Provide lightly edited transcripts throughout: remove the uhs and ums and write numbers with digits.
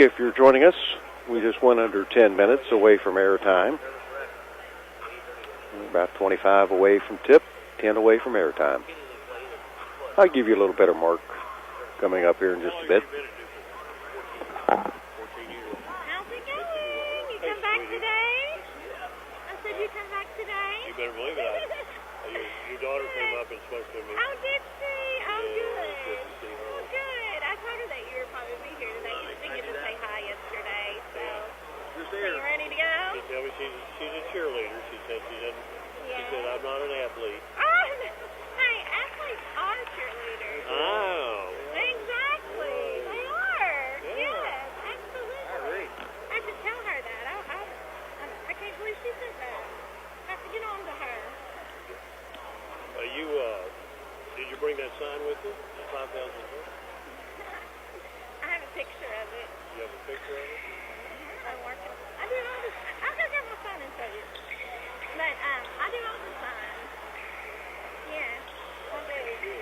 If you're joining us, we just went under 10 minutes away from airtime. About 25 away from tip, 10 away from airtime. I'll give you a little better mark coming up here in just a bit. How's it going? You come back today? I said you come back today? You better believe it. Your daughter came up and spoke to me. Oh, did she? Oh, good. Oh, good. I told her that you were probably be here today. She didn't get to say hi yesterday, so you ready to go? She told me she's a cheerleader. She said she said I'm not an athlete. Oh, hey, athletes are cheerleaders. Oh. Exactly. They are. Yes, absolutely. I should tell her that. I can't believe she said that. I have to get on to her. Did you bring that sign with you? The 5,000 foot? I have a picture of it. You have a picture of it? I'm working. I do all this. I'll go get my phone and show you. But I do all the signs. Yes, I do.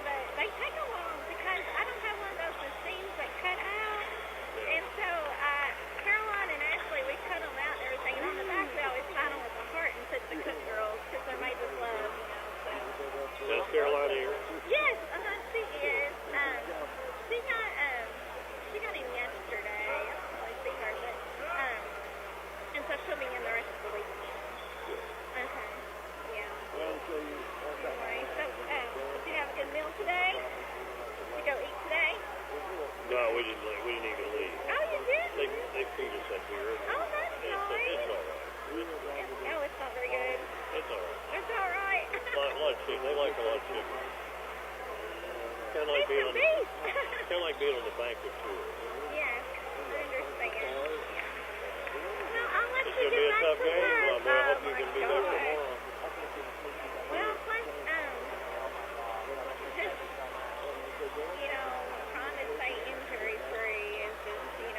But they take a while because I don't have one of those machines that cut out. And so Caroline and Ashley, we cut them out and everything. And on the back, we always sign them with a heart and put the cook girls because they're made with love, Is Caroline here? Yes, she is. She got in yesterday. I don't really see her, but and so she'll be in the rest of the week. Okay. Yeah. Anyway, so did you have a good meal today? Did you go eat today? No, we didn't even leave. Oh, you did? They feed us up here. Oh, that's nice. It's all right. It's not very good. It's all right. It's all right. A lot of chicken. They like a lot of chicken. Kind of like being on the banquet tour. Yes, I understand. Well, I'll let It's you going to be get a back tough to game. work. Well, I hope you can be back God. tomorrow. Well, plus, just, trying to stay injury-free is just, and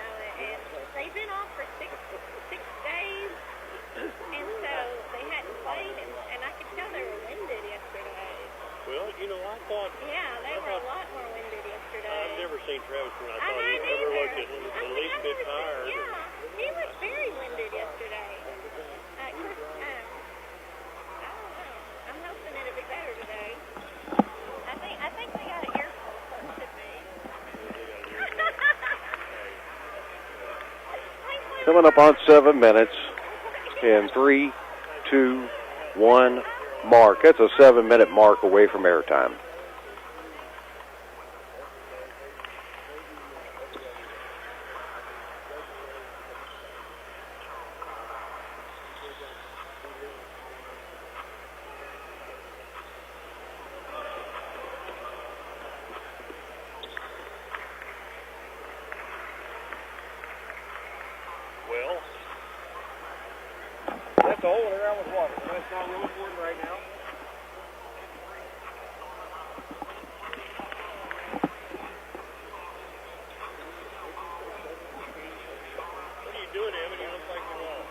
they've been off for six days, and so they hadn't played, and I could tell they were winded yesterday. Well, I thought... Yeah, they were a lot more winded yesterday. I've never seen Travis when I I thought he ever looked at least bit tired. Yeah, he was very winded yesterday. Of course, I don't know. I'm hoping it'll be better today. I think they got an earful close to me. Coming up on 7 minutes in 3, 2, 1 mark. That's a 7-minute mark away from airtime. Well, that's the hole around with water. That's not real important right now. what are you doing, Evan? You look like you're off.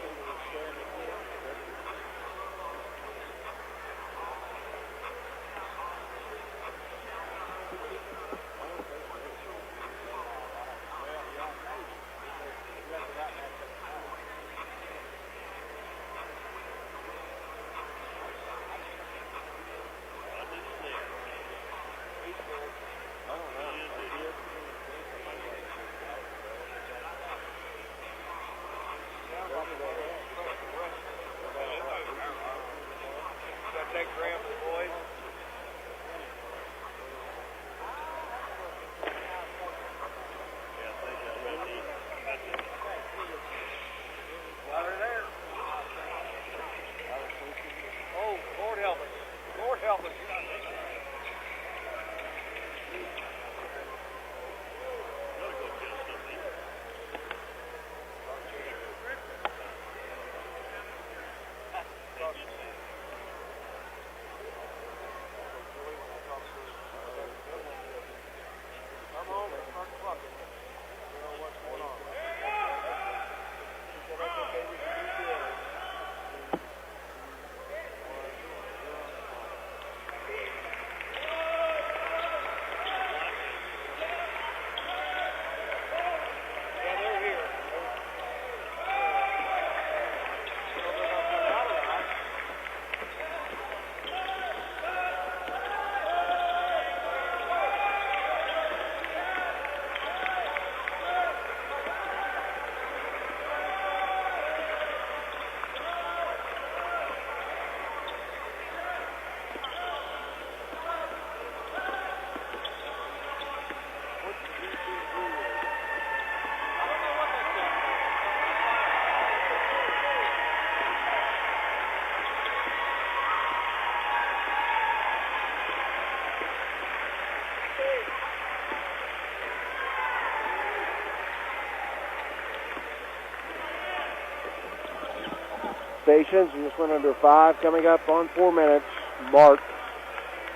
stations. We just went under 5, coming up on 4 minutes. Mark,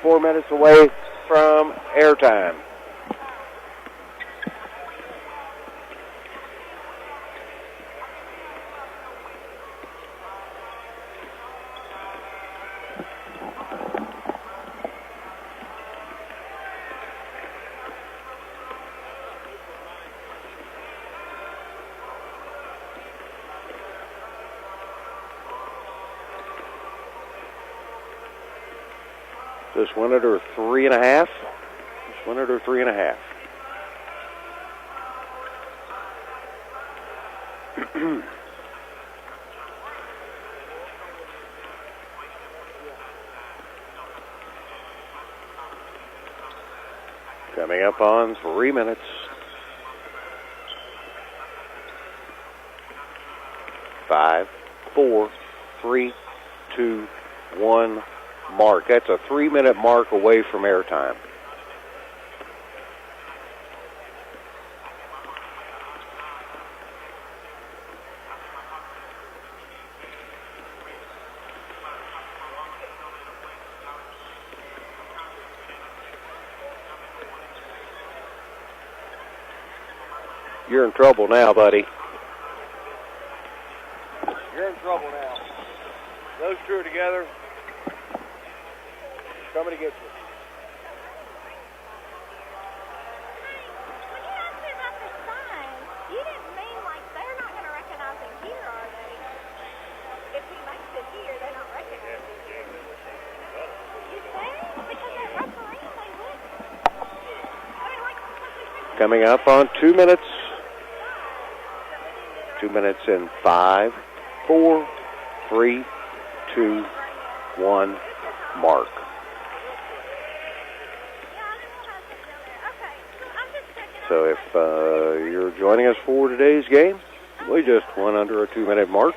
4 minutes away from airtime. Just went under 3.5. Just went under 3.5. Coming up on 3 minutes. Five, 4, 3, 2, 1. Mark. That's a 3-minute mark away from airtime. You're in trouble now, buddy. You're in trouble now. Those two are together. Coming to get you. When you asked me about the sign, you didn't mean like they're not going to recognize him here, are they? If he makes it here, they don't recognize him. You think? Because at referee, they would. I mean, like, Coming up on 2 minutes. 2 minutes in 5, 4, 3, 2, 1. Mark. So if you're joining us for today's game, we just went under a 2-minute mark.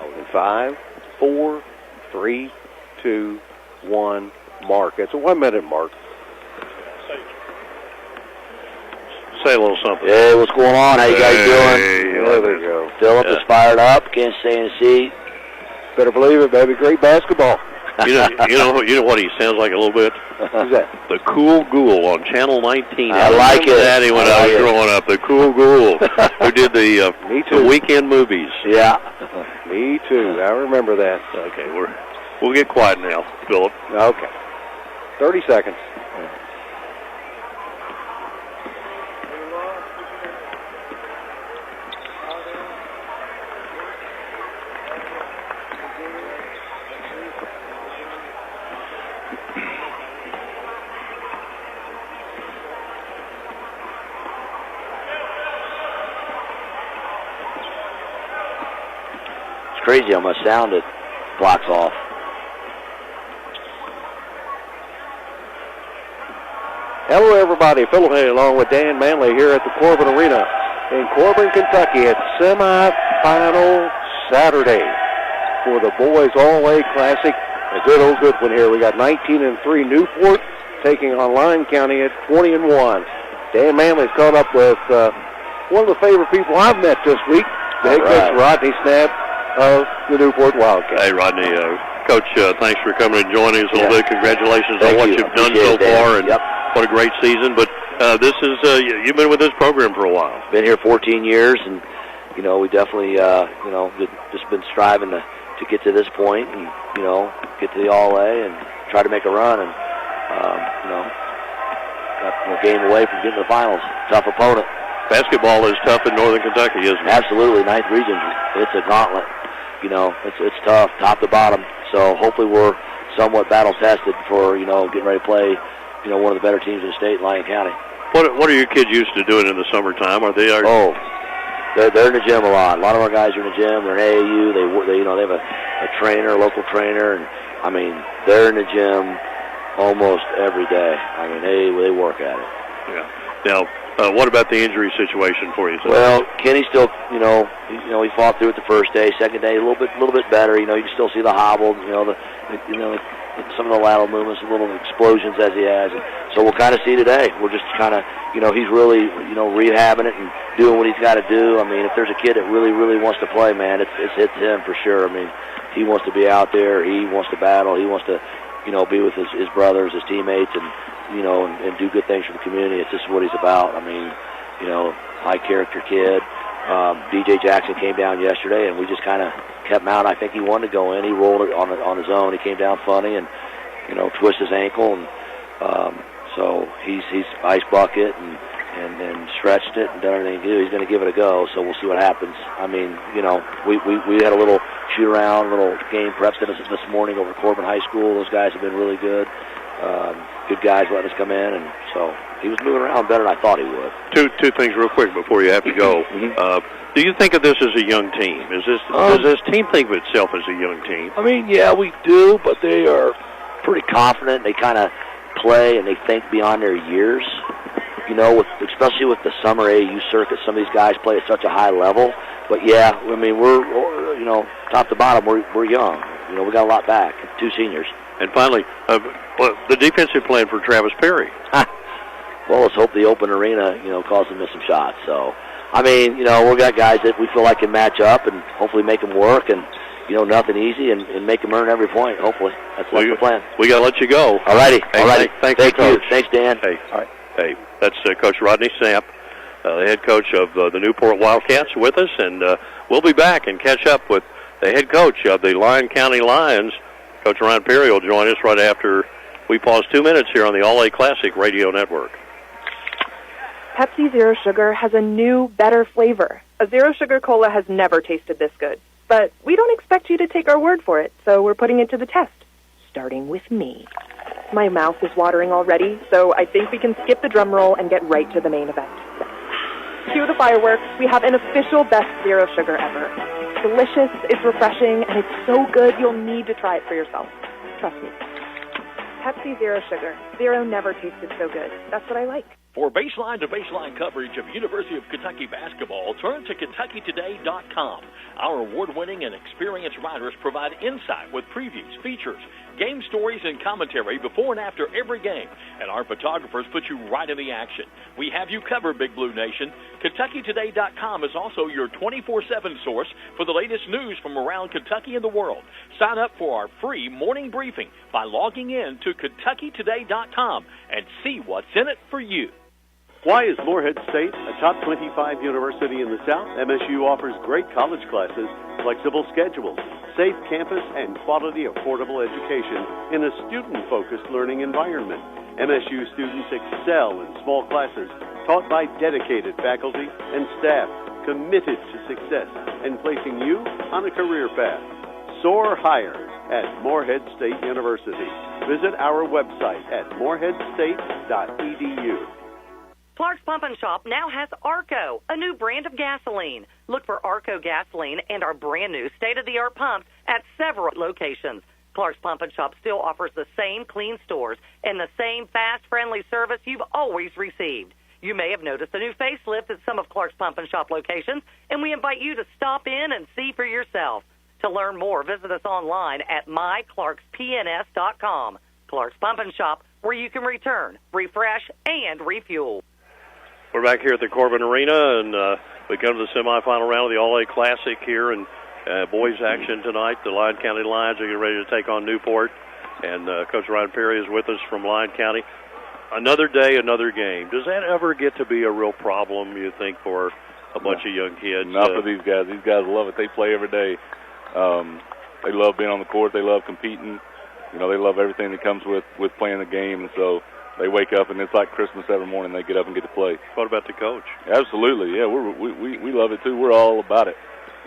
Only 5, 4, 3, 2, 1. Mark. It's a 1-minute mark. Say a little something. Hey, what's going on? How you guys doing? There we go. Philip is fired up. Can't stay in the seat. Better believe it, baby. Great basketball. You know what he sounds like a little bit? Who's that? The Cool Ghoul on Channel 19. I like it. Daddy, when I was growing up, the Cool Ghoul who did the weekend movies. Yeah. Me too. I remember that. Okay, we'll get quiet now, Philip. Okay. 30 seconds. Crazy how much sound it blocks off. Hello, everybody. Philip Hay along with Dan Manley here at the Corbin Arena in Corbin, Kentucky. It's semifinal Saturday for the Boys All-A Classic. A good old good one here. We got 19-3 Newport taking on Lyon County at 20-1. Dan Manley's caught up with one of the favorite people I've met this week, the head coach Rodney Snapp of the Newport Wildcats. Hey, Rodney, Coach, thanks for coming and joining us a little bit. Congratulations Thank on what you. you've done so far, and what a great season. But this is you've been with this program for a while. Been here 14 years, and we definitely just been striving to get to this point, and get to the All-A and try to make a run, and got a game away from getting to the finals. Tough opponent. Basketball is tough in Northern Kentucky, isn't it? Absolutely, 9th region. It's a gauntlet. it's tough, top to bottom. So hopefully we're somewhat battle-tested for, getting ready to play, one of the better teams in the state, Lyon County. What are your kids used to doing in the summertime? They're in the gym a lot. A lot of our guys are in the gym. They're in AAU. They have a trainer, a local trainer, and they're in the gym almost every day. They work at it. Yeah. Now, what about the injury situation for you? Well, Kenny still, he fought through it the first day. Second day, a little bit better. You can still see the hobble. Some of the lateral movements, little explosions as he has. And so we'll kind of see today. We're just kind of, he's really, rehabbing it and doing what he's got to do. If there's a kid that really, really wants to play, man, it's him for sure. He wants to be out there. He wants to battle. He wants to, be with his brothers, his teammates, and and do good things for the community. It's just what he's about. High character kid. DJ Jackson came down yesterday, and we just kind of kept him out. I think he wanted to go in. He rolled it on his own. He came down funny and, twisted his ankle, and so he's ice bucket and stretched it and done everything he could do. He's going to give it a go, so we'll see what happens. We had a little shoot-around, little game preps this morning over at Corbin High School. Those guys have been really good. Good guys letting us come in, and so he was moving around better than I thought he would. Two things real quick before you have to go. Mm-hmm. Do you think of this as a young team? Does this team think of itself as a young team? Yeah, we do, but they are pretty confident. They kind of play and they think beyond their years. Especially with the summer AAU circuit, some of these guys play at such a high level. But yeah, we're top to bottom, we're young. We got a lot back. 2 seniors. And finally, the defensive plan for Travis Perry. Well, let's hope the open arena, causes him to miss some shots. So, we got guys that we feel like can match up and hopefully make them work, and nothing easy, and make them earn every point. Hopefully, that's the plan. We got to let you go. All righty. Thank you. Coach. Thanks, Dan. Hey, all right. Hey, that's Coach Rodney Samp, the head coach of the Newport Wildcats, with us, and we'll be back and catch up with the head coach of the Lyon County Lions. Coach Ryan Perry will join us right after we pause 2 minutes here on the All-A Classic Radio Network. Pepsi Zero Sugar has a new, better flavor. A Zero Sugar Cola has never tasted this good. But we don't expect you to take our word for it, so we're putting it to the test, starting with me. My mouth is watering already, so I think we can skip the drum roll and get right to the main event. Cue the fireworks. We have an official best Zero Sugar ever. It's delicious, it's refreshing, and it's so good you'll need to try it for yourself. Trust me. Pepsi Zero Sugar. Zero never tasted so good. That's what I like. For baseline-to-baseline coverage of University of Kentucky basketball, turn to KentuckyToday.com. Our award-winning and experienced writers provide insight with previews, features, game stories, and commentary before and after every game. And our photographers put you right in the action. We have you covered, Big Blue Nation. KentuckyToday.com is also your 24/7 source for the latest news from around Kentucky and the world. Sign up for our free morning briefing by logging in to KentuckyToday.com and see what's in it for you. Why is Morehead State a top 25 university in the South? MSU offers great college classes, flexible schedules, safe campus, and quality, affordable education in a student-focused learning environment. MSU students excel in small classes taught by dedicated faculty and staff committed to success and placing you on a career path. Soar higher at Morehead State University. Visit our website at moreheadstate.edu. Clark's Pump and Shop now has Arco, a new brand of gasoline. Look for Arco gasoline and our brand new state-of-the-art pumps at several locations. Clark's Pump and Shop still offers the same clean stores and the same fast, friendly service you've always received. You may have noticed a new facelift at some of Clark's Pump and Shop locations, and we invite you to stop in and see for yourself. To learn more, visit us online at myclarkspns.com. Clark's Pump and Shop, where you can return, refresh, and refuel. We're back here at the Corbin Arena, and we come to the semifinal round of the All-A Classic here, and boys action tonight. The Lyon County Lions are getting ready to take on Newport, and Coach Ryan Perry is with us from Lyon County. Another day, another game. Does that ever get to be a real problem, you think, for a bunch of young kids? Not for these guys. These guys love it. They play every day. They love being on the court. They love competing. They love everything that comes with playing the game, and so they wake up, and it's like Christmas every morning. They get up and get to play. What about the coach? Absolutely, yeah. We love it, too. We're all about it.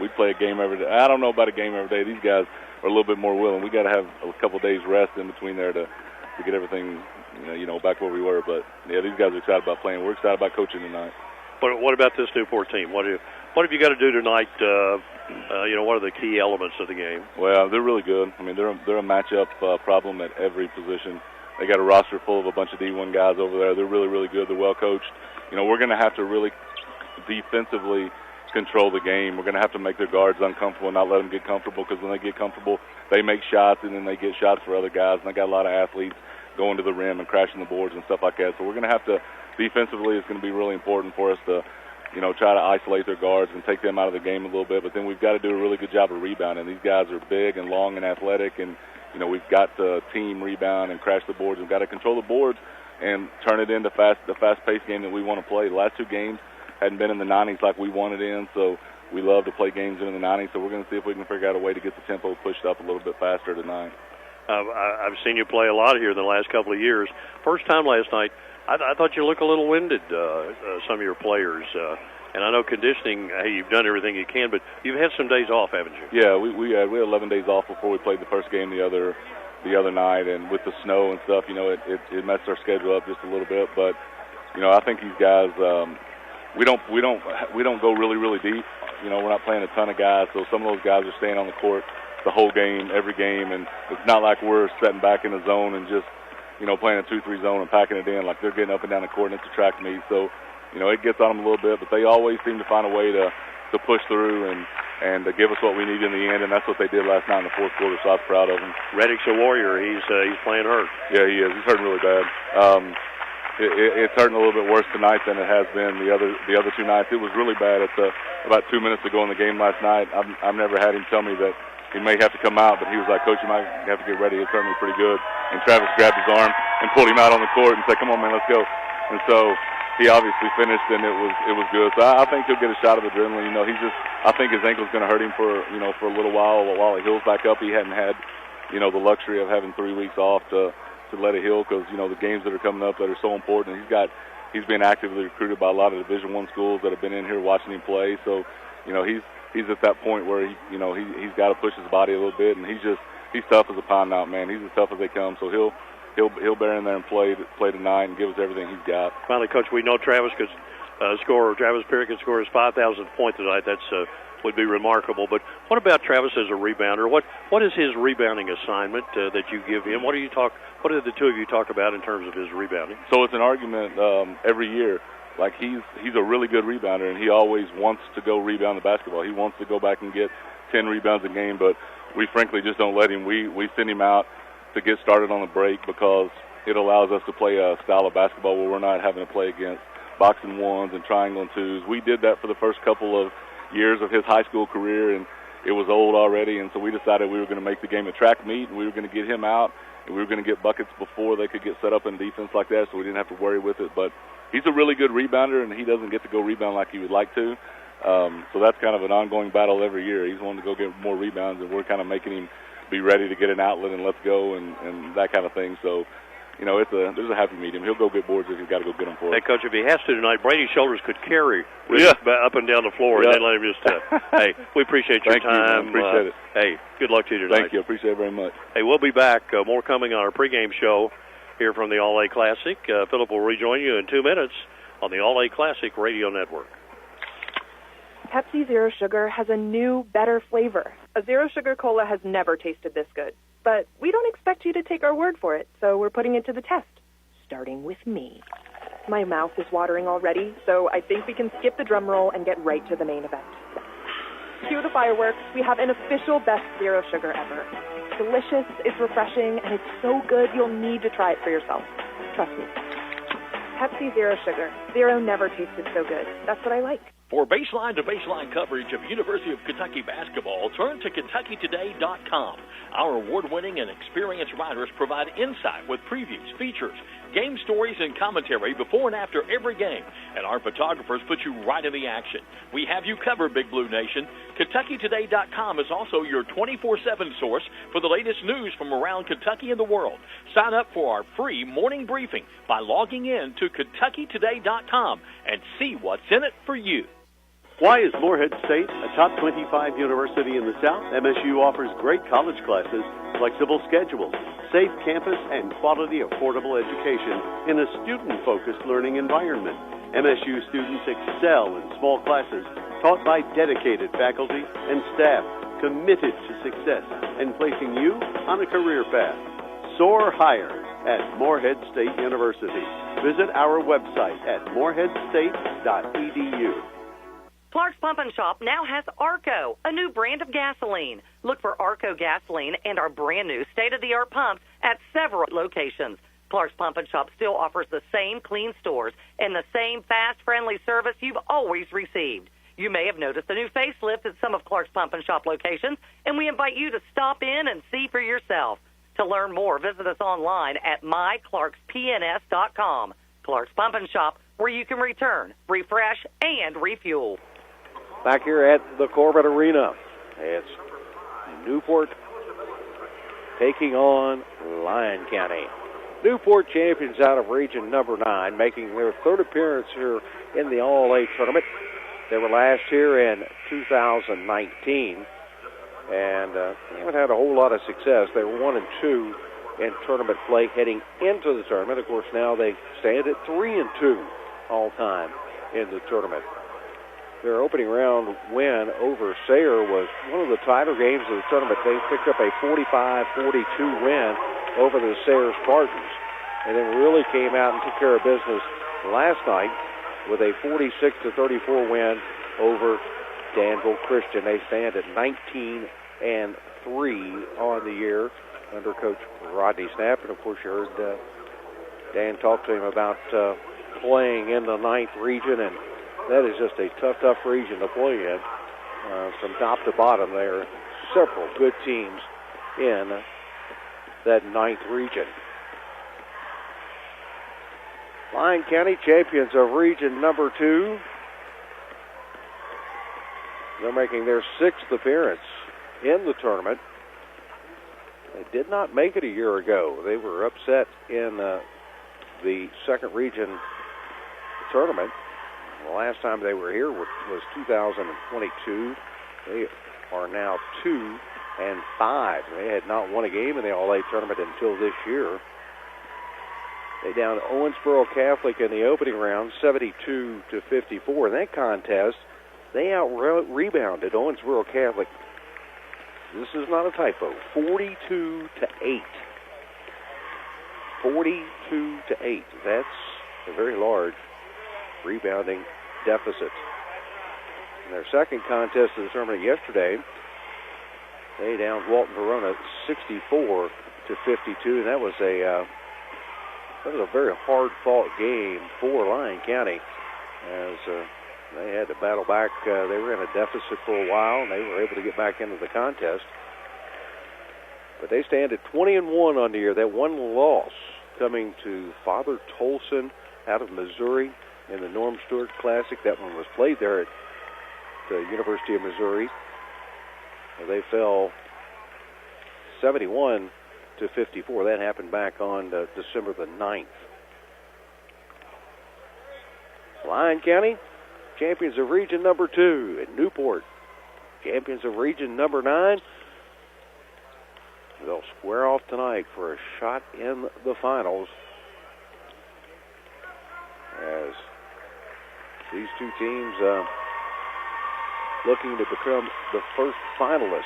we'd play a game every day. I don't know about a game every day. These guys are a little bit more willing. We got to have a couple days rest in between there to get everything, back where we were. But yeah, these guys are excited about playing. We're excited about coaching tonight. But what about this Newport team? What have you got to do tonight? What are the key elements of the game? Well, they're really good. I mean, they're a matchup problem at every position. They got a roster full of a bunch of D1 guys over there. They're really, really good. They're well coached. We're going to have to really defensively control the game. We're going to have to make their guards uncomfortable, not let them get comfortable, because when they get comfortable, they make shots, and then they get shots for other guys. And they got a lot of athletes going to the rim and crashing the boards and stuff like that. So we're going to have to, defensively, it's going to be really important for us to, try to isolate their guards and take them out of the game a little bit. But then we've got to do a really good job of rebounding. These guys are big and long and athletic, and we've got to team rebound and crash the boards. We've got to control the boards and turn it into the fast-paced game that we want to play. The last two games hadn't been in the 90s like we wanted in, so we love to play games in the 90s. So we're going to see if we can figure out a way to get the tempo pushed up a little bit faster tonight. I've seen you play a lot here in the last couple of years. First time last night, I thought you looked a little winded, some of your players. And I know conditioning, you've done everything you can, but you've had some days off, haven't you? Yeah, we had 11 days off before we played the first game the other night, and with the snow and stuff, it messed our schedule up just a little bit. But I think these guys, we don't go really, really deep. We're not playing a ton of guys, so some of those guys are staying on the court the whole game, every game, and it's not like we're setting back in the zone and just playing a 2-3 zone and packing it in. Like, they're getting up and down the court, and it's a track meet, so it gets on them a little bit, but they always seem to find a way to push through and to give us what we need in the end, and that's what they did last night in the fourth quarter, so I was proud of them. Reddick's a warrior. He's playing hurt. Yeah, he is. He's hurting really bad. It's hurting a little bit worse tonight than it has been the other two nights. It was really bad about 2 minutes to go in the game last night. I've never had him tell me that he may have to come out, but he was like, "Coach, you might have to get ready. It's hurting me pretty good." And Travis grabbed his arm and pulled him out on the court and said, "Come on, man, let's go." And so he obviously finished, and it was good. So I think he'll get a shot of adrenaline. I think his ankle's going to hurt him for a little while he heals back up. He hadn't had the luxury of having 3 weeks off to let it heal, because the games that are coming up that are so important. He's been actively recruited by a lot of Division I schools that have been in here watching him play. So he's at that point where he's got to push his body a little bit, and he's tough as a pine knot, man. He's as tough as they come. So he'll bear in there and play tonight and give us everything he's got. Finally, Coach, we know Travis could Travis Perry could score his 5,000th point tonight. That's would be remarkable. But what about Travis as a rebounder? What is his rebounding assignment that you give him? What do the two of you talk about in terms of his rebounding? So it's an argument every year. Like, he's a really good rebounder, and he always wants to go rebound the basketball. He wants to go back and get 10 rebounds a game, but we frankly just don't let him. We send him out to get started on the break, because it allows us to play a style of basketball where we're not having to play against boxing ones and triangle and twos. We did that for the first couple of years of his high school career, and it was old already, and so we decided we were going to make the game a track meet, and we were going to get him out, and we were going to get buckets before they could get set up in defense like that, so we didn't have to worry with it. But he's a really good rebounder, and he doesn't get to go rebound like he would like to. So that's kind of an ongoing battle every year. He's wanting to go get more rebounds, and we're kind of making him be ready to get an outlet and let's go and that kind of thing. So, there's a happy medium. He'll go get boards if he's got to go get them for us. Hey, Coach, if he has to tonight, Brady's shoulders could carry up and down the floor, and then let him just, hey, we appreciate your time. Thank you, appreciate it. Hey, good luck to you tonight. Thank you. Appreciate it very much. Hey, we'll be back. More coming on our pregame show here from the All-A Classic. Philip will rejoin you in 2 minutes on the All-A Classic Radio Network. Pepsi Zero Sugar has a new, better flavor. A Zero Sugar Cola has never tasted this good. But we don't expect you to take our word for it, so we're putting it to the test. Starting with me. My mouth is watering already, so I think we can skip the drum roll and get right to the main event. Cue the fireworks. We have an official best Zero Sugar ever. It's delicious, it's refreshing, and it's so good you'll need to try it for yourself. Trust me. Pepsi Zero Sugar. Zero never tasted so good. That's what I like. For baseline-to-baseline coverage of University of Kentucky basketball, turn to KentuckyToday.com. Our award-winning and experienced writers provide insight with previews, features, game stories, and commentary before and after every game. And our photographers put you right in the action. We have you covered, Big Blue Nation. KentuckyToday.com is also your 24/7 source for the latest news from around Kentucky and the world. Sign up for our free morning briefing by logging in to KentuckyToday.com and see what's in it for you. Why is Morehead State a top 25 university in the South? MSU offers great college classes, flexible schedules, safe campus, and quality, affordable education in a student-focused learning environment. MSU students excel in small classes taught by dedicated faculty and staff committed to success and placing you on a career path. Soar higher at Morehead State University. Visit our website at moreheadstate.edu. Clark's Pump and Shop now has Arco, a new brand of gasoline. Look for Arco gasoline and our brand new state-of-the-art pumps at several locations. Clark's Pump and Shop still offers the same clean stores and the same fast, friendly service you've always received. You may have noticed a new facelift at some of Clark's Pump and Shop locations, and we invite you to stop in and see for yourself. To learn more, visit us online at myclarkspns.com. Clark's Pump and Shop, where you can return, refresh, and refuel. Back here at the Corbett Arena, it's Newport taking on Lyon County. Newport champions out of region number 9, making their third appearance here in the All-A tournament. They were last here in 2019, and they haven't had a whole lot of success. They were 1-2 in tournament play heading into the tournament. Of course, now they stand at 3-2 all time in the tournament. Their opening round win over Sayre was one of the tighter games of the tournament. They picked up a 45-42 win over the Sayre Spartans, and then really came out and took care of business last night with a 46-34 win over Danville Christian. They stand at 19-3 on the year under Coach Rodney Snapp. And of course, you heard Dan talk to him about playing in the 9th region, and that is just a tough region to play in. From top to bottom, there are several good teams in that 9th region. Lyon County champions of region number 2. They're making their 6th appearance in the tournament. They did not make it a year ago. They were upset in the 2nd region tournament. The last time they were here was 2022. They are now 2-5. They had not won a game in the All-A tournament until this year. They downed Owensboro Catholic in the opening round, 72-54. In that contest, they out-rebounded Owensboro Catholic. This is not a typo. 42-8. 42-8. That's a very large rebounding deficit. In their second contest of the tournament yesterday, they downed Walton Verona 64-52, and that was a very hard-fought game for Lyon County, as they had to battle back. They were in a deficit for a while, and they were able to get back into the contest. But they stand at 20-1 on the year. That one loss coming to Father Tolson out of Missouri in the Norm Stewart Classic. That one was played there at the University of Missouri. They fell 71-54. That happened back on December the 9th. Lyon County, champions of region number 2. And Newport, champions of region number 9. They'll square off tonight for a shot in the finals, as these two teams looking to become the first finalists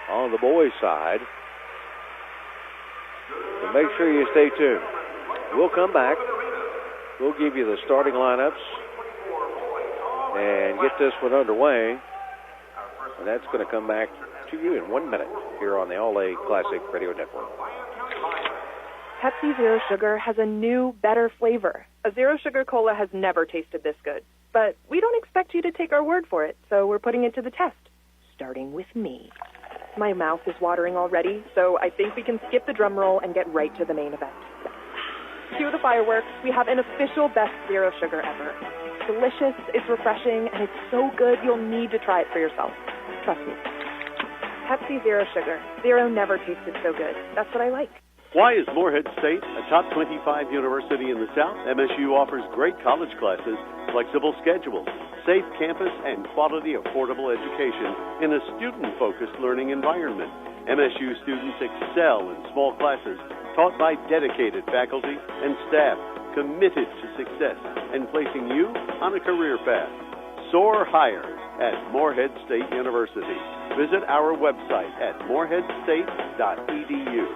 on the boys' side. So make sure you stay tuned. We'll come back. We'll give you the starting lineups and get this one underway. And that's going to come back to you in 1 minute here on the All-A Classic Radio Network. Pepsi Zero Sugar has a new, better flavor. A Zero Sugar Cola has never tasted this good. But we don't expect you to take our word for it, so we're putting it to the test, starting with me. My mouth is watering already, so I think we can skip the drum roll and get right to the main event. Cue the fireworks. We have an official best Zero Sugar ever. It's delicious, it's refreshing, and it's so good you'll need to try it for yourself. Trust me. Pepsi Zero Sugar. Zero never tasted so good. That's what I like. Why is Morehead State a top 25 university in the South? MSU offers great college classes, flexible schedules, safe campus, and quality, affordable education in a student-focused learning environment. MSU students excel in small classes taught by dedicated faculty and staff committed to success and placing you on a career path. Soar higher at Morehead State University. Visit our website at moreheadstate.edu.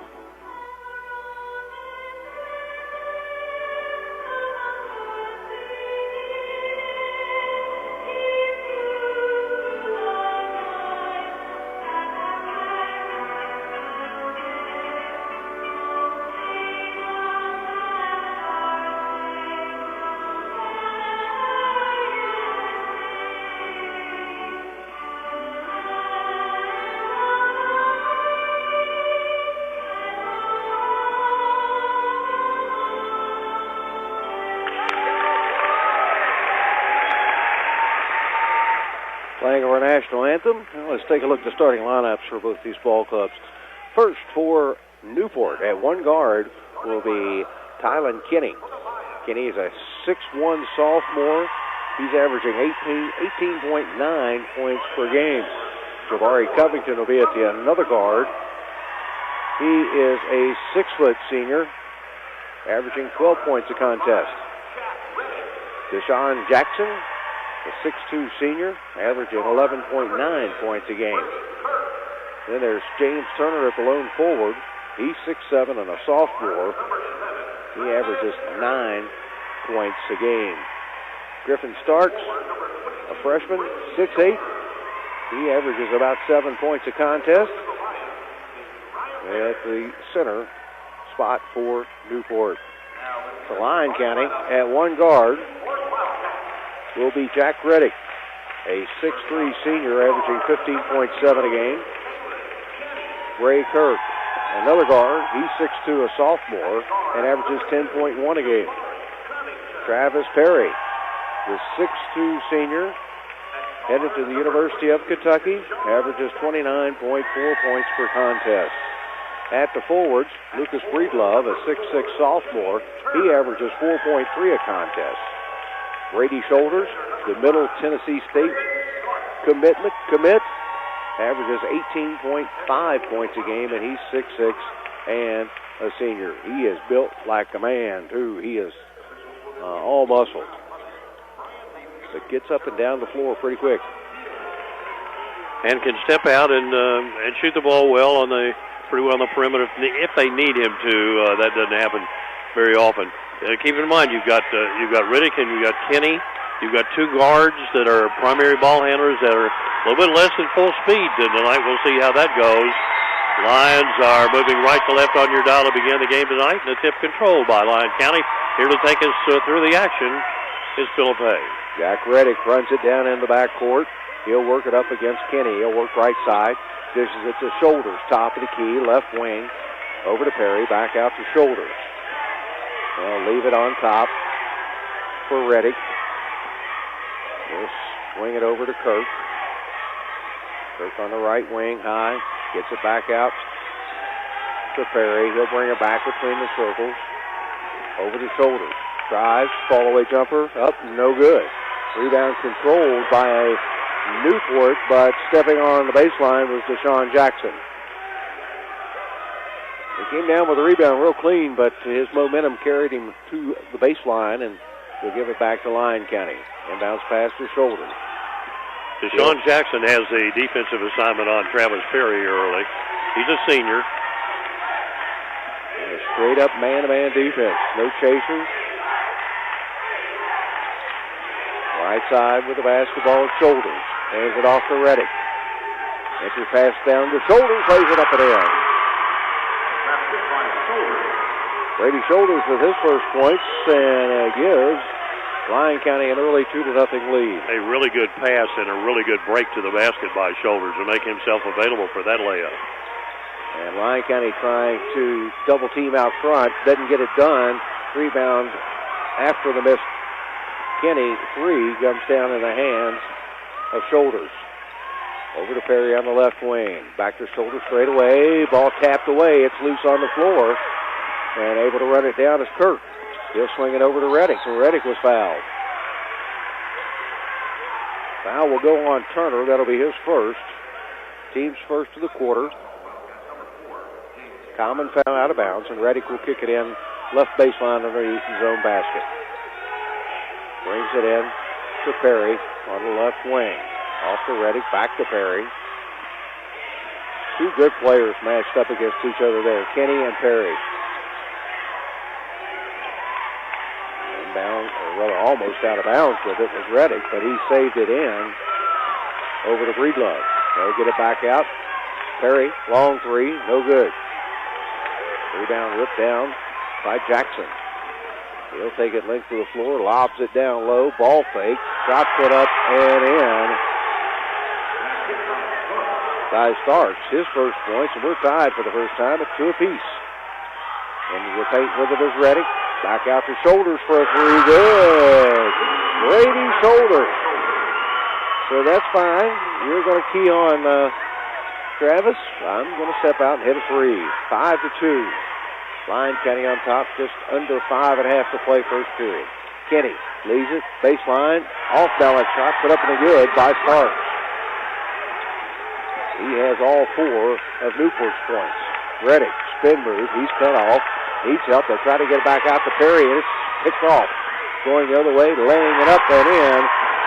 Playing our national anthem. Well, let's take a look at the starting lineups for both these ball clubs. First, for Newport, at one guard will be Tylen Kinney. Kinney is a 6'1 sophomore. He's averaging 18.9 points per game. Jabari Covington will be at the another guard. He is a 6-foot senior, averaging 12 points a contest. Deshaun Jackson, a 6'2 senior, averaging 11.9 points a game. Then there's James Turner at the lone forward. He's 6'7 and a sophomore. He averages 9 points a game. Griffin Starks, a freshman, 6'8. He averages about 7 points a contest. At the center spot for Newport. For Lyon County, at one guard will be Jack Reddick, a 6'3 senior averaging 15.7 a game. Ray Kirk, another guard, he's 6'2, a sophomore, and averages 10.1 a game. Travis Perry, the 6'2 senior, headed to the University of Kentucky, averages 29.4 points per contest. At the forwards, Lucas Breedlove, a 6'6 sophomore, he averages 4.3 a contest. Brady Shoulders, the Middle Tennessee State commit, averages 18.5 points a game, and he's 6'6 and a senior. He is built like a man, too. He is all muscle. But gets up and down the floor pretty quick. And can step out and shoot the ball well pretty well on the perimeter if they need him to. That doesn't happen very often. Keep in mind, you've got Riddick and you've got Kinney. You've got two guards that are primary ball handlers that are a little bit less than full speed tonight. We'll see how that goes. Lions are moving right to left on your dial to begin the game tonight, and the tip controlled by Lyon County. Here to take us through the action is Philip Hay. Jack Reddick runs it down in the backcourt. He'll work it up against Kinney. He'll work right side. Dishes it to Shoulders, top of the key, left wing. Over to Perry, back out to Shoulders. They'll leave it on top for Reddick. He'll swing it over to Kirk. Kirk on the right wing, high. Gets it back out to Perry. He'll bring it back between the circles. Over to Shoulders. Drives, fall-away jumper, up, no good. Rebound controlled by Newport, but stepping on the baseline was Deshaun Jackson. He came down with a rebound real clean, but his momentum carried him to the baseline, and he'll give it back to Lyon County. Inbounds pass to Shoulders. Deshaun Jackson has a defensive assignment on Travis Perry early. He's a senior. And a straight-up man-to-man defense. No chasers. Right side with the basketball at Shoulders. Hands it off to Reddick. Entry pass down to Shoulders. Lays it up and in. Brady Shoulders with his first points and gives Lyon County an early 2-0 lead. A really good pass and a really good break to the basket by Shoulders to make himself available for that layup. And Lyon County trying to double team out front. Doesn't get it done. Rebound after the miss. Kinney, three, comes down in the hands of Shoulders. Over to Perry on the left wing. Back to Shoulders straight away. Ball tapped away. It's loose on the floor. And able to run it down is Kirk. He'll swing it over to Reddick, so Reddick was fouled. Foul will go on Turner. That'll be his first. Team's first of the quarter. Common foul out of bounds, and Reddick will kick it in left baseline underneath his own basket. Brings it in to Perry on the left wing. Off to Reddick, back to Perry. Two good players matched up against each other there, Kenny and Perry. Inbound, or rather almost out of bounds with it was Reddick, but he saved it in over to Breedlove. They'll get it back out. Perry, long three, no good. Rebound ripped down by Jackson. He'll take it length to the floor, lobs it down low, ball fake, shot put up and in. Ty Starks, his first points, and we're tied for the first time at 2 apiece. And the paint with it is Reddick. Back out to Shoulders for a three. Good. Brady Shoulders. So that's fine. You're going to key on Travis. I'm going to step out and hit a three. 5-2. Lyon County on top, just under 5.5 to play first period. Kenny leaves it, baseline, off balance shot, put up and a good by Starks. He has all 4 of Newport's points. Reddick, spin move, he's cut off. Needs help, they'll try to get it back out to Perry, and it's picked off. Going the other way, laying it up and in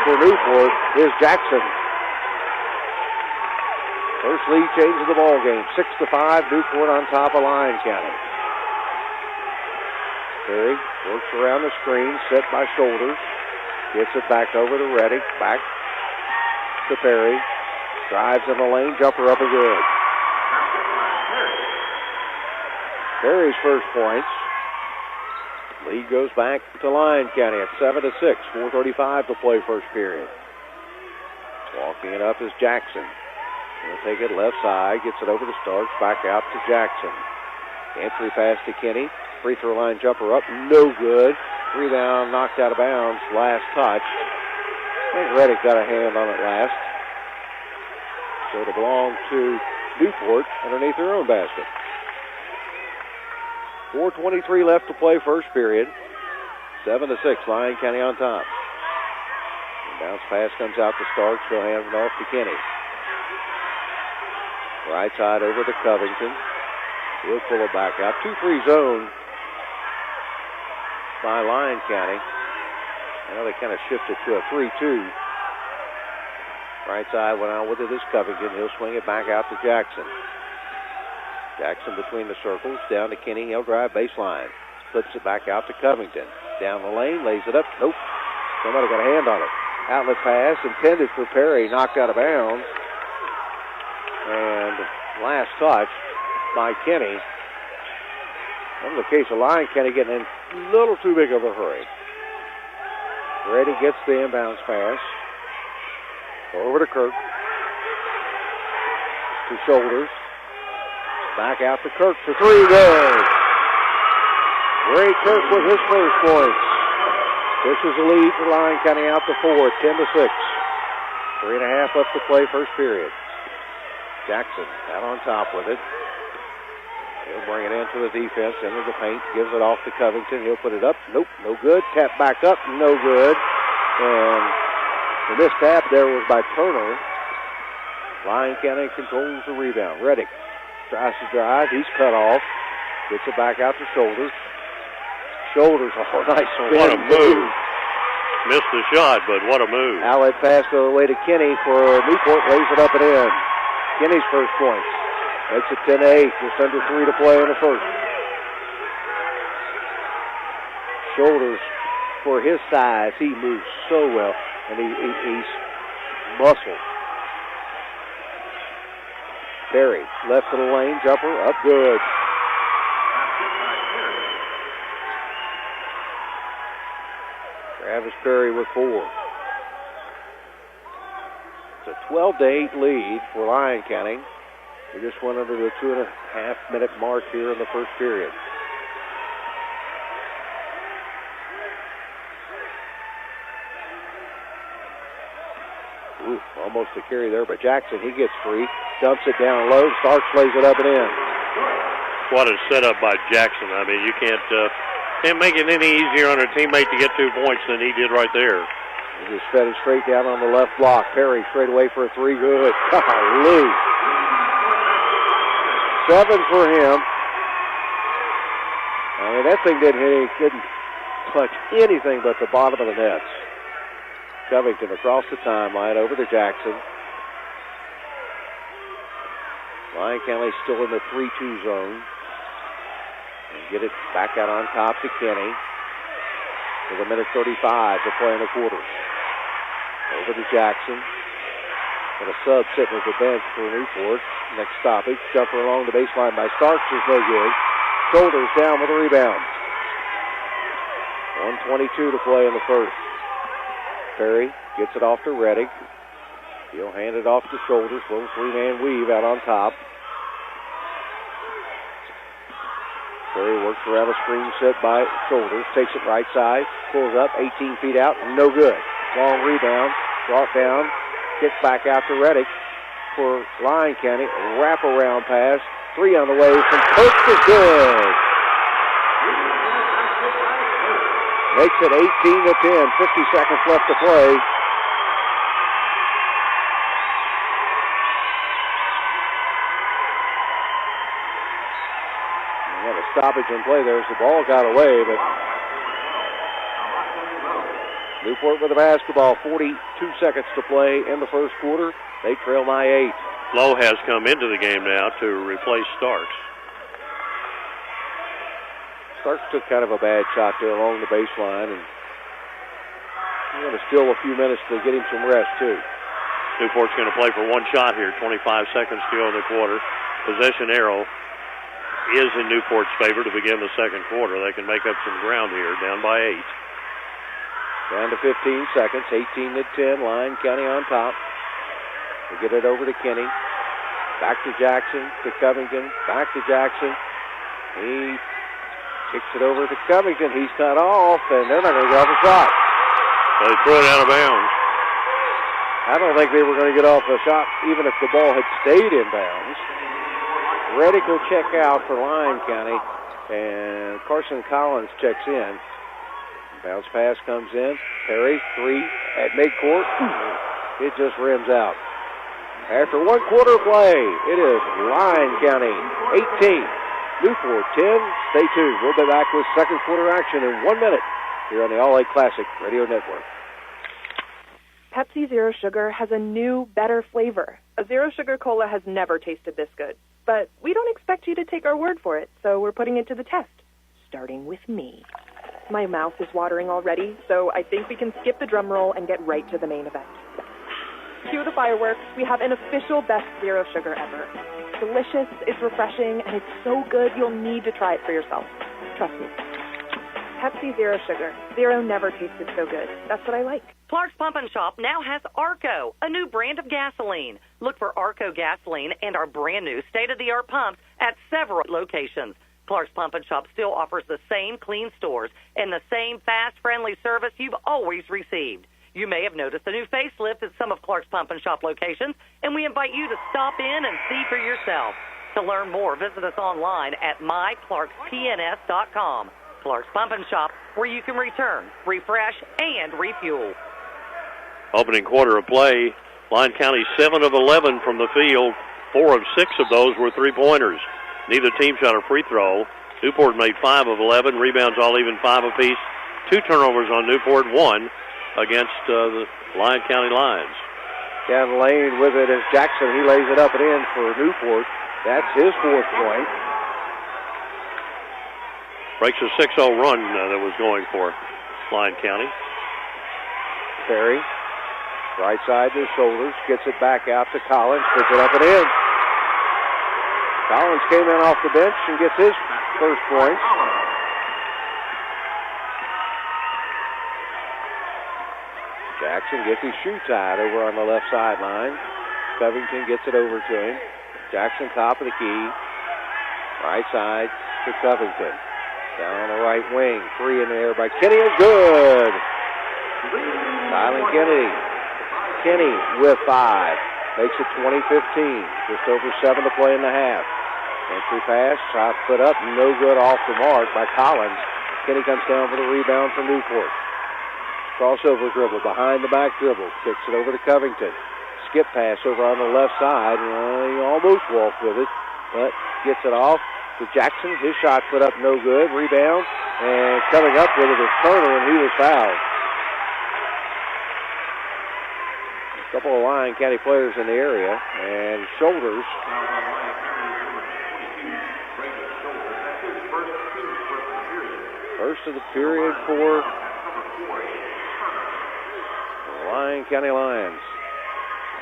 for Newport is Jackson. First lead changes the ball game. 6-5, Newport on top of Lyon County. Perry works around the screen, set by Shoulders. Gets it back over to Reddick. Back to Perry. Drives in the lane, jumper up and good. Perry's first points. Lead goes back to Lyon County at 7-6. 4:35 to play first period. Walking it up is Jackson. He'll take it left side, gets it over to Starks, back out to Jackson. Entry pass to Kenny. Free throw line jumper up, no good. Rebound knocked out of bounds, last touch. I think Reddick got a hand on it last. So it belonged to Newport underneath their own basket. 4:23 left to play first period. 7-6, Lyon County on top. And bounce pass comes out to Starks, he'll hand it off to Kenny. Right side over to Covington. He'll pull it back out. 2-3 zone by Lyon County. Now they kind of shifted to a 3-2. Right side went out with it is Covington. He'll swing it back out to Jackson. Jackson between the circles, down to Kenny. He'll drive baseline. Flips it back out to Covington. Down the lane, lays it up. Nope. Somebody got a hand on it. Outlet pass intended for Perry, knocked out of bounds. And last touch by Kenny. In the case of Lyon County getting in a little too big of a hurry. Reddy gets the inbounds pass. Over to Kirk. To Shoulders. Back out to Kirk for three. Good. Ray Kirk with his first points. This is the lead for Lyon County out to 4, 10-6. 3.5 up to play first period. Jackson out on top with it. He'll bring it into the defense, into the paint, gives it off to Covington. He'll put it up. Nope, no good. Tap back up, no good. And the missed tap there was by Turner. Lyon County controls the rebound. Reddick tries to drive. He's cut off. Gets it back out to Shoulders. Shoulders, oh, nice spin. What a move. Missed the shot, but what a move. Outlet pass the way to Kenny for Newport. Lays it up and in. Kenny's first points. Makes it 10-8. Just under 3 to play in the first. Shoulders, for his size, he moves so well. And he's muscle. Perry, left of the lane, jumper, up good. Travis Perry with 4. It's a 12-8 lead for Lyon County. We just went under the 2.5-minute mark here in the first period. Ooh, almost a carry there, but Jackson, he gets free. Dumps it down low. Starks lays it up and in. what a setup by Jackson. I mean, you can't make it any easier on a teammate to get 2 points than he did right there. He just fed it straight down on the left block. Perry straight away for a three. Good. Golly. 7 for him. I mean, that thing didn't touch anything but the bottom of the nets. Covington across the timeline over to Jackson. Lyon County still in the 3-2 zone. And get it back out on top to Kenny. With a minute 35 to play in the quarter. Over to Jackson. And a sub sitting at the bench for Newport. Next stoppage. Jumper along the baseline by Starks is no good. Shoulders down with a rebound. 1:22 to play in the first. Perry gets it off to Reddick. He'll hand it off to Shoulders. Little three-man weave out on top. Perry works around a screen set by Shoulders. Takes it right side. Pulls up 18 feet out. No good. Long rebound. Brought down. Kick back out to Reddick for Lyon County. Wraparound pass. 3 on the way from Coach is good. Makes it 18-10. 50 seconds left to play. We had a stoppage in play there as the ball got away, but Newport with the basketball. 42 seconds to play in the first quarter. They trail by 8. Lowe has come into the game now to replace Starks. Starks took kind of a bad shot there along the baseline, and we're going to steal a few minutes to get him some rest, too. Newport's going to play for one shot here. 25 seconds to go in the quarter. Possession arrow is in Newport's favor to begin the second quarter. They can make up some ground here, down by 8. Down to 15 seconds, 18-10. Lyon County on top. We get it over to Kenny. Back to Jackson, to Covington. Back to Jackson. He kicks it over to Covington. He's cut off, and they're not going to get off the shot. They threw it out of bounds. I don't think they were going to get off the shot, even if the ball had stayed in bounds. Reddick will check out for Lyon County, and Carson Collins checks in. Bounce pass comes in. Perry, 3 at midcourt. It just rims out. After 1 quarter play, it is Lyon County 18, Newport 10. Stay tuned. We'll be back with second quarter action in 1 minute here on the All 8 Classic Radio Network. Pepsi Zero Sugar has a new, better flavor. A Zero Sugar Cola has never tasted this good. But we don't expect you to take our word for it, so we're putting it to the test. Starting with me. My mouth is watering already, so I think we can skip the drum roll and get right to the main event. Cue the fireworks. We have an official best Zero Sugar ever. It's delicious, it's refreshing, and it's so good you'll need to try it for yourself. Trust me. Pepsi Zero Sugar. Zero never tasted so good. That's what I like. Clark's Pump and Shop now has Arco, a new brand of gasoline. Look for Arco gasoline and our brand new state-of-the-art pumps at several locations. Clark's Pump and Shop still offers the same clean stores and the same fast, friendly service you've always received. You may have noticed a new facelift at some of Clark's Pump and Shop locations, and we invite you to stop in and see for yourself. To learn more, visit us online at myclarkspns.com. Clark's Pump and Shop, where you can return, refresh, and refuel. Opening quarter of play, Lyon County 7 of 11 from the field. 4 of 6 of those were three-pointers. Neither team shot a free throw. Newport made 5 of 11. Rebounds all even 5 apiece. 2 turnovers on Newport, 1 against the Lyon County Lions. Down the lane with it is Jackson. He lays it up and in for Newport. That's his 4th point. Breaks a 6-0 run that was going for Lyon County. Perry, right side to his shoulders, gets it back out to Collins, puts it up and in. Collins came in off the bench and gets his first point. Jackson gets his shoe tied over on the left sideline. Covington gets it over to him. Jackson top of the key. Right side to Covington. Down on the right wing. 3 in the air by Kenny is good. Tylen Kennedy. Kenny with 5. Makes it 20-15. Just over 7 to play in the half. Entry pass, shot put up, no good, off the mark by Collins. Kenny comes down for the rebound for Newport. Crossover dribble, behind the back dribble, kicks it over to Covington. Skip pass over on the left side. He almost walked with it, but gets it off to Jackson. His shot put up, no good. Rebound, and coming up with it is Turner, and he was fouled. A couple of Lyon County players in the area, and Shoulders. First of the period for the Lyon County Lions.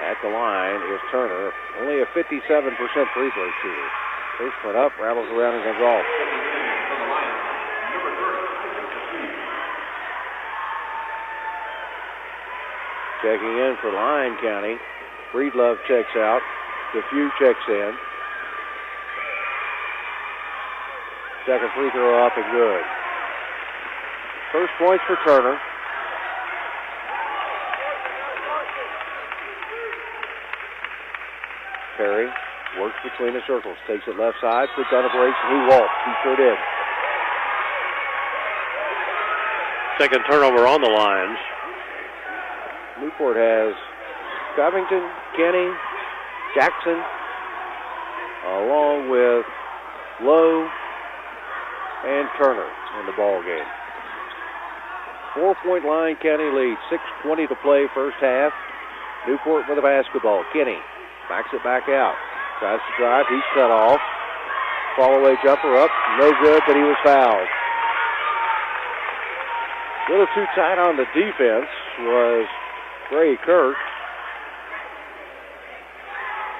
At the line is Turner, only a 57% free throw shooter. First one up, rattles around and goes off. Checking in for Lyon County. Breedlove checks out. DeFew checks in. Second free throw up and good. First points for Turner. Perry works between the circles, takes it left side, puts on a brace, and he walks. He sure did. Second turnover on the Lions. Newport has Covington, Kenny, Jackson, along with Lowe and Turner in the ball game. 4-point Lyon County lead, 6:20 to play first half. Newport with the basketball. Kenny backs it back out. Tries to drive. He's cut off. Fall-away jumper up. No good, but he was fouled. A little too tight on the defense was Ray Kirk.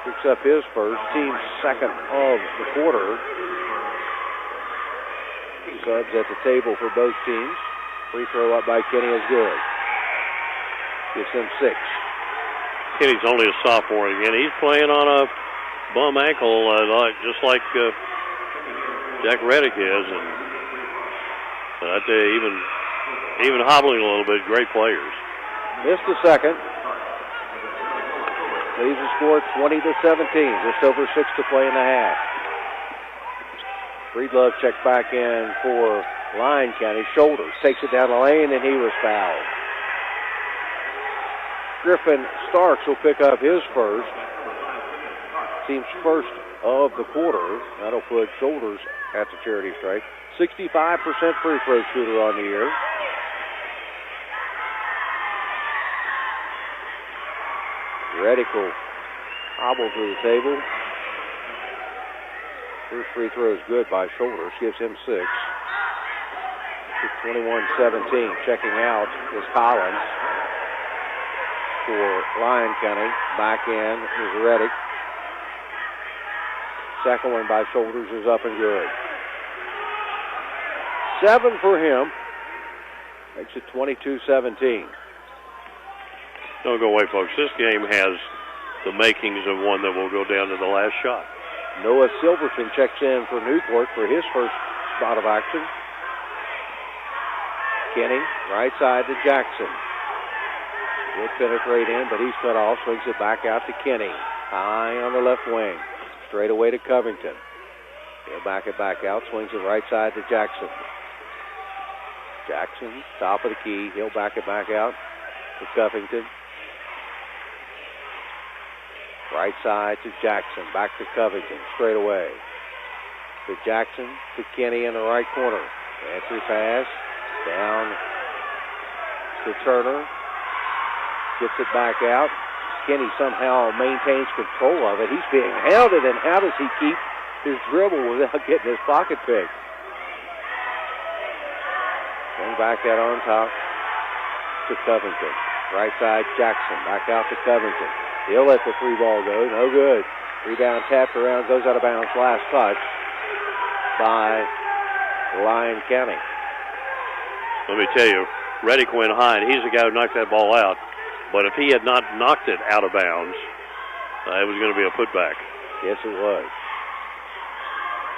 Picks up his first, team's second of the quarter. Subs at the table for both teams. Free throw up by Kenny is good. Gives him 6. Kenny's only a sophomore again. He's playing on a bum ankle, just like Jack Reddick is, and I tell you, even hobbling a little bit. Great players. Missed the second. Leaves the score 20-17. Just over 6 to play in the half. Breedlove checked back in for Lyon County. Shoulders takes it down the lane, and he was fouled. Griffin Starks will pick up his first. Team's first of the quarter. That'll put Shoulders at the charity stripe. 65% free throw shooter on the year. Reddick will hobble to the table. First free throw is good by Shoulders. Gives him 6. 21-17. Checking out is Collins for Lyon County. Back in is Reddick. Second one by Shoulders is up and good. 7 for him. Makes it 22-17. Don't go away, folks. This game has the makings of one that will go down to the last shot. Noah Silverton checks in for Newport for his first spot of action. Kenny, right side to Jackson. Will penetrate in, but he's cut off. Swings it back out to Kenny. High on the left wing. Straight away to Covington. He'll back it back out. Swings it right side to Jackson. Jackson, top of the key. He'll back it back out to Covington. Right side to Jackson. Back to Covington. Straight away. To Jackson. To Kenny in the right corner. Entry pass. Down to Turner. Gets it back out. Kenny somehow maintains control of it. He's being hounded, and how does he keep his dribble without getting his pocket picked? And back out on top to Covington. Right side, Jackson. Back out to Covington. He'll let the 3 ball go. No good. Rebound tapped around, goes out of bounds. Last touch by Lyon County. Let me tell you, Reddick went high, and he's the guy who knocked that ball out. But if he had not knocked it out of bounds, it was going to be a putback. Yes, it was.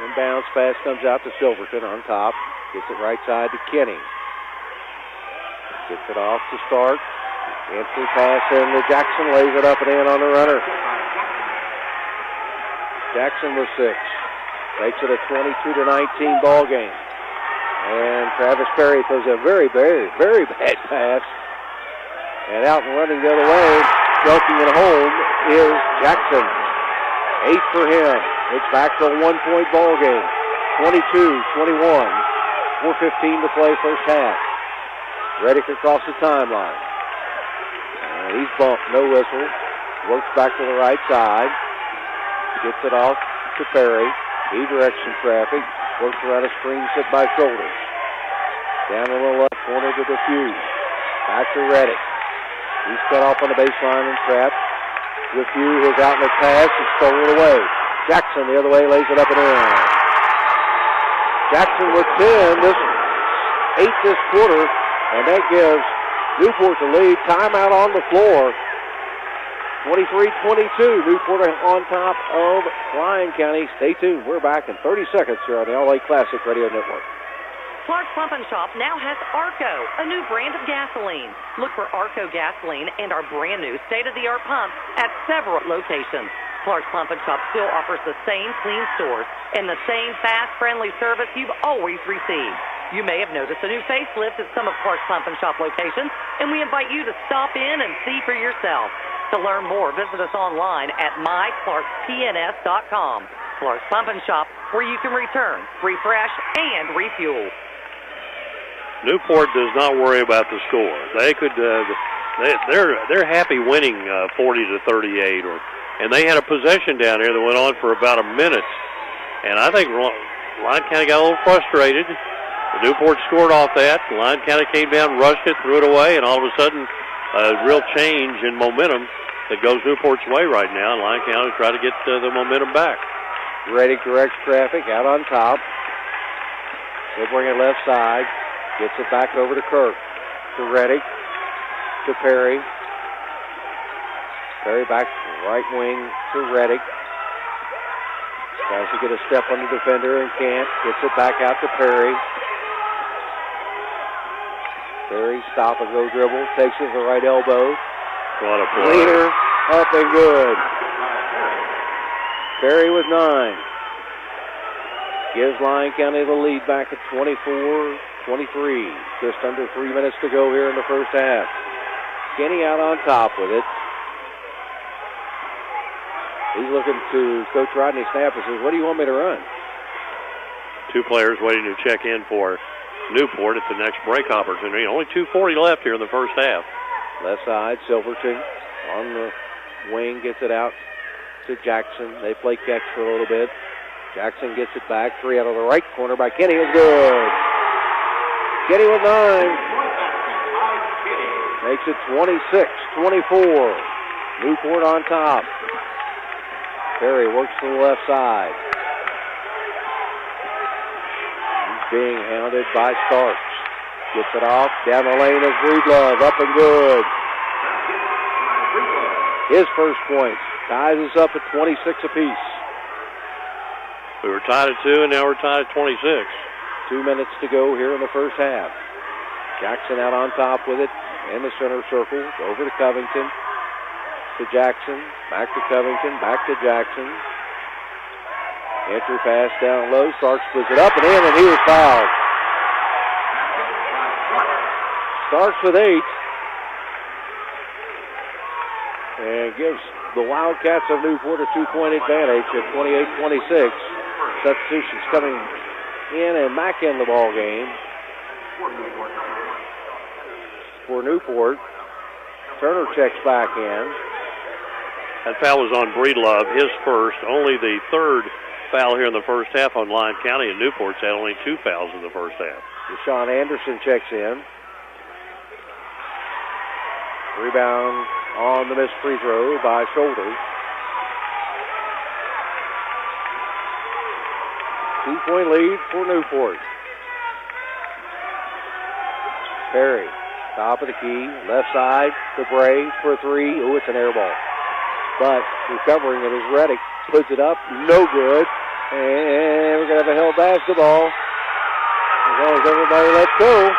Inbounds pass comes out to Silverton on top. Gets it right side to Kenny. Gets it off to Stark. Entry pass in to Jackson. Lays it up and in on the runner. Jackson was 6. Makes it a 22-19 ball game. And Travis Perry throws a very, very, very bad pass. And out and running the other way, dunking it home, is Jackson. 8 for him. It's back to a 1-point ball game. 22-21. 4:15 to play first half. Reddick across the timeline. And he's bumped, no whistle. Works back to the right side. Gets it off to Perry. He directs some traffic. Works around a screen set by shoulders. Down in the left corner to DeFew. Back to Reddick. He's cut off on the baseline and trapped. DeFew, his outlet pass is stolen away. Jackson the other way lays it up and in. Jackson with 10, 8 this quarter, and that gives Newport the lead. Timeout on the floor. 23-22. Newport on top of Lyon County. Stay tuned. We're back in 30 seconds here on the LA Classic Radio Network. Clark's Pump and Shop now has Arco, a new brand of gasoline. Look for Arco gasoline and our brand new state-of-the-art pump at several locations. Clark's Pump and Shop still offers the same clean stores and the same fast, friendly service you've always received. You may have noticed a new facelift at some of Clark's Pump and Shop locations, and we invite you to stop in and see for yourself. To learn more, visit us online at myclarkspns.com. Clark's Pump and Shop, where you can return, refresh, and refuel. Newport does not worry about the score. They could, they're happy winning 40-38, and they had a possession down here that went on for about a minute, and I think Lyon County got a little frustrated. Newport scored off that. Lyon County came down, rushed it, threw it away, and all of a sudden, a real change in momentum that goes Newport's way right now, and Lyon County try to get the momentum back. Reddick directs traffic out on top. They bring it left side. Gets it back over to Kirk. To Reddick. To Perry. Perry back right wing to Reddick. Tries to get a step on the defender and can't. Gets it back out to Perry. Perry stop and go dribble. Takes it to the right elbow. What a play. Leader up and good. Perry with 9. Gives Lyon County the lead back at 24-23. Just under 3 minutes to go here in the first half. Kenny out on top with it. He's looking to Coach Rodney Snap and says, what do you want me to run? 2 players waiting to check in for Newport at the next break opportunity. Only 2:40 left here in the first half. Left side, Silverton on the wing, gets it out to Jackson. They play catch for a little bit. Jackson gets it back. 3 out of the right corner by Kenny is good. Kenny with 9. Makes it 26-24. Newport on top. Perry works to the left side. Being hounded by Starks. Gets it off. Down the lane is Breedlove. Up and good. His first points. Ties us up at 26 apiece. We were tied at 2, and now we're tied at 26. 2 minutes to go here in the first half. Jackson out on top with it in the center circle. Over to Covington. To Jackson. Back to Covington. Back to Jackson. Entry pass down low. Starks puts it up and in, and he was fouled. Starks with 8. And gives the Wildcats of Newport a 2-point advantage at 28-26. Substitutions coming in and back in the ball game. For Newport, Turner checks back in. That foul was on Breedlove, his first, only the 3rd foul here in the first half on Lyon County, and Newport's had only 2 fouls in the first half. Deshaun Anderson checks in. Rebound on the missed free throw by Shoulders. 2-point lead for Newport. Perry, top of the key, left side to Bray for 3. Ooh, it's an air ball. But recovering it is Reddick. Puts it up, no good. And we're going to have a held basketball. As long as everybody lets go.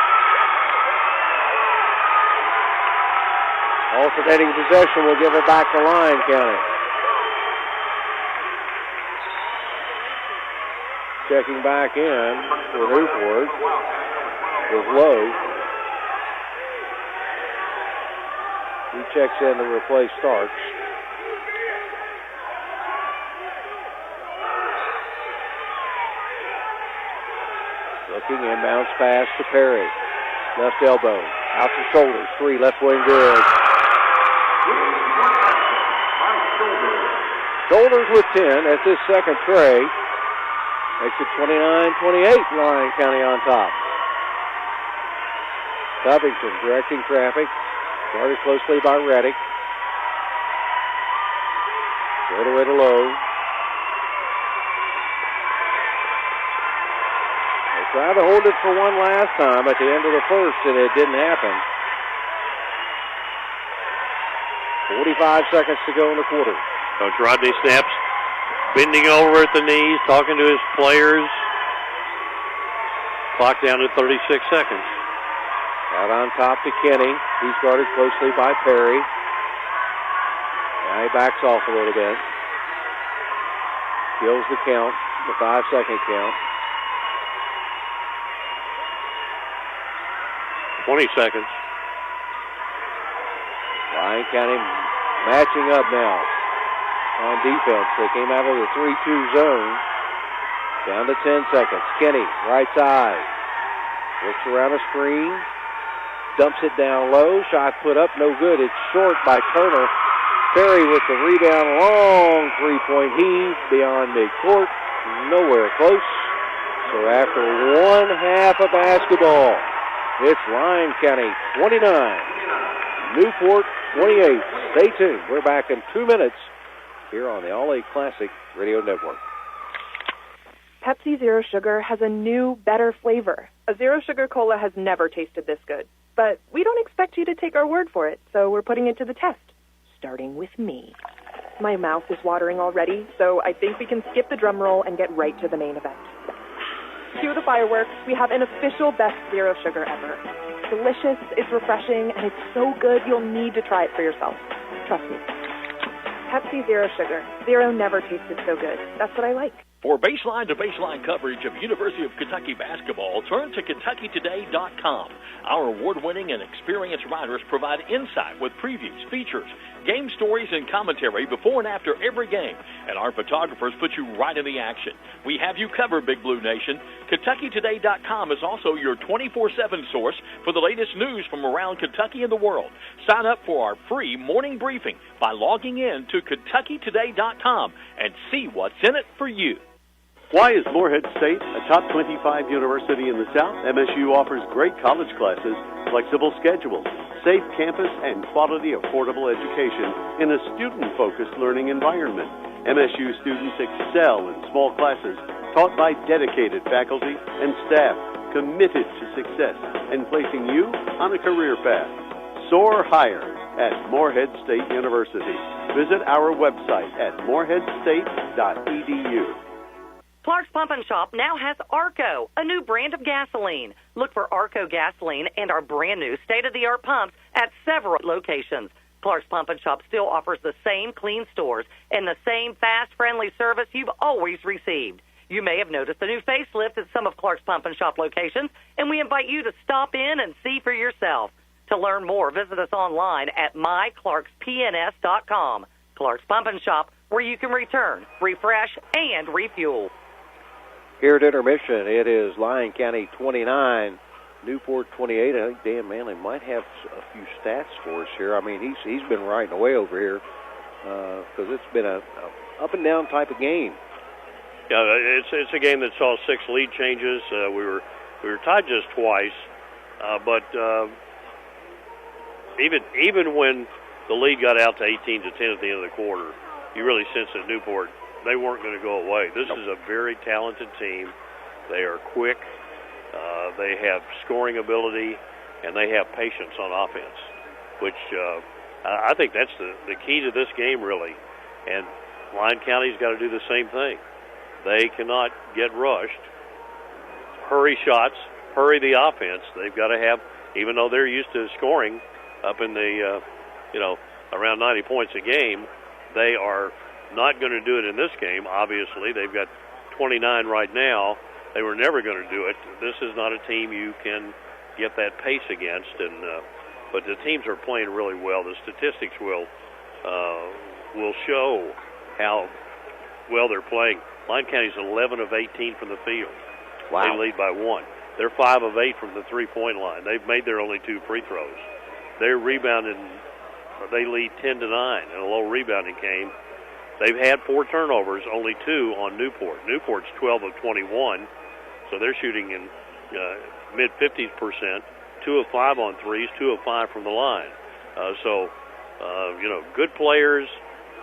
Alternating possession will give it back to Lyon County. Checking back in for Newport was Lowe. He checks in to replace Starks. Looking, inbounds pass to Perry. Left elbow, out to shoulders. 3, left wing good. Shoulders with 10. That's his second tray. Makes it 29-28. Lyon County on top. Covington directing traffic. Guarded closely by Reddick. Straight away to Lowe. They tried to hold it for one last time at the end of the first, and it didn't happen. 45 seconds to go in the quarter. Coach Rodney snaps, bending over at the knees, talking to his players. Clock down to 36 seconds. Out on top to Kenny. He's guarded closely by Perry. Now he backs off a little bit. Kills the count, the 5-second count. 20 seconds. Lyon County matching up now on defense. They came out of the 3-2 zone. Down to 10 seconds. Kenny, right side. Looks around a screen. Dumps it down low. Shot put up, no good. It's short by Turner. Perry with the rebound. Long three-point heave beyond midcourt. Nowhere close. So after one half of basketball, it's Lyon County 29, Newport 28. Stay tuned. We're back in 2 minutes here on the All-A Classic Radio Network. Pepsi Zero Sugar has a new, better flavor. A Zero Sugar Cola has never tasted this good. But we don't expect you to take our word for it, so we're putting it to the test. Starting with me. My mouth is watering already, so I think we can skip the drum roll and get right to the main event. Cue the fireworks. We have an official best Zero Sugar ever. It's delicious, it's refreshing, and it's so good you'll need to try it for yourself. Trust me. Pepsi Zero Sugar. Zero never tasted so good. That's what I like. For baseline-to-baseline coverage of University of Kentucky basketball, turn to KentuckyToday.com. Our award-winning and experienced writers provide insight with previews, features, game stories, and commentary before and after every game. And our photographers put you right in the action. We have you covered, Big Blue Nation. KentuckyToday.com is also your 24/7 source for the latest news from around Kentucky and the world. Sign up for our free morning briefing by logging in to KentuckyToday.com and see what's in it for you. Why is Morehead State a top 25 university in the South? MSU offers great college classes, flexible schedules, safe campus, and quality, affordable education in a student-focused learning environment. MSU students excel in small classes taught by dedicated faculty and staff committed to success and placing you on a career path. Soar higher at Morehead State University. Visit our website at moreheadstate.edu. Clark's Pump and Shop now has Arco, a new brand of gasoline. Look for Arco gasoline and our brand new state-of-the-art pumps at several locations. Clark's Pump and Shop still offers the same clean stores and the same fast, friendly service you've always received. You may have noticed a new facelift at some of Clark's Pump and Shop locations, and we invite you to stop in and see for yourself. To learn more, visit us online at myclarkspns.com. Clark's Pump and Shop, where you can return, refresh, and refuel. Here at intermission, it is Lyon County 29, Newport 28. I think Dan Manley might have a few stats for us here. I mean, he's been riding away over here because it's been a up and down type of game. Yeah, it's a game that saw 6 lead changes. We were tied just twice, but even when the lead got out to 18-10 at the end of the quarter, you really sensed that Newport, they weren't going to go away. This is a very talented team. They are quick. They have scoring ability, and they have patience on offense, which I think that's the key to this game, really. And Lyon County's got to do the same thing. They cannot get rushed. Hurry shots, hurry the offense. They've got to have, even though they're used to scoring up in the, around 90 points a game, they are not going to do it in this game, obviously. They've got 29 right now. They were never going to do it. This is not a team you can get that pace against, but the teams are playing really well. The statistics will show how well they're playing. Lyon County's 11 of 18 from the field. Wow. They lead by 1. They're 5 of 8 from the three-point line. They've made their only 2 free throws. They're rebounding. They lead 10-9 in a low rebounding game. They've had 4 turnovers, only 2 on Newport. Newport's 12 of 21, so they're shooting in mid-50s%. 2 of 5 on threes, 2 of 5 from the line. Good players,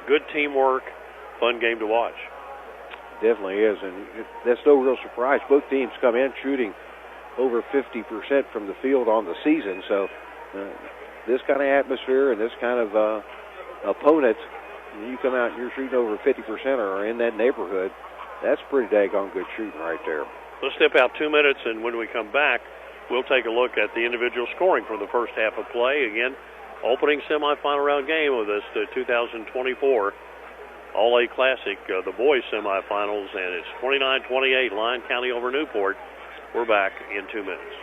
good teamwork, fun game to watch. Definitely is, and that's no real surprise. Both teams come in shooting over 50% from the field on the season, so this kind of atmosphere and this kind of opponent, you come out and you're shooting over 50% or in that neighborhood, that's pretty daggone good shooting right there. Let's step out 2 minutes, and when we come back, we'll take a look at the individual scoring from the first half of play. Again, opening semifinal round game of this 2024 All-A Classic, the boys semifinals, and it's 29-28, Lyon County over Newport. We're back in 2 minutes.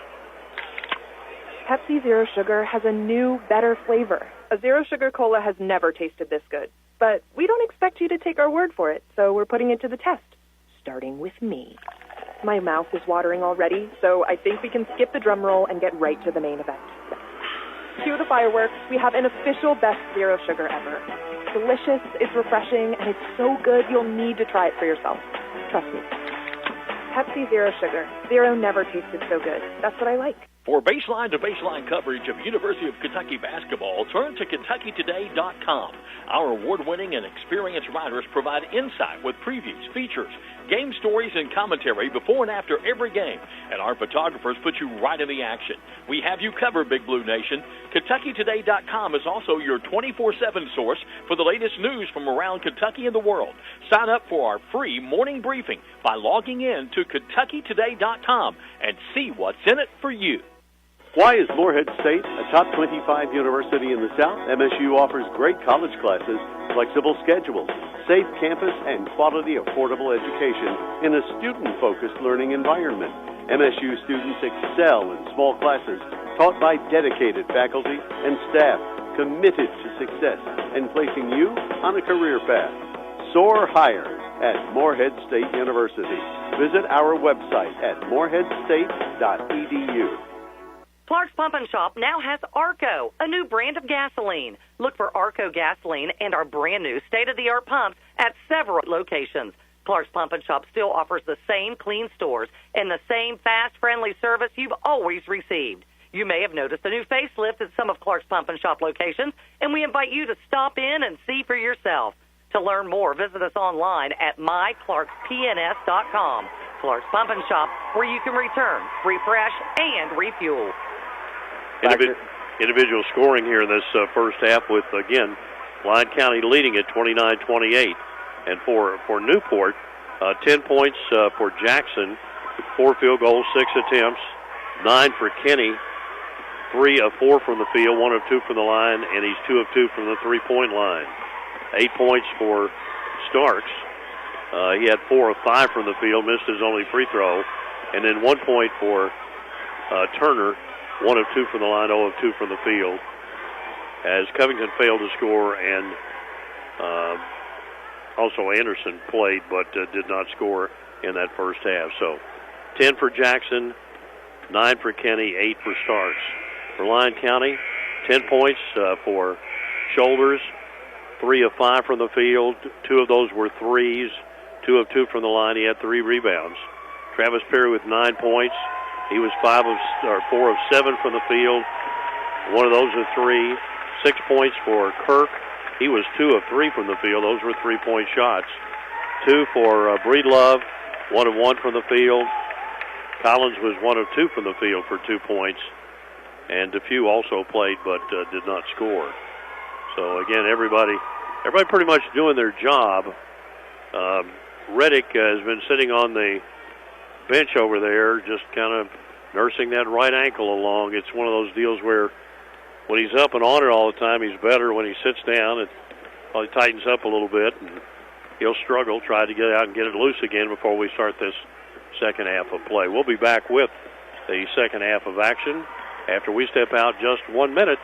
Pepsi Zero Sugar has a new, better flavor. A Zero Sugar Cola has never tasted this good. But we don't expect you to take our word for it, so we're putting it to the test, starting with me. My mouth is watering already, so I think we can skip the drum roll and get right to the main event. Cue the fireworks. We have an official best Zero Sugar ever. It's delicious, it's refreshing, and it's so good you'll need to try it for yourself. Trust me. Pepsi Zero Sugar. Zero never tasted so good. That's what I like. For baseline-to-baseline coverage of University of Kentucky basketball, turn to KentuckyToday.com. Our award-winning and experienced writers provide insight with previews, features, game stories, and commentary before and after every game. And our photographers put you right in the action. We have you covered, Big Blue Nation. KentuckyToday.com is also your 24/7 source for the latest news from around Kentucky and the world. Sign up for our free morning briefing by logging in to KentuckyToday.com and see what's in it for you. Why is Morehead State a top 25 university in the South? MSU offers great college classes, flexible schedules, safe campus, and quality, affordable education in a student-focused learning environment. MSU students excel in small classes taught by dedicated faculty and staff committed to success and placing you on a career path. Soar higher at Morehead State University. Visit our website at moreheadstate.edu. Clark's Pump and Shop now has Arco, a new brand of gasoline. Look for Arco gasoline and our brand new state-of-the-art pumps at several locations. Clark's Pump and Shop still offers the same clean stores and the same fast, friendly service you've always received. You may have noticed a new facelift at some of Clark's Pump and Shop locations, and we invite you to stop in and see for yourself. To learn more, visit us online at myclarkspns.com. Clark's Pump and Shop, where you can return, refresh, and refuel. Individual scoring here in this first half with, again, Lyon County leading at 29-28. And for Newport, 10 points for Jackson, 4 field goals, 6 attempts, 9 for Kenny, 3 of 4 from the field, 1 of 2 from the line, and he's 2 of 2 from the three-point line. 8 points for Starks. He had 4 of 5 from the field, missed his only free throw. And then 1 point for Turner, 1 of 2 from the line, 0 of 2 from the field. As Covington failed to score, and also Anderson played but did not score in that first half. So 10 for Jackson, 9 for Kenny, 8 for Starks. For Lyon County, 10 points for Shoulders, 3 of 5 from the field. 2 of those were threes, 2 of 2 from the line. He had 3 rebounds. Travis Perry with 9 points. He was 4 of 7 from the field. 1 of those was 3. 6 points for Kirk. He was 2 of 3 from the field. Those were 3-point shots. 2 for Breedlove, 1 of 1 from the field. Collins was 1 of 2 from the field for 2 points. And DeFew also played but did not score. So again, everybody pretty much doing their job. Reddick has been sitting on the bench over there, just kind of nursing that right ankle along. It's one of those deals where when he's up and on it all the time, he's better. When he sits down, it probably tightens up a little bit and he'll struggle, try to get out and get it loose again before we start this second half of play. We'll be back with the second half of action after we step out just 1 minute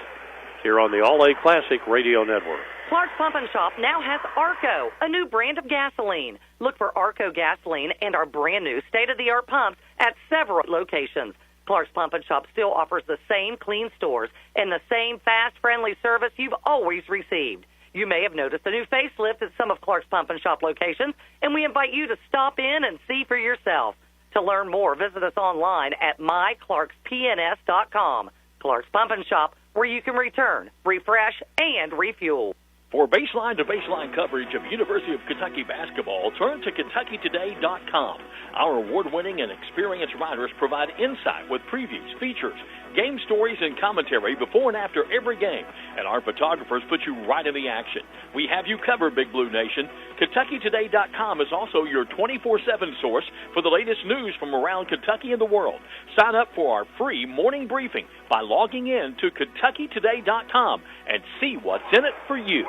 here on the All-A Classic Radio Network. Clark's Pump and Shop now has Arco, a new brand of gasoline. Look for Arco gasoline and our brand new state-of-the-art pumps at several locations. Clark's Pump and Shop still offers the same clean stores and the same fast, friendly service you've always received. You may have noticed a new facelift at some of Clark's Pump and Shop locations, and we invite you to stop in and see for yourself. To learn more, visit us online at myclarkspns.com. Clark's Pump and Shop, where you can return, refresh, and refuel. For baseline-to-baseline coverage of University of Kentucky basketball, turn to KentuckyToday.com. Our award-winning and experienced writers provide insight with previews, features, game stories, and commentary before and after every game. And our photographers put you right in the action. We have you covered, Big Blue Nation. KentuckyToday.com is also your 24/7 source for the latest news from around Kentucky and the world. Sign up for our free morning briefing by logging in to KentuckyToday.com and see what's in it for you.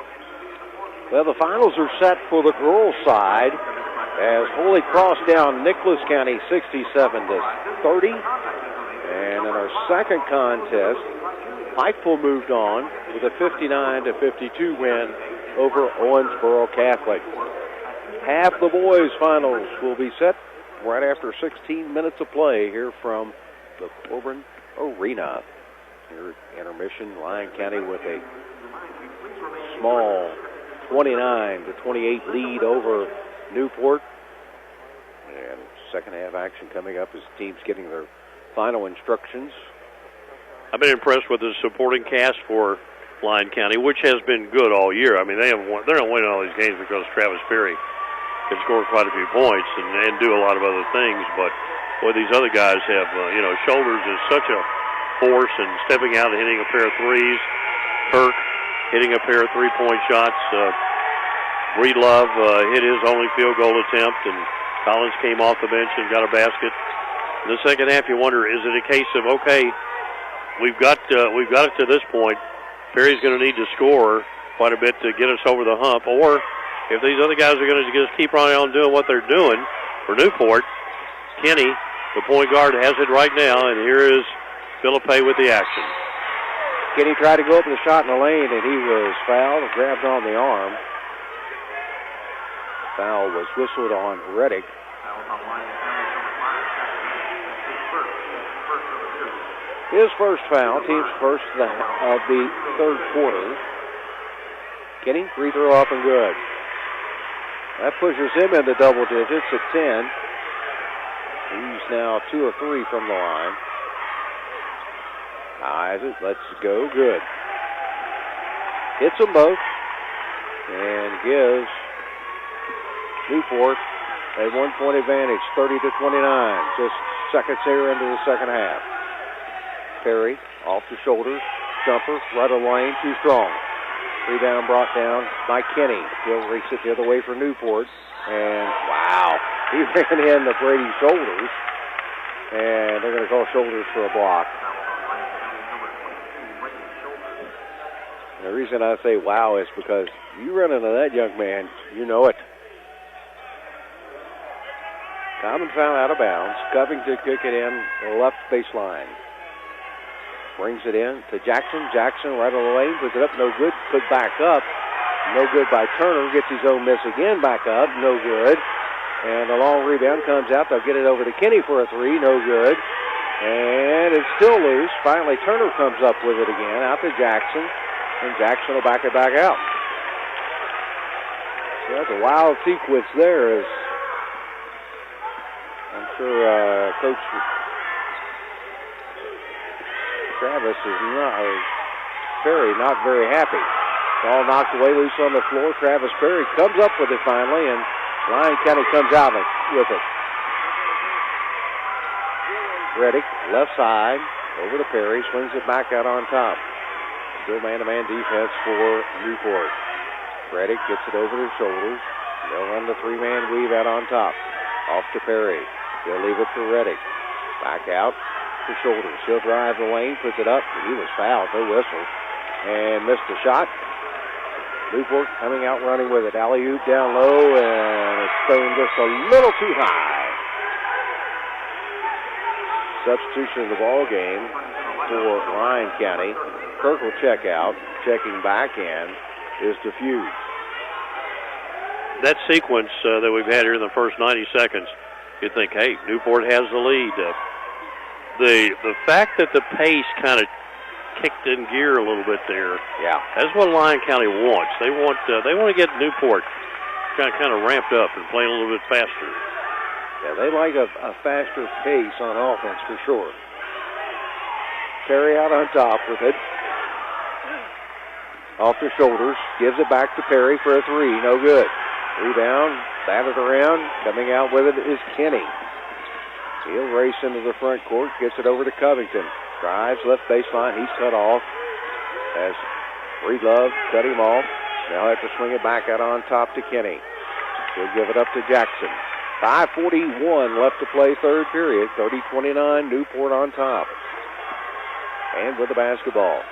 Well, the finals are set for the girls' side as Holy Cross down Nicholas County 67-30. And in our second contest, Pikeville moved on with a 59-52 win over Owensboro Catholic. Half the boys' finals will be set right after 16 minutes of play here from the Corbin Arena. Here at intermission, Lyon County with a small 29-28 lead over Newport. And second half action coming up as teams getting their final instructions. I've been impressed with the supporting cast for Lyon County, which has been good all year. I mean, they're not winning all these games because Travis Perry can score quite a few points and do a lot of other things. But boy, these other guys have, Shoulders is such a force and stepping out and hitting a pair of threes. Kirk hitting a pair of three-point shots. Breedlove hit his only field goal attempt, and Collins came off the bench and got a basket. In the second half, you wonder, is it a case of, okay, we've got it to this point. Perry's going to need to score quite a bit to get us over the hump, or if these other guys are going to just keep right on doing what they're doing for Newport, Kenny, the point guard, has it right now, and here is Philippe with the action. Kenny tried to go up with a shot in the lane, and he was fouled, grabbed on the arm. Foul was whistled on Reddick. His first foul, team's first of the third quarter. Kenny, free throw up and good. That pushes him into double digits at 10. He's now 2 of 3 from the line. Eyes it, lets it go, good. Hits them both and gives Newport a 1-point advantage, 30-29. Just seconds here into the second half. Perry off the shoulders, jumper, right of the lane, too strong. Rebound brought down by Kenny. He'll race it the other way for Newport. And, wow, he ran into Brady's shoulders. And they're going to call shoulders for a block. And the reason I say wow is because you run into that young man, you know it. Common foul out of bounds. Covington kick it in the left baseline. Brings it in to Jackson. Jackson right on the lane. Puts it up. No good. Put back up. No good by Turner. Gets his own miss again. Back up. No good. And a long rebound comes out. They'll get it over to Kenny for a three. No good. And it's still loose. Finally, Turner comes up with it again. Out to Jackson. And Jackson will back it back out. So that's a wild sequence there. As I'm sure Coach Travis is Perry not very happy. Ball knocked away loose on the floor. Travis Perry comes up with it finally, and Lyon County comes out with it. Reddick, left side, over to Perry, swings it back out on top. Still man-to-man defense for Newport. Reddick gets it over his shoulders. They'll run the three-man weave out on top. Off to Perry. They'll leave it for Reddick. Back out to shoulders. He'll drive the lane, puts it up. He was fouled, no whistle. And missed the shot. Newport coming out running with it. Alley-oop down low, and it's thrown just a little too high. Substitution of the ball game for Lyon County. Kirk will check out. Checking back in is DeFuse. That sequence that we've had here in the first 90 seconds, you'd think, hey, Newport has the lead. The fact that the pace kind of kicked in gear a little bit there. Yeah, that's what Lyon County wants. They want to get Newport kind of ramped up and playing a little bit faster. Yeah, they like a faster pace on offense for sure. Perry out on top with it. Off the shoulders, gives it back to Perry for a three. No good. Rebound, batted around. Coming out with it is Kenny. He'll race into the front court, gets it over to Covington. Drives left baseline. He's cut off. As Breedlove cut him off. Now have to swing it back out on top to Kenny. He'll give it up to Jackson. 5:41 left to play third period. 30-29, Newport on top. And with the basketball,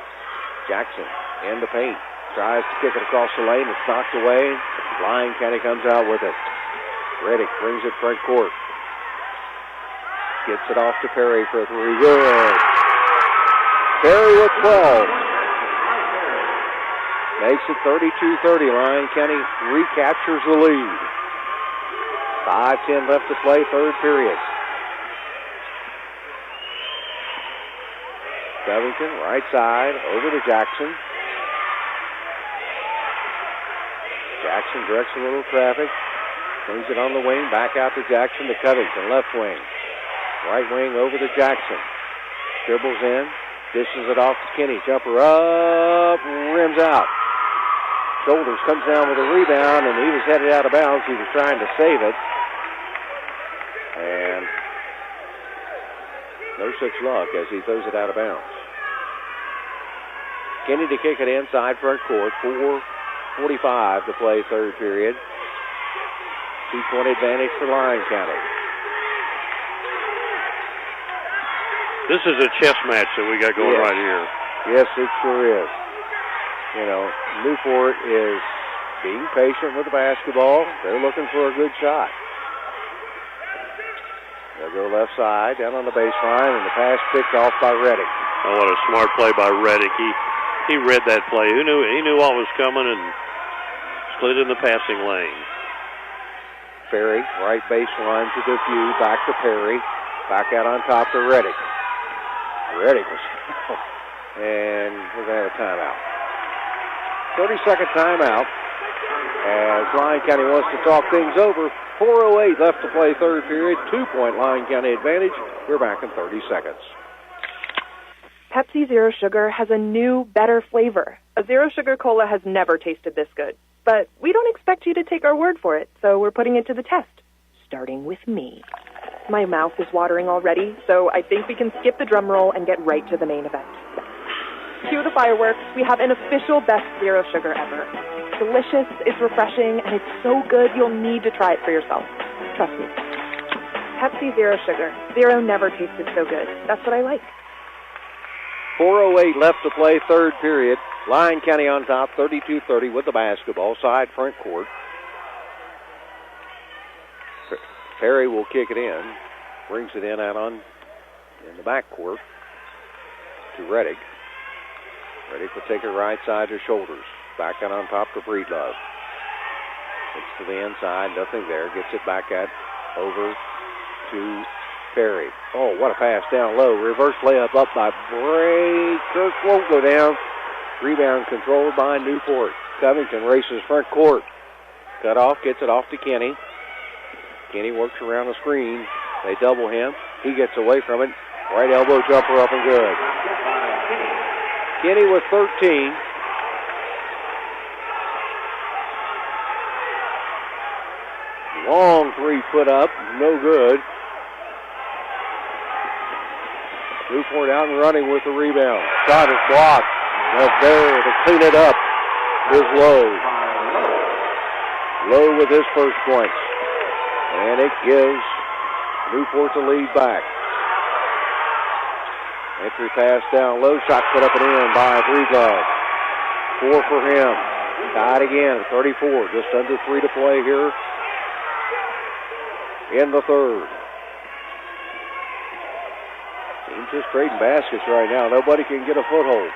Jackson in the paint. Tries to kick it across the lane. It's knocked away. Lyon County comes out with it. Reddick brings it front court. Gets it off to Perry for a three. Good. Perry with 12. Makes it 32-30. Lyon County recaptures the lead. 5:10 left to play, third period. Covington, right side, over to Jackson. Jackson directs a little traffic. Brings it on the wing, back out to Jackson to Covington, left wing. Right wing over to Jackson. Dribbles in, dishes it off to Kenny. Jumper up, rims out. Shoulders comes down with a rebound, and he was headed out of bounds. He was trying to save it. And no such luck as he throws it out of bounds. Kenny to kick it inside front court. 4:45 to play third period. 2-point advantage for Lyon County. This is a chess match that we got going right here. Yes, it sure is. You know, Newport is being patient with the basketball. They're looking for a good shot. They'll go left side, down on the baseline, and the pass picked off by Reddick. Oh, what a smart play by Reddick. He read that play. He knew what was coming and slid in the passing lane. Perry, right baseline to DeFew, back to Perry, back out on top to Reddick. Reddick was, and we're going to have a timeout. 30-second timeout as Lyon County wants to talk things over. 4:08 left to play third period. 2-point Lyon County advantage. We're back in 30 seconds. Pepsi Zero Sugar has a new, better flavor. A Zero Sugar Cola has never tasted this good. But we don't expect you to take our word for it, so we're putting it to the test. Starting with me. My mouth is watering already, so I think we can skip the drum roll and get right to the main event. Cue the fireworks. We have an official best Zero Sugar ever. Delicious, it's refreshing, and it's so good you'll need to try it for yourself. Trust me. Pepsi Zero Sugar. Zero never tasted so good. That's what I like. 4:08 left to play third period. Lyon County on top, 32-30 with the basketball. Side front court. Perry will kick it in. Brings it in out in the back court to Reddick. Reddick will take it right side to Shoulders. Back out on top to Breedlove. Gets to the inside, nothing there. Gets it back over to Perry. Oh, what a pass down low. Reverse layup up by Bray. Kirk won't go down. Rebound controlled by Newport. Covington races front court. Cut off, gets it off to Kenny. Kenny works around the screen. They double him. He gets away from it. Right elbow jumper up and good. Kenny with 13. Long three put up, no good. Newport out and running with the rebound. Shot is blocked. There to clean it up is Lowe. Lowe with his first points. And it gives Newport the lead back. Entry pass down low. Shot put up and in by Breedlove. 4 for him. Tied again, 34. Just under 3 to play here in the third. Teams just trading baskets right now. Nobody can get a foothold.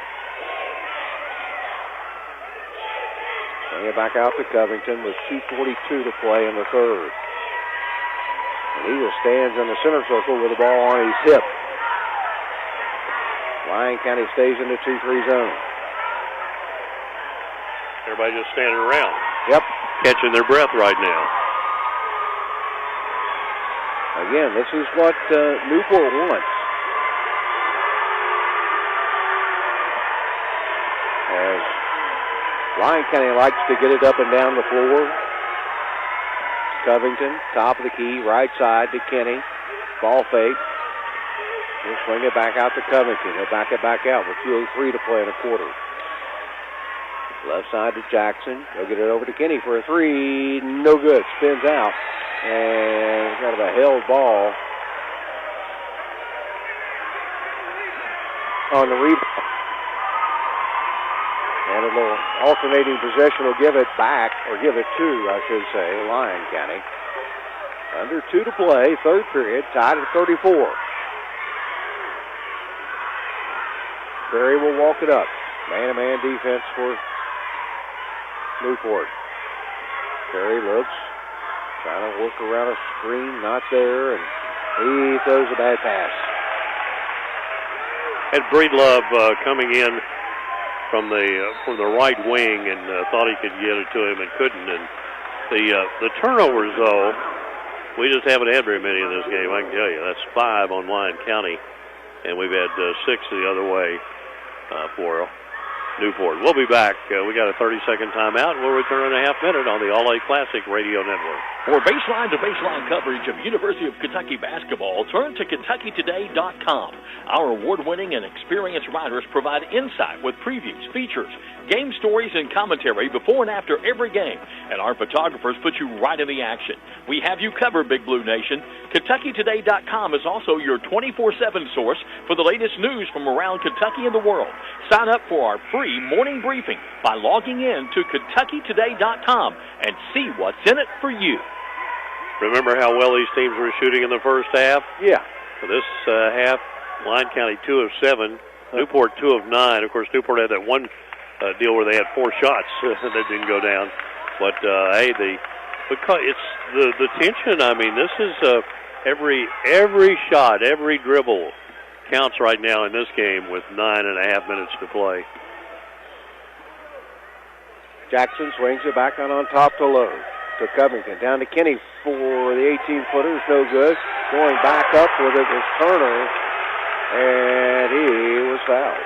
Bring it back out to Covington with 2:42 to play in the third. And he just stands in the center circle with the ball on his hip. Lyon County stays in the 2-3 zone. Everybody just standing around. Yep. Catching their breath right now. Again, this is what Newport wants. As Lyon County likes to get it up and down the floor. Covington, top of the key, right side to Kenny. Ball fake. He'll swing it back out to Covington. He'll back it back out with 2:03 to play in a quarter. Left side to Jackson. He'll get it over to Kenny for a three. No good. Spins out. And kind of a held ball on the rebound. And a little alternating possession will give it back, or give it to, I should say, Lyon County. Under 2 to play, third period, tied at 34. Perry will walk it up. Man-to-man defense for Newport. Perry looks, trying to work around a screen, not there, and he throws a bad pass. Had Breedlove coming in from the right wing and thought he could get it to him and couldn't. And the turnovers, though, we just haven't had very many in this game. I can tell you that's 5 on Lyon County, and we've had 6 the other way for Newport. We'll be back. We got a 30-second timeout. We'll return in a half minute on the All-A Classic Radio Network. For baseline-to-baseline coverage of University of Kentucky basketball, turn to KentuckyToday.com. Our award-winning and experienced writers provide insight with previews, features, game stories, and commentary before and after every game. And our photographers put you right in the action. We have you covered, Big Blue Nation. KentuckyToday.com is also your 24/7 source for the latest news from around Kentucky and the world. Sign up for our free morning briefing by logging in to KentuckyToday.com and see what's in it for you. Remember how well these teams were shooting in the first half? Yeah. For this half, Lyon County 2 of 7, Newport 2 of 9. Of course, Newport had that one deal where they had 4 shots that didn't go down. But because it's the tension. I mean, this is every shot, every dribble counts right now in this game with 9.5 minutes to play. Jackson swings it back on top to Lowe. To Covington. Down to Kenny for the 18-footers. No good. Going back up with it was Turner. And he was fouled.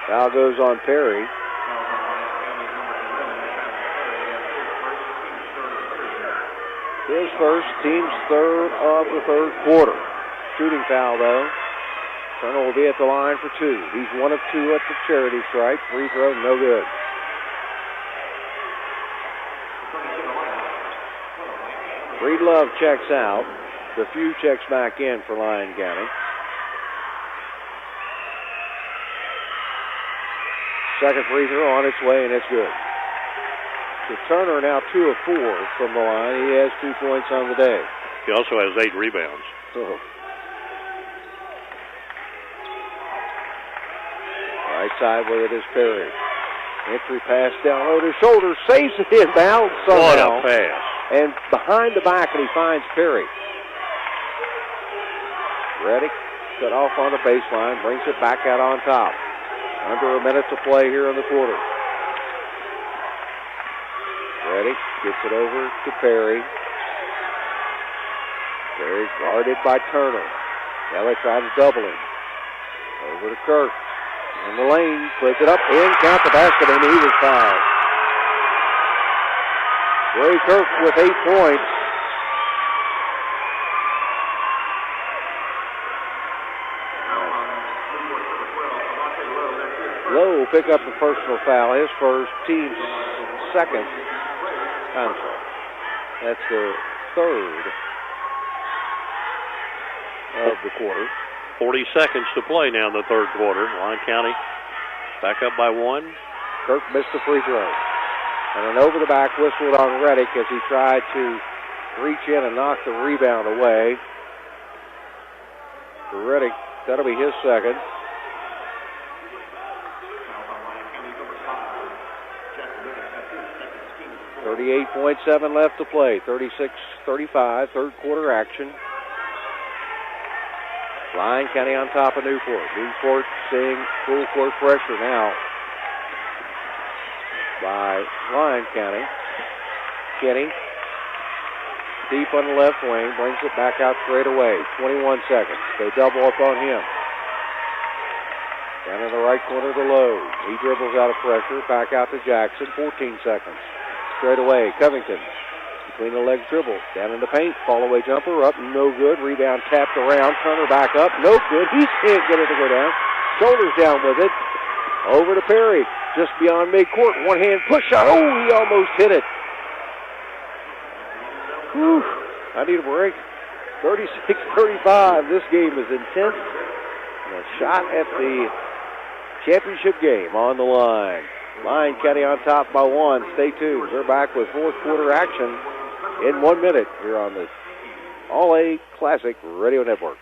Foul goes on Perry. His first, team's third of the third quarter. Shooting foul, though. Turner will be at the line for 2. He's 1 of 2 at the charity stripe. Free throw, no good. Breedlove checks out. The few checks back in for Lyon County. Second free throw on its way, and it's good. So Turner now 2 of 4 from the line. He has 2 points on the day. He also has 8 rebounds. Oh. Right side with it is Perry. Entry pass down low to his shoulder. Saves it inbound somehow. What a pass. And behind the back, and he finds Perry. Reddick cut off on the baseline, brings it back out on top. Under a minute to play here in the quarter. Reddick gets it over to Perry. Perry guarded by Turner. Now they try to double him. Over to Kirk. In the lane, puts it up, in, count the basket, and he was fouled. Ray Kirk with 8 points. Lowe will pick up the personal foul, his first, team's second. I'm sorry. That's the third of the quarter. 40 seconds to play now in the third quarter. Lyon County Back up by 1. Kirk missed the free throw. And an over-the-back whistled on Reddick as he tried to reach in and knock the rebound away. For Reddick, that'll be his second. .38 left to play. 36-35, third quarter action. Lyon County on top of Newport. Newport seeing full court pressure now by Lyon County. Kenny, deep on the left wing, brings it back out straight away. 21 seconds. They double up on him. Down in the right corner to Lowe. He dribbles out of pressure. Back out to Jackson. 14 seconds. Straight away, Covington. Between the legs dribble. Down in the paint. Fall away jumper. Up. No good. Rebound tapped around. Turner back up. No good. He can't get it to go down. Shoulders down with it. Over to Perry. Just beyond midcourt. One hand push shot. Oh, he almost hit it. Whew. I need a break. 36-35. This game is intense. And a shot at the championship game on the line. Lyon County on top by 1. Stay tuned. We're back with fourth quarter action in 1 minute here on the All-A Classic Radio Network.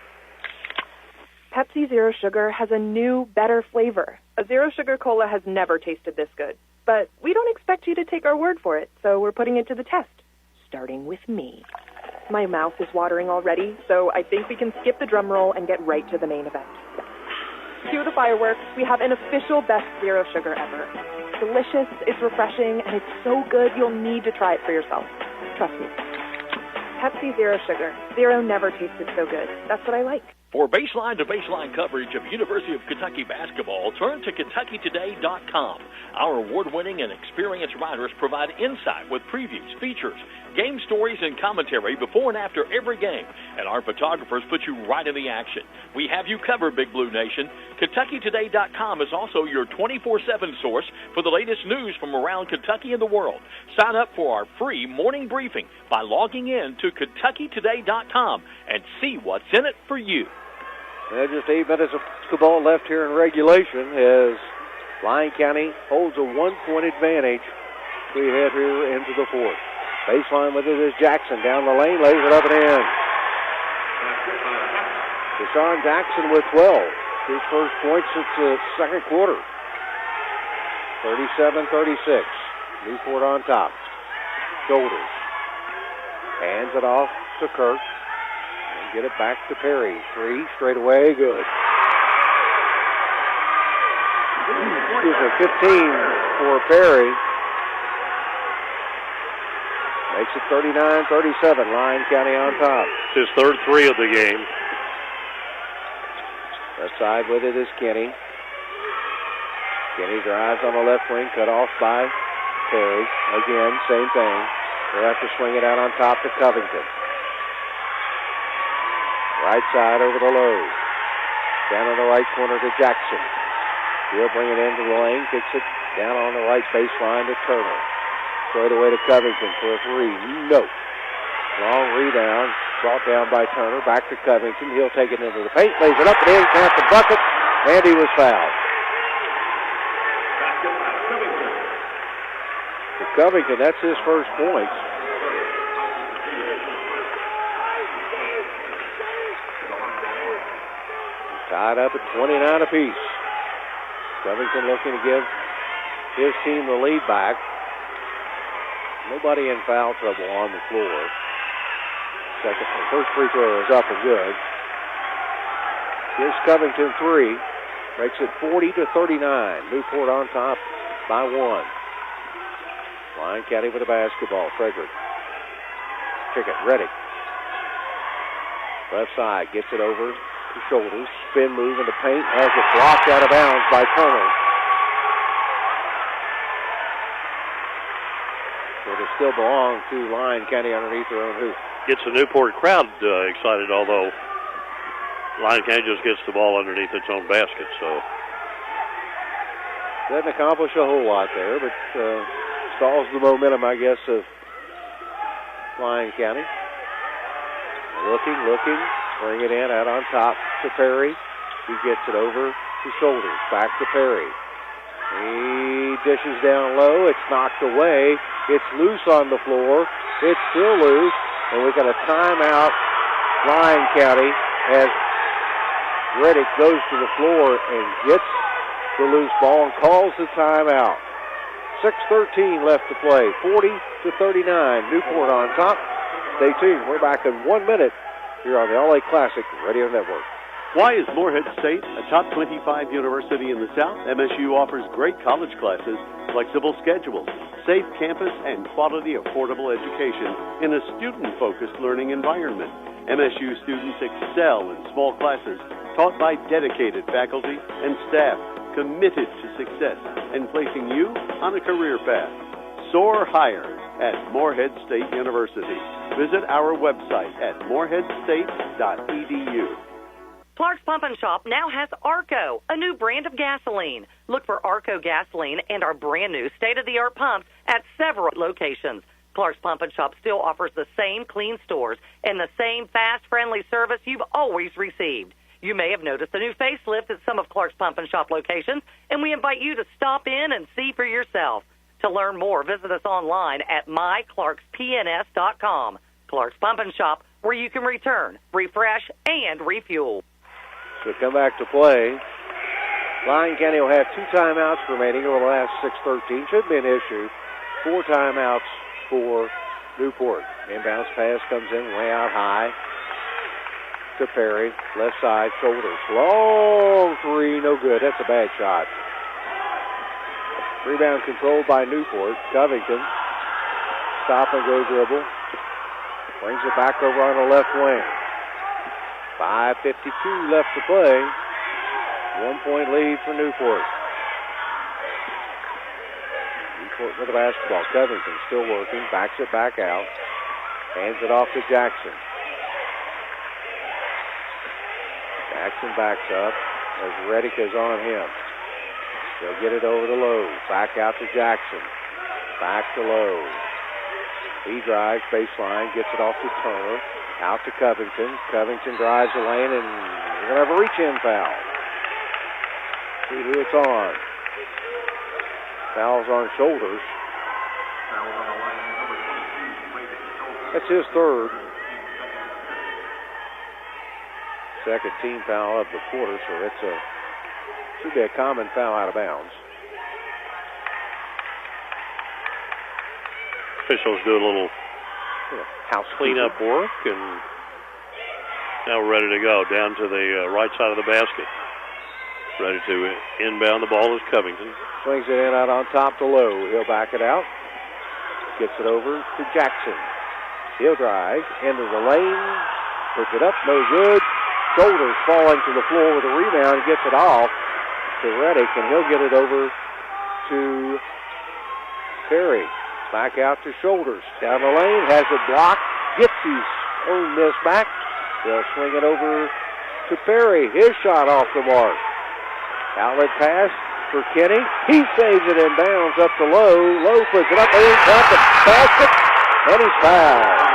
Pepsi Zero Sugar has a new, better flavor. A Zero Sugar Cola has never tasted this good. But we don't expect you to take our word for it, so we're putting it to the test. Starting with me. My mouth is watering already, so I think we can skip the drum roll and get right to the main event. Cue the fireworks. We have an official best Zero Sugar ever. Delicious, it's refreshing, and it's so good you'll need to try it for yourself. Trust me. Pepsi Zero Sugar. Zero never tasted so good. That's what I like. For baseline-to-baseline coverage of University of Kentucky basketball, turn to KentuckyToday.com. Our award-winning and experienced writers provide insight with previews, features, game stories, and commentary before and after every game. And our photographers put you right in the action. We have you covered, Big Blue Nation. KentuckyToday.com is also your 24/7 source for the latest news from around Kentucky and the world. Sign up for our free morning briefing by logging in to KentuckyToday.com and see what's in it for you. Just 8 minutes of basketball left here in regulation as Lyon County holds a 1-point advantage. We head here into the fourth. Baseline with it is Jackson down the lane, lays it up and in. Deshaun Jackson with 12. His first point since the second quarter. 37-36. Newport on top. Shoulders. Hands it off to Kirk. And get it back to Perry. 3 straight away. Good. 15 for Perry. Makes it 39-37. Lyon County on top. His third 3 of the game. Left side with it is Kenny. Kenny drives on the left wing, cut off by Perry. Again, same thing. They have to swing it out on top to Covington. Right side over the low. Down in the right corner to Jackson. He'll bring it into the lane, kicks it down on the right baseline to Turner. Straight away to Covington for a 3. No. Long rebound, brought down by Turner. Back to Covington. He'll take it into the paint, lays it up and in, count the bucket, and he was fouled. For Covington, that's his first points. Tied up at 29 apiece. Covington looking to give his team the lead back. Nobody in foul trouble on the floor. First free throw is up and good. Here's Covington 3. Makes it 40-39. Newport on top by 1. Lyon County with the basketball. Frederick. Pickett, Reddick. Left side, gets it over to Shoulders. Spin move in the paint. Has it blocked out of bounds by Turner. It still belongs to Lyon County underneath their own hoop. Gets the Newport crowd excited, although Lyon County just gets the ball underneath its own basket. So doesn't accomplish a whole lot there, but stalls the momentum, I guess, of Lyon County. Looking, bring it in out on top to Perry. He gets it over to Shoulders. Back to Perry. He dishes down low. It's knocked away. It's loose on the floor. It's still loose. And we got a timeout, Lyon County, as Reddick goes to the floor and gets the loose ball and calls the timeout. 6:13 left to play. 40-39. Newport on top. Stay tuned. We're back in 1 minute here on the All-A Classic Radio Network. Why is Morehead State a top 25 university in the South? MSU offers great college classes, flexible schedules, safe campus, and quality, affordable education in a student-focused learning environment. MSU students excel in small classes taught by dedicated faculty and staff committed to success and placing you on a career path. Soar higher at Morehead State University. Visit our website at moreheadstate.edu. Clark's Pump and Shop now has Arco, a new brand of gasoline. Look for Arco gasoline and our brand new state-of-the-art pumps at several locations. Clark's Pump and Shop still offers the same clean stores and the same fast, friendly service you've always received. You may have noticed a new facelift at some of Clark's Pump and Shop locations, and we invite you to stop in and see for yourself. To learn more, visit us online at myclarkspns.com. Clark's Pump and Shop, where you can return, refresh, and refuel. So come back to play. Lyon County will have 2 timeouts remaining over the last 6:13. Shouldn't be an issue. 4 timeouts for Newport. Inbounds pass comes in way out high to Perry. Left side, shoulders. Long three, no good. That's a bad shot. Rebound controlled by Newport. Covington. Stop and go dribble. Brings it back over on the left wing. 5:52 left to play. 1-point lead for Newport. Newport with the basketball. Covington still working. Backs it back out. Hands it off to Jackson. Jackson backs up as Reddick is on him. They'll get it over to Lowe. Back out to Jackson. Back to Lowe. He drives baseline, gets it off to Turner. Out to Covington. Covington drives the lane, and we're going to have a reach-in foul. See who it's on. Foul's on Shoulders. That's his third. Second team foul of the quarter, so it's should be a common foul out of bounds. Officials do a little house cleanup work, and now we're ready to go down to the right side of the basket. Ready to inbound the ball is Covington. Swings it in out on top to Lowe. He'll back it out. Gets it over to Jackson. He'll drive into the lane. Puts it up, no good. Shoulders falling to the floor with a rebound. Gets it off to Reddick, and he'll get it over to Perry. Back out to Shoulders. Down the lane, has it blocked. Gets his own miss back. They'll swing it over to Perry. His shot off the mark. Outlet pass for Kenny. He saves it in bounds up to Lowe. Lowe puts it up. In front the basket. And he's fouled.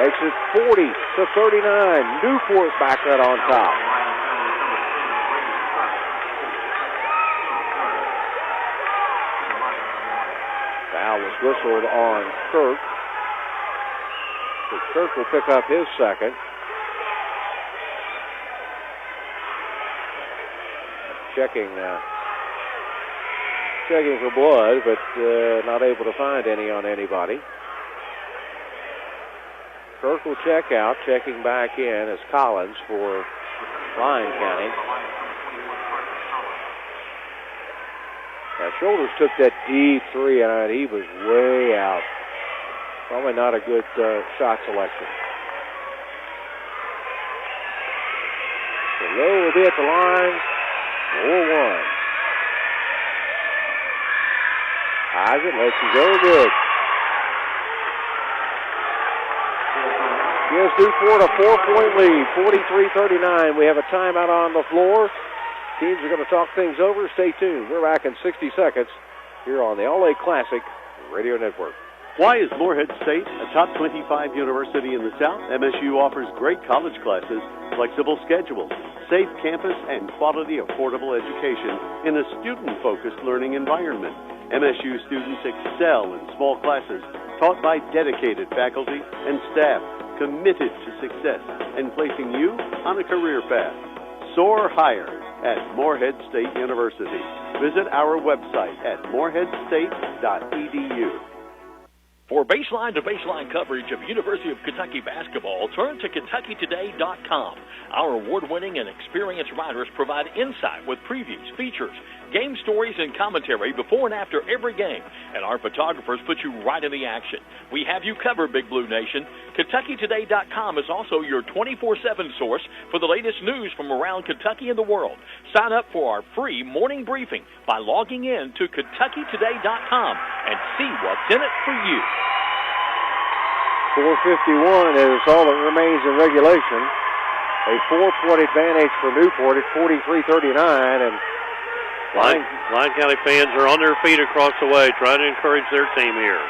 Makes it 40-39. Newport back right on top. Foul was whistled on Kirk. So Kirk will pick up his second. Checking for blood, but not able to find any on anybody. Kirk will check out. Checking back in is Collins for Lyon County. Now, Shoulders took that deep three, and he was way out. Probably not a good shot selection. So Lowe will be at the line. 4-1. Isaac lets him go good. Gives Newport a 4-point lead, 43-39. We have a timeout on the floor. Teams are going to talk things over. Stay tuned. We're back in 60 seconds here on the All-A Classic Radio Network. Why is Morehead State a top 25 university in the South? MSU offers great college classes, flexible schedules, safe campus, and quality, affordable education in a student-focused learning environment. MSU students excel in small classes taught by dedicated faculty and staff committed to success and placing you on a career path. Soar higher at Morehead State University. Visit our website at moreheadstate.edu. For baseline-to-baseline coverage of University of Kentucky basketball, turn to KentuckyToday.com. Our award-winning and experienced writers provide insight with previews, features, game stories, and commentary before and after every game. And our photographers put you right in the action. We have you covered, Big Blue Nation. KentuckyToday.com is also your 24/7 source for the latest news from around Kentucky and the world. Sign up for our free morning briefing by logging in to KentuckyToday.com and see what's in it for you. 4:51 is all that remains in regulation. A 4-point advantage for Newport at 43-39, and Lyon County fans are on their feet across the way, trying to encourage their team here.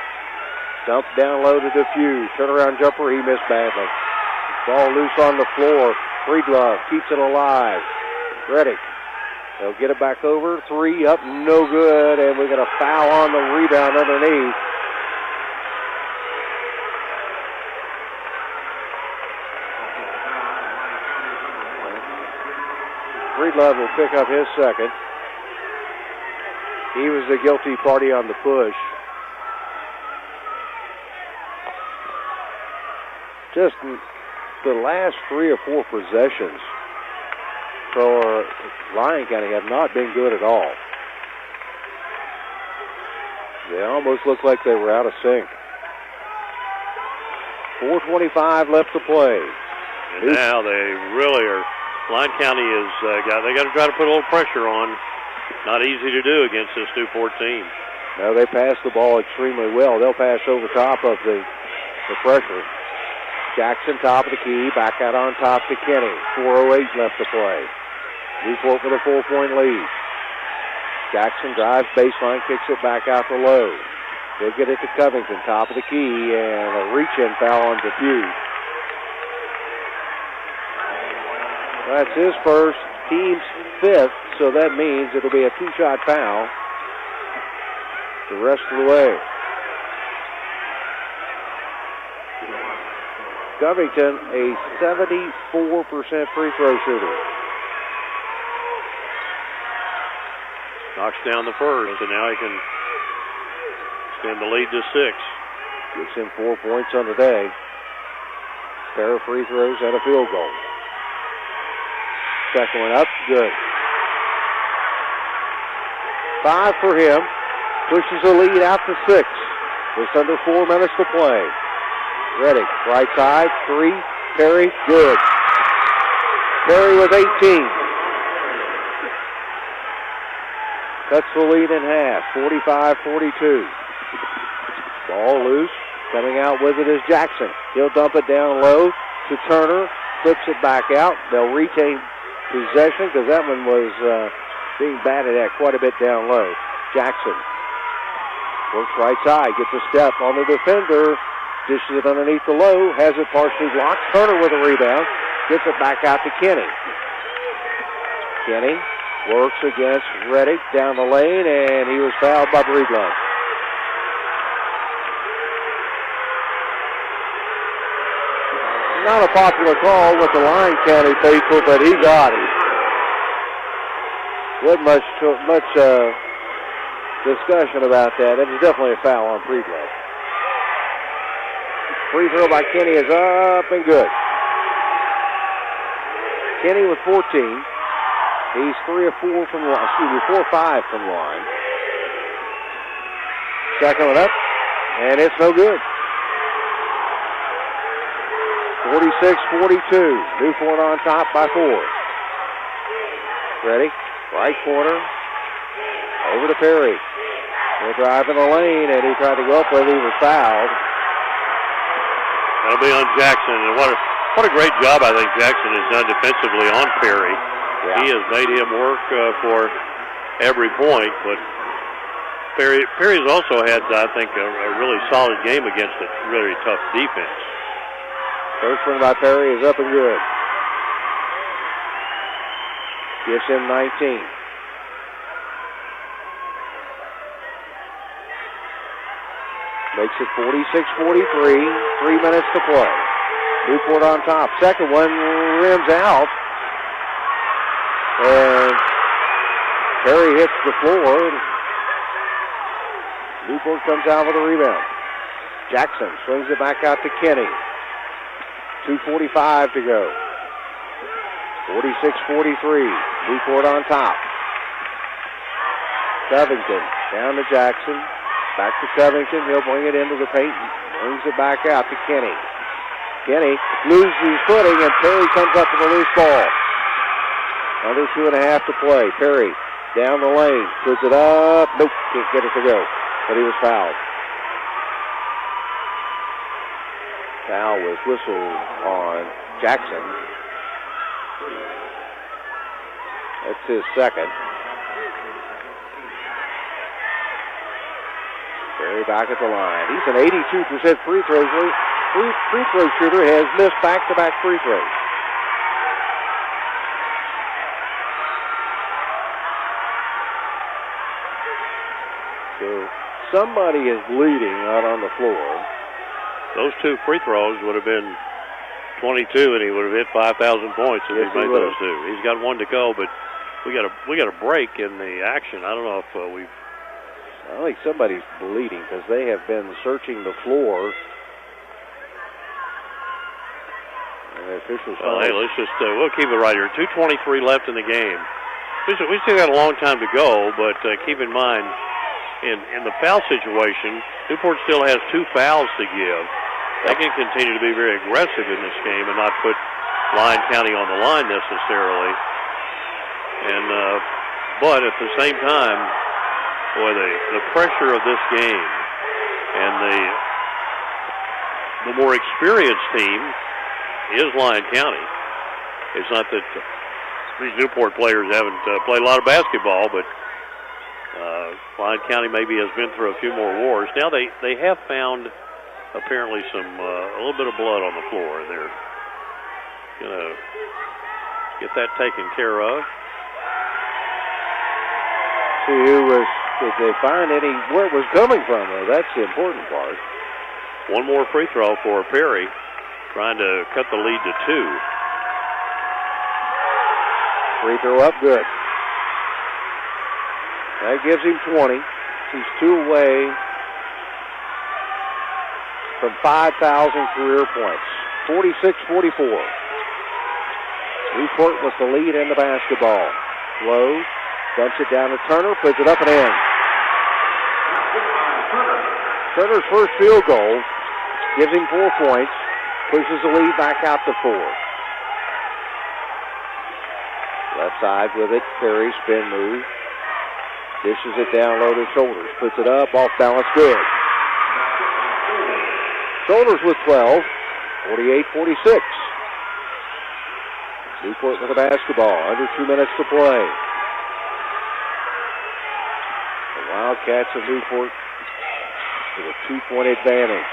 dump down low to Diffuse. Turnaround jumper, he missed badly. Ball loose on the floor. Breedlove keeps it alive. Reddick, they'll get it back over. 3 up, no good, and we got a foul on the rebound underneath. Breedlove will pick up his second. He was the guilty party on the push. Just the last 3 or 4 possessions for Lyon County have not been good at all. They almost look like they were out of sync. 4:25 left to play. And now they really are. Lyon County is they got to try to put a little pressure on. Not easy to do against this Newport team. No, they pass the ball extremely well. They'll pass over top of the pressure. Jackson, top of the key, back out on top to Kenny. 4:08 left to play. Newport with a 4-point lead. Jackson drives baseline, kicks it back out to low. They'll get it to Covington, top of the key, and a reach-in foul on Diffuse. That's his first, team's 5th, so that means it'll be a 2-shot foul the rest of the way. Covington, a 74% free throw shooter. Knocks down the first, and now he can extend the lead to 6. Gets him 4 points on the day. Pair of free throws and a field goal. Second one up, good. 5 for him. Pushes the lead out to 6. Just under 4 minutes to play. Reddick, right side, 3. Perry, good. Perry with 18. Cuts the lead in half, 45-42. Ball loose. Coming out with it is Jackson. He'll dump it down low to Turner. Flips it back out. They'll retain possession because that one was being batted at quite a bit down low. Jackson works right side. Gets a step on the defender. Dishes it underneath the low. Has it partially blocked. Turner with a rebound. Gets it back out to Kenny. Kenny works against Reddick down the lane, and he was fouled by Breedlove. Not a popular call with the Lyon County faithful, but he got it. Wasn't much discussion about that. It was definitely a foul on Breedlove. Free throw by Kenny is up and good. Kenny with 14. He's 3 of 4 from the line. 4 of 5 from the line. Second one up, and it's no good. 46-42. Newport on top by 4. Ready? Right corner. Over to Perry. He'll drive in the lane, and he tried to go up with it. He was fouled. That'll be on Jackson. And what a great job I think Jackson has done defensively on Perry. Yeah. He has made him work for every point, but Perry's also had, I think, a really solid game against a very tough defense. First one by Perry is up and good. Gives him 19. Makes it 46-43. 3 minutes to play. Newport on top. Second one rims out. And Perry hits the floor. Newport comes out with a rebound. Jackson swings it back out to Kenny. 2:45 to go. 46-43. Newport on top. Covington down to Jackson. Back to Covington. He'll bring it into the paint. Brings it back out to Kenny. Kenny loses his footing, and Perry comes up with a loose ball. Under 2.5 to play. Perry down the lane. Puts it up. Nope, can't get it to go. But he was fouled. Foul was whistled on Jackson. That's his second. Perry back at the line. He's an 82% free throw shooter. Has missed back-to-back free throws. So somebody is bleeding out on the floor. Those two free throws would have been 22, and he would have hit 5,000 points if he made those two. He's got one to go, but we got a break in the action. I don't know if I think somebody's bleeding because they have been searching the floor. And the officials. Well, hey, let's just we'll keep it right here. 2:23 left in the game. We still got a long time to go, but keep in mind, in the foul situation, Newport still has 2 fouls to give. They can continue to be very aggressive in this game and not put Lyon County on the line necessarily. And but at the same time, boy, the pressure of this game and the more experienced team is Lyon County. It's not that these Newport players haven't played a lot of basketball, but Lyon County maybe has been through a few more wars. Now they have found apparently some a little bit of blood on the floor, and they're going to get that taken care of. See did they find where it was coming from, though? That's the important part. One more free throw for Perry, trying to cut the lead to 2. Free throw up good. That gives him 20. He's 2 away from 5,000 career points. 46-44. Newport with the lead in the basketball. Lowe dumps it down to Turner, puts it up and in. Turner's first field goal gives him 4 points, pushes the lead back out to 4. Left side with it, Perry spin move. Dishes it down low to Shoulders, puts it up, off balance, good. Shoulders with 12, 48-46. Newport with the basketball, under 2 minutes to play. The Wildcats of Newport with a 2-point advantage.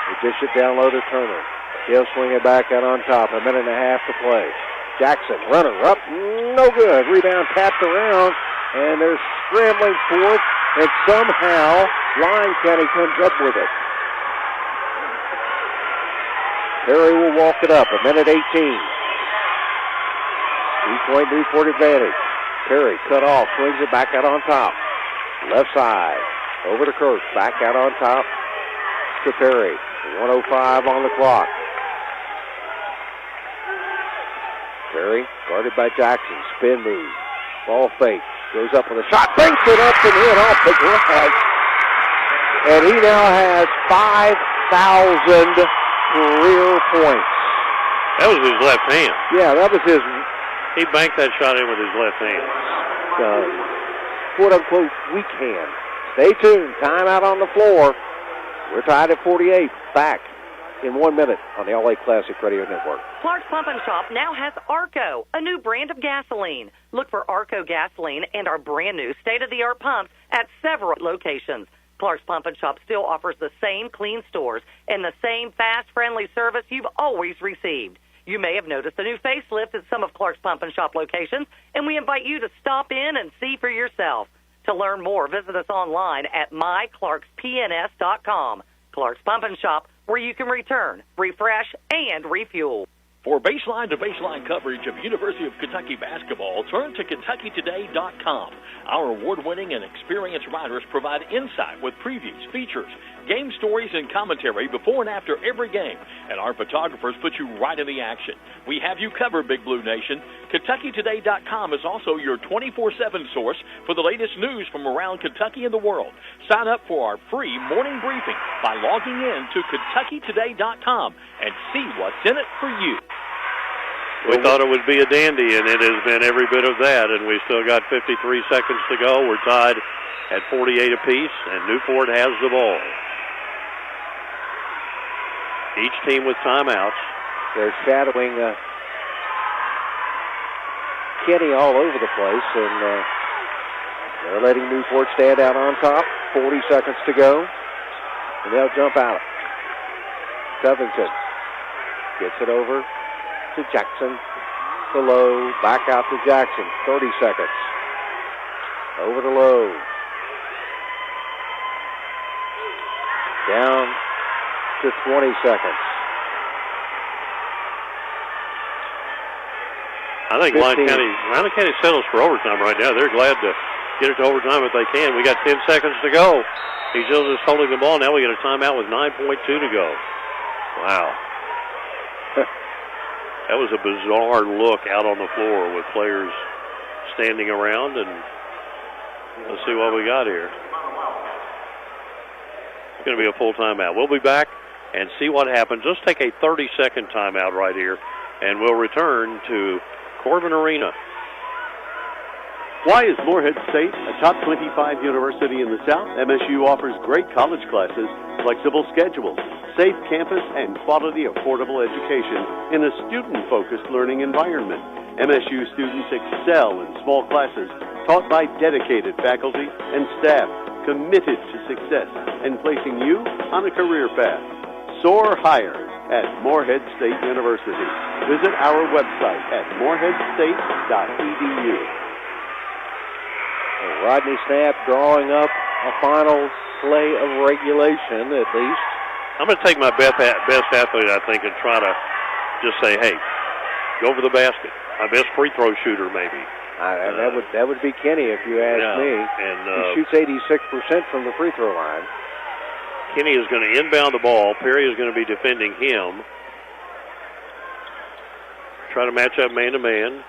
They dish it down low to Turner. He'll swing it back out on top, 1.5 minutes to play. Jackson, runner up, no good. Rebound tapped around, and they're scrambling for it, and somehow Lyon County comes up with it. Perry will walk it up, 1:18. 2-point Newport advantage. Perry cut off, swings it back out on top. Left side, over to Kirk, back out on top to Perry. 1:05 on the clock. Perry, guarded by Jackson, spin move. Ball fake, goes up with a shot, banks it up and in off the glass. And he now has 5,000 career points. That was his left hand. Yeah, that was his. He banked that shot in with his left hand. Quote-unquote weak hand. Stay tuned. Timeout on the floor. We're tied at 48. Back in 1 minute on the LA Classic Radio Network. Clark's Pump and Shop now has Arco, a new brand of gasoline. Look for Arco gasoline and our brand new state-of-the-art pumps at several locations. Clark's Pump and Shop still offers the same clean stores and the same fast, friendly service you've always received. You may have noticed a new facelift at some of Clark's Pump and Shop locations, and we invite you to stop in and see for yourself. To learn more, visit us online at myclarkspns.com. Clark's Pump and Shop, where you can return, refresh, and refuel. For baseline-to-baseline coverage of University of Kentucky basketball, turn to KentuckyToday.com. Our award-winning and experienced writers provide insight with previews, features, game stories, and commentary before and after every game. And our photographers put you right in the action. We have you covered, Big Blue Nation. KentuckyToday.com is also your 24/7 source for the latest news from around Kentucky and the world. Sign up for our free morning briefing by logging in to KentuckyToday.com and see what's in it for you. We thought it would be a dandy, and it has been every bit of that, and we still got 53 seconds to go. We're tied at 48 apiece, and Newport has the ball. Each team with timeouts. They're shadowing Kenny all over the place, and they're letting Newport stand out on top. 40 seconds to go, and they'll jump out. Covington gets it over to Jackson. To Lowe, back out to Jackson. 30 seconds. Over to Lowe. Down to 20 seconds. I think Line County settles for overtime right now. They're glad to get it to overtime if they can. We got 10 seconds to go. He's just holding the ball. Now we get a timeout with 9.2 to go. Wow. That was a bizarre look out on the floor with players standing around, and let's see what we got here. It's going to be a full timeout. We'll be back and see what happens. Let's take a 30-second timeout right here, and we'll return to Corbin Arena. Why is Morehead State a top 25 university in the South? MSU offers great college classes, flexible schedules, safe campus, and quality, affordable education in a student-focused learning environment. MSU students excel in small classes taught by dedicated faculty and staff committed to success and placing you on a career path. Soar higher at Morehead State University. Visit our website at moreheadstate.edu. Rodney Snap drawing up a final play of regulation, at least. I'm going to take my best athlete, I think, and try to just say, hey, go for the basket. My best free throw shooter, maybe. That would be Kenny, if you ask me. And he shoots 86% from the free throw line. Kenny is going to inbound the ball. Perry is going to be defending him. Try to match up man-to-man.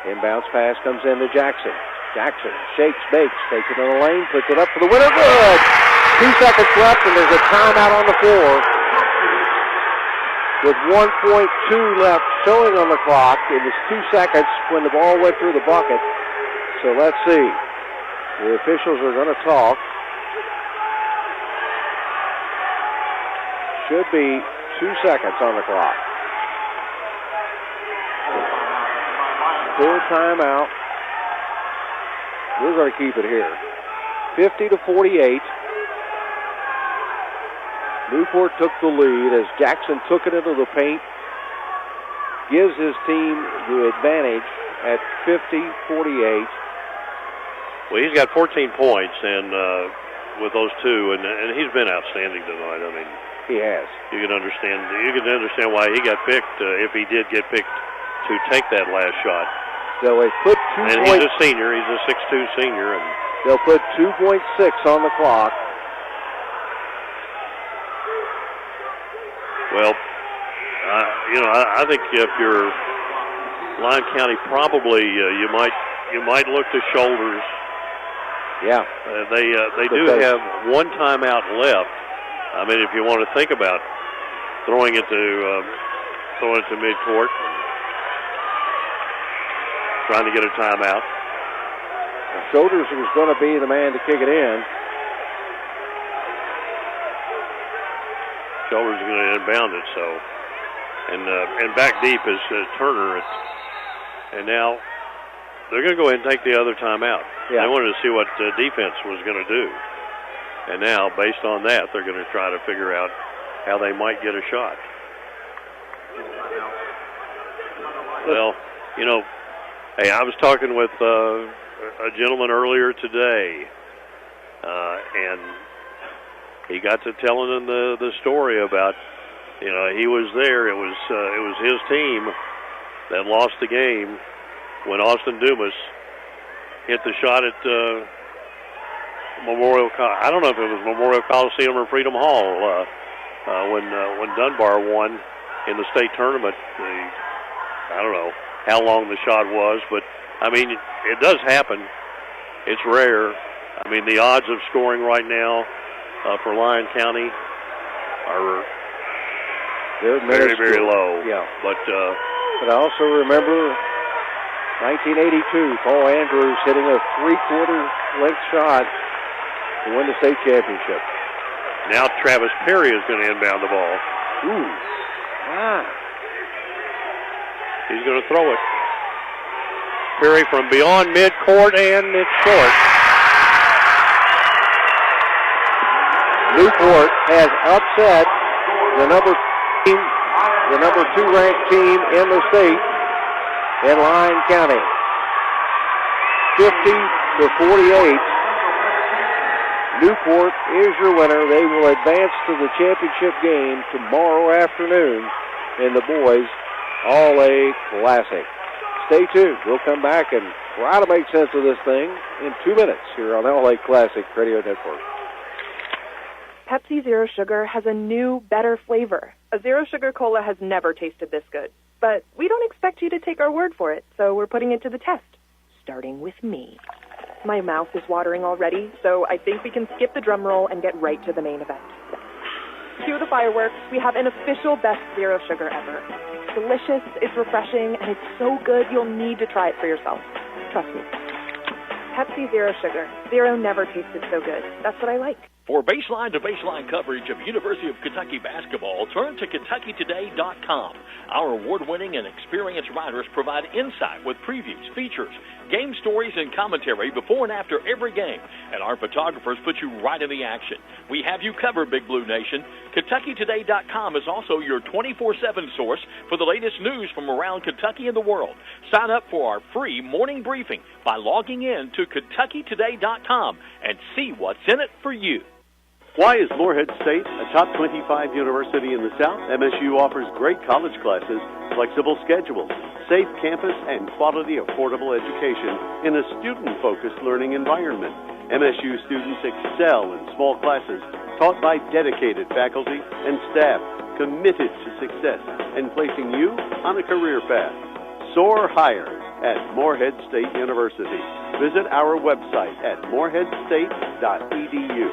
Inbounds pass comes in to Jackson. Jackson shakes, bakes, takes it in the lane, puts it up for the winner. Good! 2 seconds left, and there's a timeout on the floor. With 1.2 left showing on the clock, it was 2 seconds when the ball went through the bucket. So let's see. The officials are going to talk. Should be 2 seconds on the clock. Full timeout. We're going to keep it here. 50-48. Newport took the lead as Jackson took it into the paint. Gives his team the advantage at 50-48. Well, he's got 14 points, and with those two, and he's been outstanding tonight. I mean, he has. You can understand why he got picked if he did get picked to take that last shot. So they put 2 and points. He's a senior. He's a 6'2" senior, and they'll put 2.6 on the clock. Well, I think if you're Lyon County, probably you might look to shoulders. Yeah, they do have one timeout left. I mean, if you want to think about throwing it to midcourt, trying to get a timeout. Shoulders was going to be the man to kick it in. Shoulders are going to inbound it. So, and back deep is Turner. And now they're going to go ahead and take the other timeout. Yeah. They wanted to see what defense was going to do. And now, based on that, they're going to try to figure out how they might get a shot. Well, you know, hey, I was talking with a gentleman earlier today, and he got to telling them the story about, you know, he was there. It was his team that lost the game when Austin Dumas hit the shot at Memorial. I don't know if it was Memorial Coliseum or Freedom Hall when Dunbar won in the state tournament. I don't know how long the shot was, but I mean it does happen. It's rare. I mean the odds of scoring right now for Lyon County are very, very low. Yeah. But I also remember 1982, Paul Andrews hitting a three-quarter length shot to win the state championship. Now Travis Perry is going to inbound the ball. Ooh. Ah. He's going to throw it. Perry from beyond midcourt, and it's short. Newport has upset the number 2 ranked team in the state in Lyon County. 50-48. Newport is your winner. They will advance to the championship game tomorrow afternoon in the boys All-A Classic. Stay tuned. We'll come back and try to make sense of this thing in 2 minutes here on the All-A Classic Radio Network. Pepsi Zero Sugar has a new, better flavor. A Zero Sugar Cola has never tasted this good. But we don't expect you to take our word for it, so we're putting it to the test. Starting with me. My mouth is watering already, so I think we can skip the drum roll and get right to the main event. Cue the fireworks. We have an official best Zero Sugar ever. It's delicious, it's refreshing, and it's so good you'll need to try it for yourself. Trust me. Pepsi Zero Sugar. Zero never tasted so good. That's what I like. For baseline-to-baseline coverage of University of Kentucky basketball, turn to KentuckyToday.com. Our award-winning and experienced writers provide insight with previews, features, game stories, and commentary before and after every game. And our photographers put you right in the action. We have you covered, Big Blue Nation. KentuckyToday.com is also your 24/7 source for the latest news from around Kentucky and the world. Sign up for our free morning briefing by logging in to KentuckyToday.com and see what's in it for you. Why is Morehead State a top 25 university in the South? MSU offers great college classes, flexible schedules, safe campus, and quality, affordable education in a student-focused learning environment. MSU students excel in small classes taught by dedicated faculty and staff committed to success and placing you on a career path. Soar higher at Morehead State University. Visit our website at moreheadstate.edu.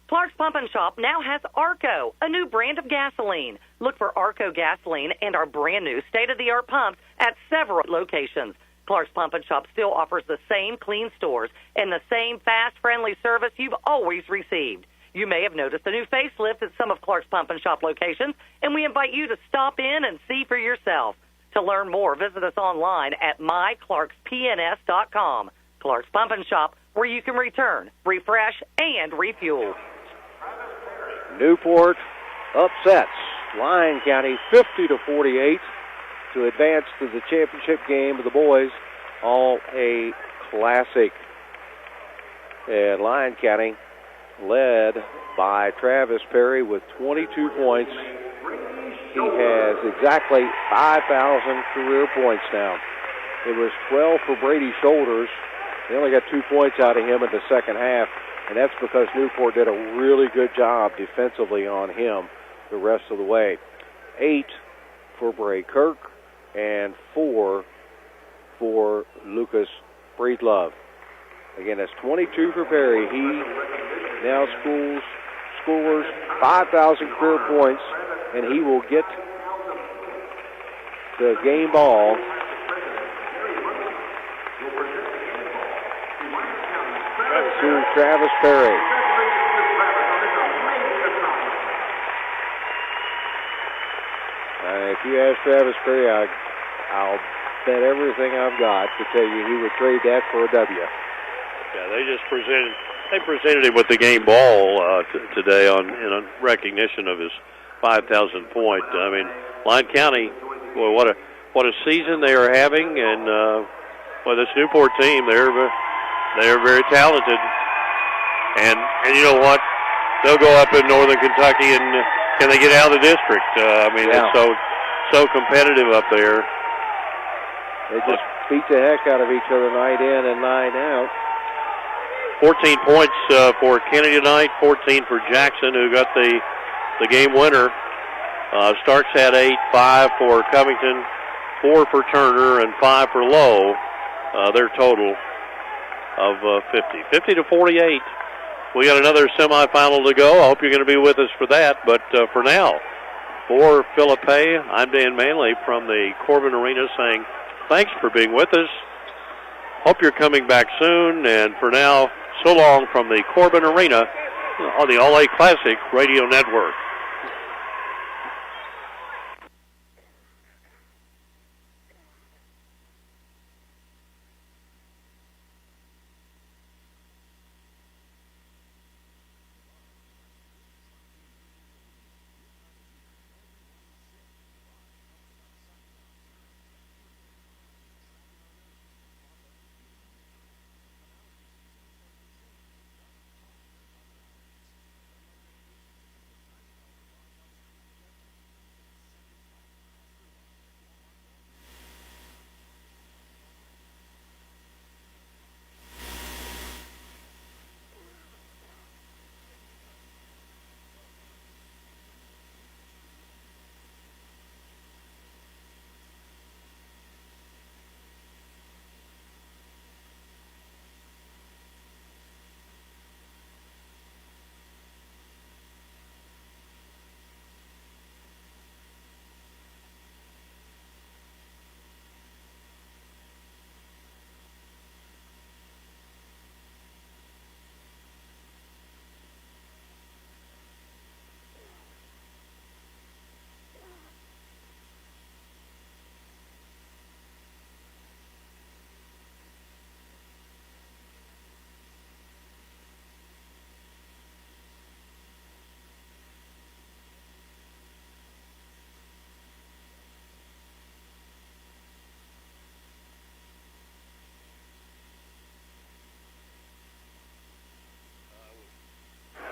Clark's Pump and Shop now has Arco, a new brand of gasoline. Look for Arco gasoline and our brand new state-of-the-art pumps at several locations. Clark's Pump and Shop still offers the same clean stores and the same fast, friendly service you've always received. You may have noticed a new facelift at some of Clark's Pump and Shop locations, and we invite you to stop in and see for yourself. To learn more, visit us online at myclarkspns.com. Clark's Pump and Shop, where you can return, refresh, and refuel. Newport upsets Lyon County 50-48 to advance to the championship game of the boys All-A Classic. And Lyon County led by Travis Perry with 22 points. He has exactly 5,000 career points now. It was 12 for Brady Shoulders. They only got 2 points out of him in the second half, and that's because Newport did a really good job defensively on him the rest of the way. 8 for Bray Kirk and 4 for Lucas Breedlove. Again, that's 22 for Perry. He now scores 5,000 career points, and he will get the game ball to Travis Perry. if you ask Travis Curry, I'll bet everything I've got to tell you he would trade that for a W. Yeah, they presented him with the game ball today in recognition of his 5,000 point. I mean, Lyon County, boy, what a season they are having, and well, this Newport team, they're very talented, and you know what? They'll go up in Northern Kentucky, and can they get out of the district? I mean, it's so competitive up there. They just beat the heck out of each other night in and night out. 14 points for Kennedy tonight, 14 for Jackson, who got the game winner. Starks had 8, 5 for Covington, 4 for Turner, and 5 for Lowe. Their total of 50 to 48. We got another semifinal to go. I hope you're going to be with us for that. But for now, for Philip Hay, I'm Dan Manley from the Corbin Arena saying thanks for being with us. Hope you're coming back soon. And for now, so long from the Corbin Arena on the All-A Classic Radio Network.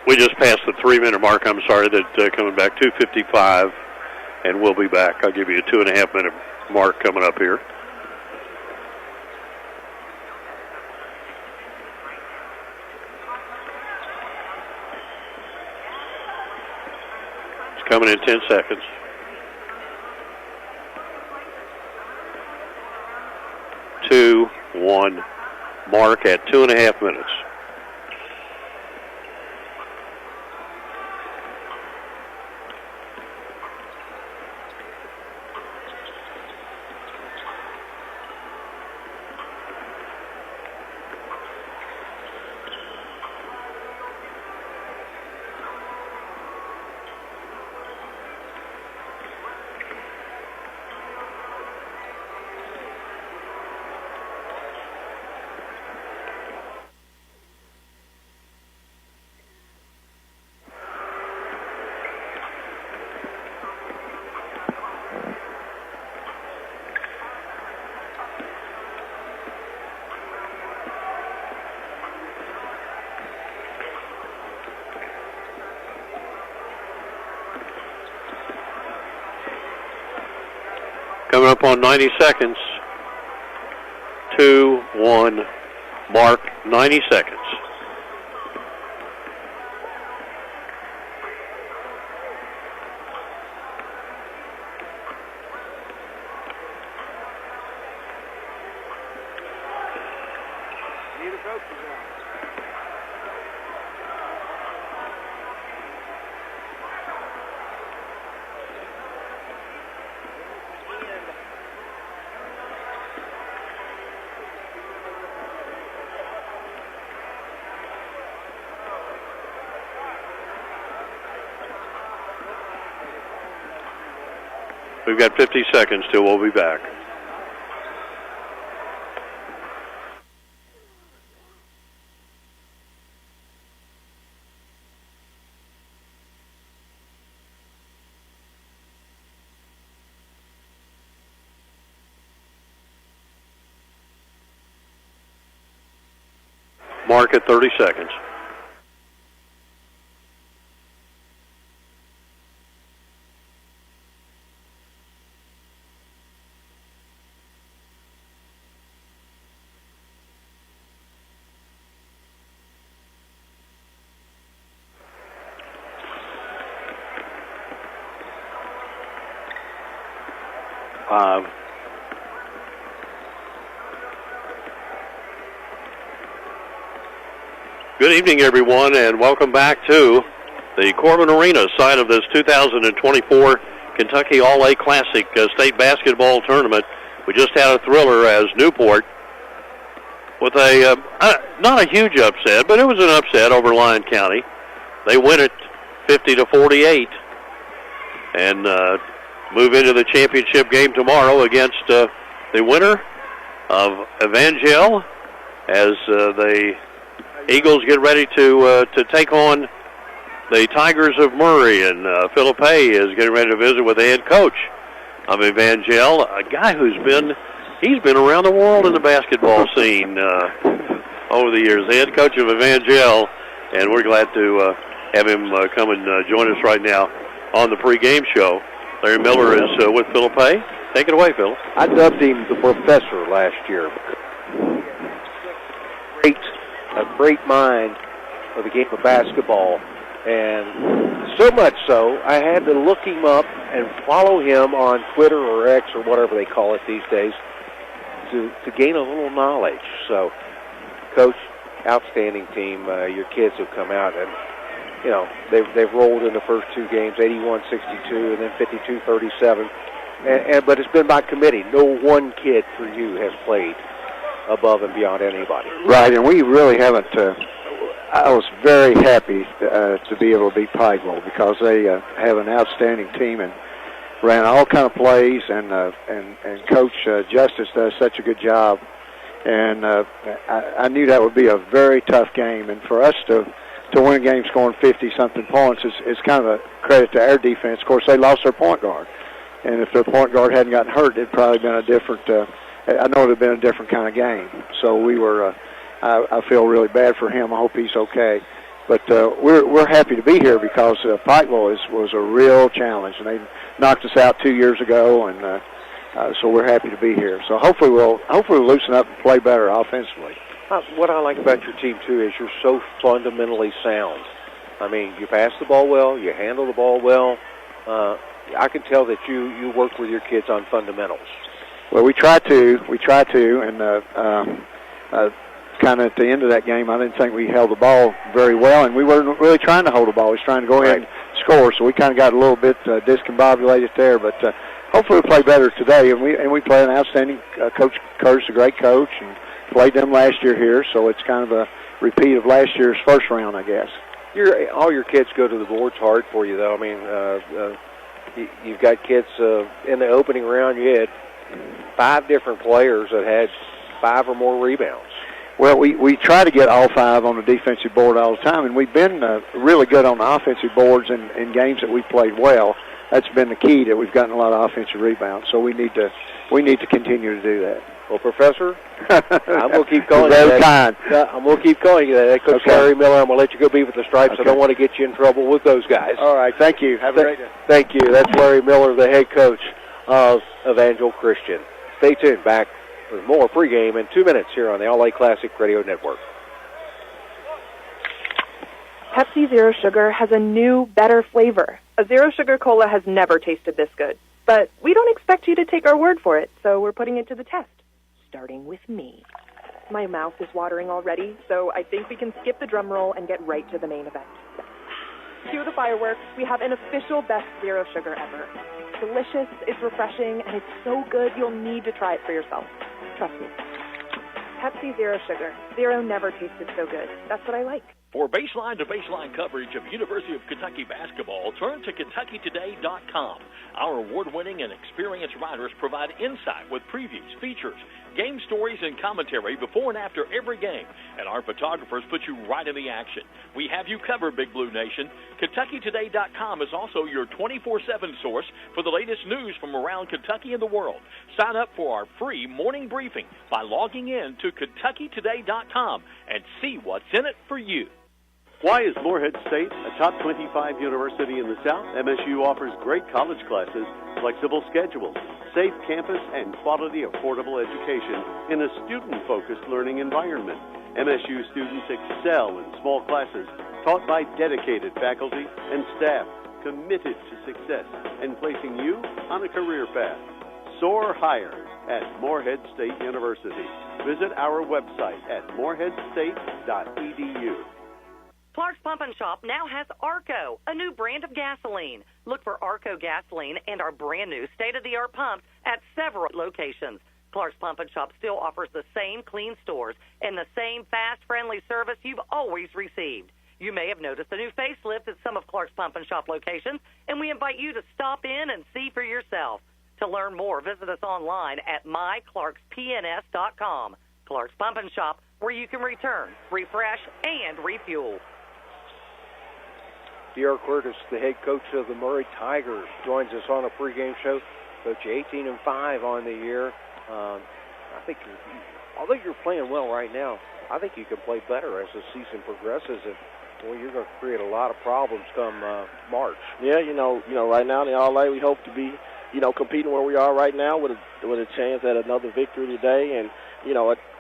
We just passed the 3-minute mark. I'm sorry that coming back 2:55, and we'll be back. I'll give you a 2.5-minute mark coming up here. It's coming in 10 seconds. Two, 1, mark at 2.5 minutes. Coming up on 90 seconds. 2, 1, mark, 90 seconds. We've got 50 seconds till we'll be back. Mark at 30 seconds. Good evening, everyone, and welcome back to the Corbin Arena side of this 2024 Kentucky All-A Classic State Basketball Tournament. We just had a thriller as Newport, with a not a huge upset, but it was an upset over Lyon County. They win it 50-48 and move into the championship game tomorrow against the winner of Evangel as the Eagles get ready to take on the Tigers of Murray, and Philip Hay is getting ready to visit with the head coach of Evangel, a guy he's been around the world in the basketball scene over the years, the head coach of Evangel, and we're glad to have him come and join us right now on the pregame show. Larry Miller is with Philip Hay. Take it away, Philip. I dubbed him the professor last year. A great mind of the game of basketball, and so much so I had to look him up and follow him on Twitter or X or whatever they call it these days to gain a little knowledge. So, Coach, outstanding team. Your kids have come out, and you know they've rolled in the first two games, 81-62 and then 52-37. But it's been by committee. No one kid for you has played above and beyond anybody. Right, and we really haven't. I was very happy to be able to beat Pikeville because they have an outstanding team and ran all kind of plays, and Coach Justice does such a good job. And I knew that would be a very tough game, and for us to win a game scoring 50-something points is kind of a credit to our defense. Of course, they lost their point guard, and if their point guard hadn't gotten hurt, it'd probably been a different. I know it would have been a different kind of game. So we were. I feel really bad for him. I hope he's okay. But we're happy to be here because Pikeville was a real challenge, and they knocked us out 2 years ago, and so we're happy to be here. So hopefully we'll loosen up and play better offensively. What I like about your team too is you're so fundamentally sound. I mean, you pass the ball well, you handle the ball well. I can tell that you work with your kids on fundamentals. Well, we try to, and kind of at the end of that game, I didn't think we held the ball very well, and we weren't really trying to hold the ball. We was trying to go ahead and score, so we kind of got a little bit discombobulated there. But hopefully we'll play better today, and we play an outstanding coach. Curtis, a great coach, and played them last year here, so it's kind of a repeat of last year's first round, I guess. All your kids go to the boards hard for you, though. I mean, you've got kids in the opening round. You had 5 different players that had 5 or more rebounds. Well, we try to get all 5 on the defensive board all the time, and we've been really good on the offensive boards in games that we've played well. That's been the key, that we've gotten a lot of offensive rebounds. So we need to continue to do that. Well, Professor, I'm going to keep calling you that. Kind. I'm going to keep calling you that. Coach Larry Miller, I'm going to let you go be with the Stripes. Okay. I don't want to get you in trouble with those guys. All right, thank you. Have a great day. Thank you. That's Larry Miller, the head coach of Evangel Christian. Stay tuned. Back with more pregame in 2 minutes here on the All-A Classic Radio Network. Pepsi Zero Sugar has a new, better flavor. A Zero Sugar Cola has never tasted this good. But we don't expect you to take our word for it, so we're putting it to the test. Starting with me. My mouth is watering already, so I think we can skip the drum roll and get right to the main event. Cue the fireworks. We have an official best Zero Sugar ever. It's delicious, it's refreshing, and it's so good you'll need to try it for yourself. Trust me. Pepsi Zero Sugar. Zero never tasted so good. That's what I like. For baseline to baseline coverage of University of Kentucky basketball, turn to KentuckyToday.com. Our award-winning and experienced writers provide insight with previews, features, game stories, and commentary before and after every game. And our photographers put you right in the action. We have you covered, Big Blue Nation. KentuckyToday.com is also your 24/7 source for the latest news from around Kentucky and the world. Sign up for our free morning briefing by logging in to KentuckyToday.com and see what's in it for you. Why is Morehead State a top 25 university in the South? MSU offers great college classes, flexible schedules, safe campus, and quality, affordable education in a student-focused learning environment. MSU students excel in small classes taught by dedicated faculty and staff committed to success and placing you on a career path. Soar higher at Morehead State University. Visit our website at moreheadstate.edu. Clark's Pump and Shop now has Arco, a new brand of gasoline. Look for Arco gasoline and our brand new state-of-the-art pumps at several locations. Clark's Pump and Shop still offers the same clean stores and the same fast, friendly service you've always received. You may have noticed a new facelift at some of Clark's Pump and Shop locations, and we invite you to stop in and see for yourself. To learn more, visit us online at myclarkspns.com. Clark's Pump and Shop, where you can return, refresh, and refuel. D.R. Curtis, the head coach of the Murray Tigers, joins us on a pregame show. Coach, 18-5 on the year. I think, although you're playing well right now, I think you can play better as the season progresses. And well, you're going to create a lot of problems come March. Yeah, you know, right now in the All-A, we hope to be, competing where we are right now with a chance at another victory today, and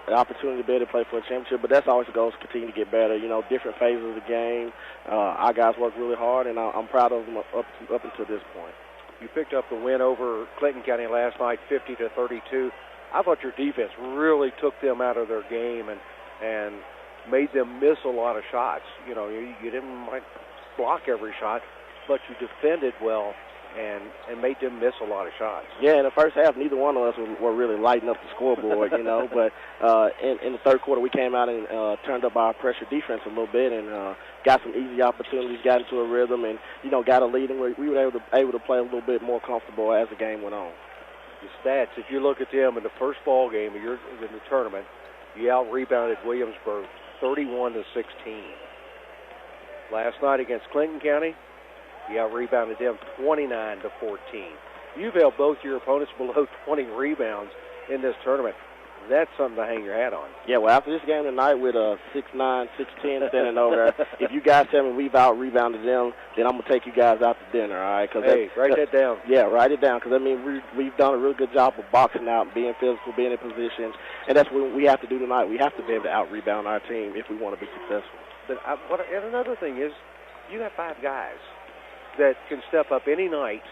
an opportunity to be able to play for a championship. But that's always the goal, is continue to get better. Different phases of the game. Our guys work really hard, and I'm proud of them up until this point. You picked up the win over Clinton County last night, 50-32. I thought your defense really took them out of their game and made them miss a lot of shots. You didn't might block every shot, but you defended well and made them miss a lot of shots. Yeah, in the first half, neither one of us were really lighting up the scoreboard, But in the third quarter, we came out and turned up our pressure defense a little bit and got some easy opportunities, got into a rhythm, and, got a lead, and we were able to play a little bit more comfortable as the game went on. The stats, if you look at them in the first ball game in the tournament, you out-rebounded Williamsburg 31-16. Last night against Clinton County, you out-rebounded them 29-14. You've held both your opponents below 20 rebounds in this tournament. That's something to hang your hat on. Yeah, well, after this game tonight with 6'9", 6'10" standing over there, if you guys tell me we've out-rebounded them, then I'm going to take you guys out to dinner, all right? Hey, write that down. Yeah, write it down, because, we've done a real good job of boxing out, being physical, being in positions, and that's what we have to do tonight. We have to be able to out-rebound our team if we want to be successful. And another thing is, you have 5 guys that can step up any night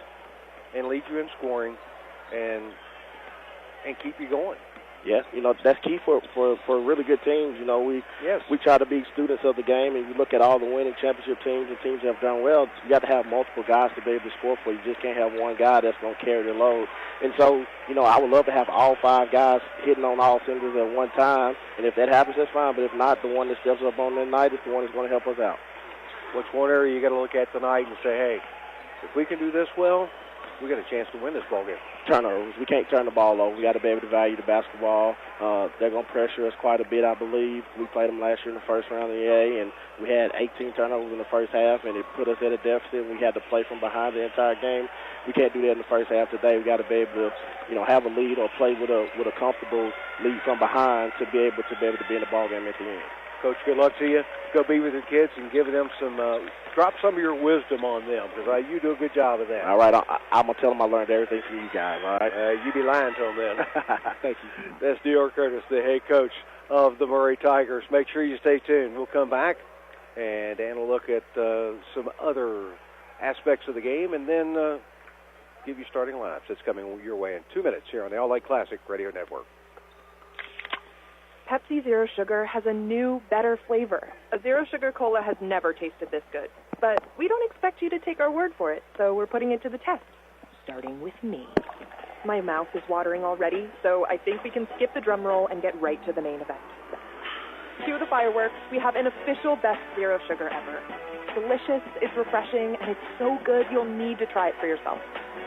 and lead you in scoring and keep you going. Yes, that's key for really good teams. We try to be students of the game, and you look at all the winning championship teams and teams that have done well, you got to have multiple guys to be able to score for you. You just can't have one guy that's going to carry the load. And so, I would love to have all 5 guys hitting on all cylinders at one time, and if that happens, that's fine. But if not, the one that steps up on that night is the one that's going to help us out. What's one area you got to look at tonight and say, hey, if we can do this well, we got a chance to win this ball game? Turnovers. We can't turn the ball over. We got to be able to value the basketball. They're going to pressure us quite a bit, I believe. We played them last year in the first round of the A, and we had 18 turnovers in the first half, and it put us at a deficit. We had to play from behind the entire game. We can't do that in the first half today. We got to be able to, have a lead or play with a comfortable lead from behind to be able to be in the ball game at the end. Coach, good luck to you. Go be with your kids and give them some, drop some of your wisdom on them, because you do a good job of that. All right, I'm going to tell them I learned everything from you guys, all right? You be lying to them then. Thank you. That's D.R. Curtis, the head coach of the Murray Tigers. Make sure you stay tuned. We'll come back and we'll look at some other aspects of the game and then give you starting lineups. It's coming your way in 2 minutes here on the All Lake Classic Radio Network. Pepsi Zero Sugar has a new, better flavor. A Zero Sugar Cola has never tasted this good. But we don't expect you to take our word for it, so we're putting it to the test. Starting with me. My mouth is watering already, so I think we can skip the drum roll and get right to the main event. Cue the fireworks. We have an official best zero sugar ever. It's delicious, it's refreshing, and it's so good you'll need to try it for yourself.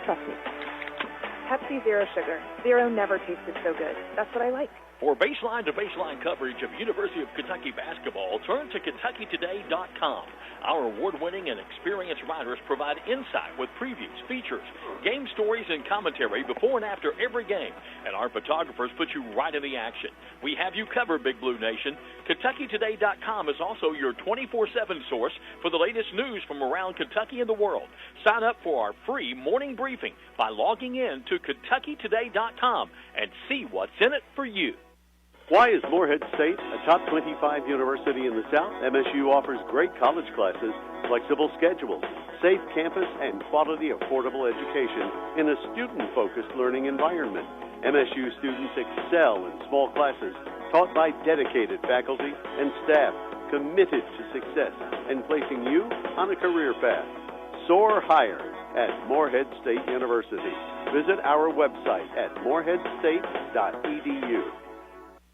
Trust me. Pepsi Zero Sugar. Zero never tasted so good. That's what I like. For baseline-to-baseline coverage of University of Kentucky basketball, turn to KentuckyToday.com. Our award-winning and experienced writers provide insight with previews, features, game stories, and commentary before and after every game. And our photographers put you right in the action. We have you covered, Big Blue Nation. KentuckyToday.com is also your 24/7 source for the latest news from around Kentucky and the world. Sign up for our free morning briefing by logging in to KentuckyToday.com and see what's in it for you. Why is Morehead State a top 25 university in the South? MSU offers great college classes, flexible schedules, safe campus, and quality, affordable education in a student-focused learning environment. MSU students excel in small classes taught by dedicated faculty and staff committed to success and placing you on a career path. Soar higher at Morehead State University. Visit our website at moreheadstate.edu.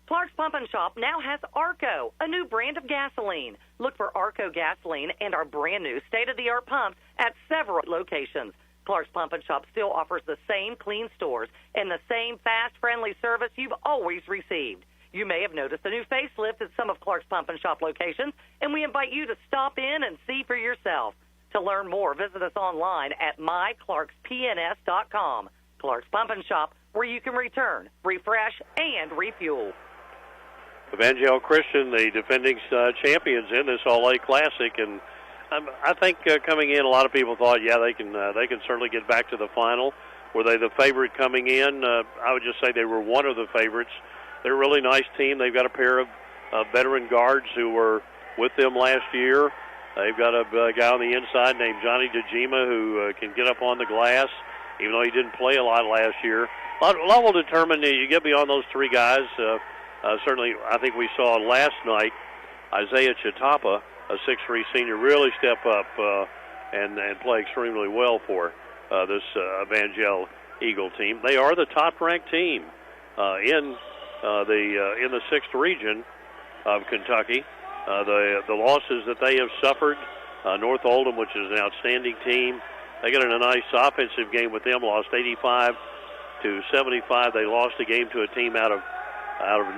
Clark's Pump and Shop now has Arco, a new brand of gasoline. Look for Arco gasoline and our brand new state-of-the-art pumps at several locations. Clark's Pump and Shop still offers the same clean stores and the same fast, friendly service you've always received. You may have noticed a new facelift at some of Clark's Pump and Shop locations, and we invite you to stop in and see for yourself. To learn more, visit us online at myclarkspns.com. Clark's Pump and Shop, where you can return, refresh, and refuel. Evangel Christian, the defending champions in this All-A Classic, and I think coming in, a lot of people thought, yeah, they can certainly get back to the final. Were they the favorite coming in? I would just say they were one of the favorites. They're a really nice team. They've got a pair of veteran guards who were with them last year. They've got a guy on the inside named Johnny DeGima who can get up on the glass, even though he didn't play a lot last year. A lot will determine you get beyond those three guys. Certainly, I think we saw last night Isaiah Chitapa, a 6'3" senior, really step up and play extremely well for this Evangel Eagle team. They are the top-ranked team in the 6th region of Kentucky. The losses that they have suffered, North Oldham, which is an outstanding team, they got in a nice offensive game with them, lost 85-75. They lost a game to a team out of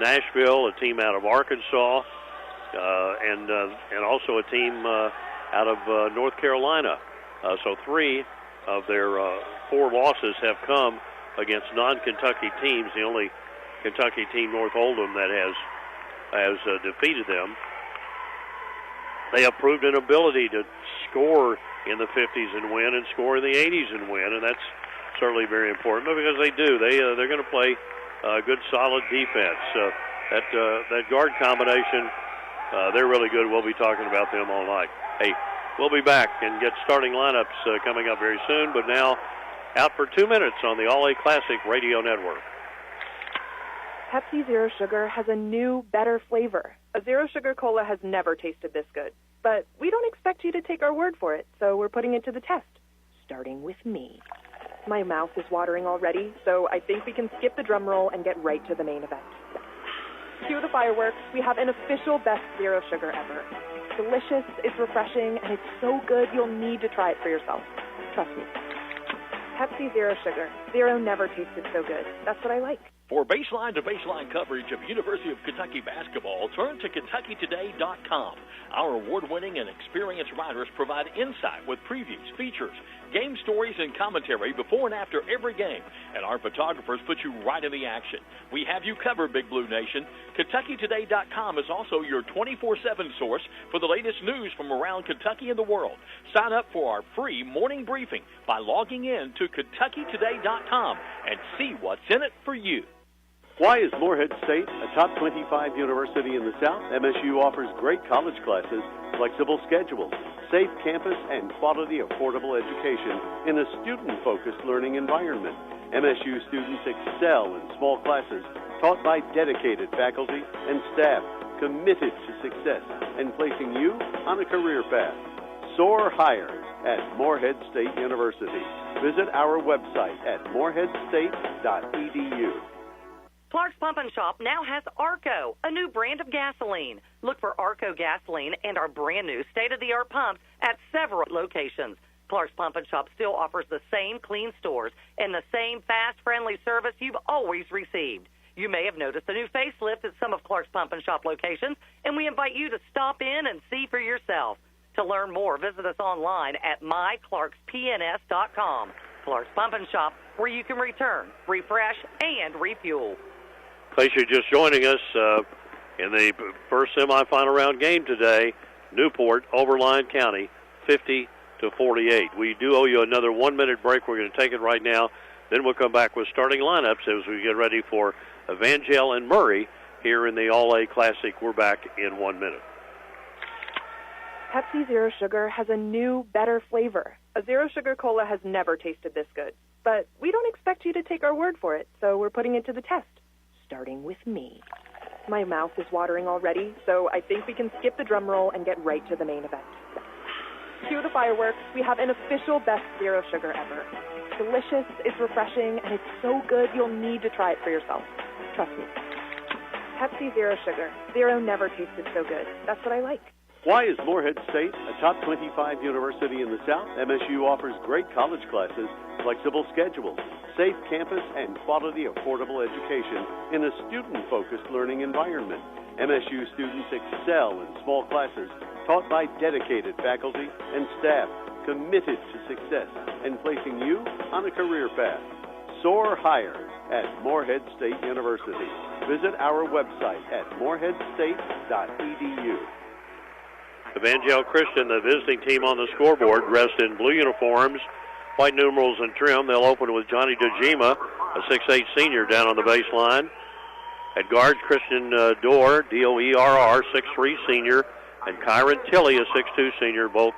Nashville, a team out of Arkansas, and also a team out of North Carolina. So 3 of their 4 losses have come against non-Kentucky teams. The only Kentucky team, North Oldham, that has defeated them. They have proved an ability to score in the 50s and win, and score in the 80s and win, and that's certainly very important. But because they do, they're going to play good, solid defense. That guard combination, they're really good. We'll be talking about them all night. Hey, we'll be back and get starting lineups coming up very soon. But now, out for 2 minutes on the All-A Classic Radio Network. Pepsi Zero Sugar has a new, better flavor. A Zero Sugar Cola has never tasted this good. But we don't expect you to take our word for it, so we're putting it to the test, starting with me. My mouth is watering already, so I think we can skip the drum roll and get right to the main event. Cue the fireworks. We have an official best zero sugar ever. It's delicious, it's refreshing, and it's so good you'll need to try it for yourself. Trust me. Pepsi Zero Sugar. Zero never tasted so good. That's what I like. For baseline-to-baseline coverage of University of Kentucky basketball, turn to KentuckyToday.com. Our award-winning and experienced writers provide insight with previews, features, game stories, and commentary before and after every game. And our photographers put you right in the action. We have you covered, Big Blue Nation. KentuckyToday.com is also your 24/7 source for the latest news from around Kentucky and the world. Sign up for our free morning briefing by logging in to KentuckyToday.com and see what's in it for you. Why is Morehead State a top 25 university in the South? MSU offers great college classes, flexible schedules, safe campus, and quality, affordable education in a student-focused learning environment. MSU students excel in small classes taught by dedicated faculty and staff committed to success and placing you on a career path. Soar higher at Morehead State University. Visit our website at moreheadstate.edu. Clark's Pump and Shop now has Arco, a new brand of gasoline. Look for Arco gasoline and our brand new state-of-the-art pumps at several locations. Clark's Pump and Shop still offers the same clean stores and the same fast, friendly service you've always received. You may have noticed a new facelift at some of Clark's Pump and Shop locations, and we invite you to stop in and see for yourself. To learn more, visit us online at myclarkspns.com. Clark's Pump and Shop, where you can return, refresh, and refuel. In case you're just joining us, in the first semifinal round game today, Newport over Lyon County, 50-48. We do owe you another 1-minute break. We're going to take it right now. Then we'll come back with starting lineups as we get ready for Evangel and Murray here in the All-A Classic. We're back in 1 minute. Pepsi Zero Sugar has a new, better flavor. A Zero Sugar Cola has never tasted this good. But we don't expect you to take our word for it, so we're putting it to the test. Starting with me. My mouth is watering already, so I think we can skip the drum roll and get right to the main event. Cue the fireworks. We have an official best Zero Sugar ever. It's delicious, it's refreshing, and it's so good you'll need to try it for yourself. Trust me. Pepsi Zero Sugar. Zero never tasted so good. That's what I like. Why is Morehead State a top 25 university in the South? MSU offers great college classes, flexible schedules, safe campus, and quality, affordable education in a student-focused learning environment. MSU students excel in small classes taught by dedicated faculty and staff committed to success and placing you on a career path. Soar higher at Morehead State University. Visit our website at moreheadstate.edu. Evangel Christian, the visiting team on the scoreboard, dressed in blue uniforms, white numerals and trim. They'll open with Johnny Dojima, a 6'8 senior, down on the baseline. At guard, Christian Dorr, D-O-E-R-R, 6'3 senior, and Kyron Tilley, a 6'2 senior, both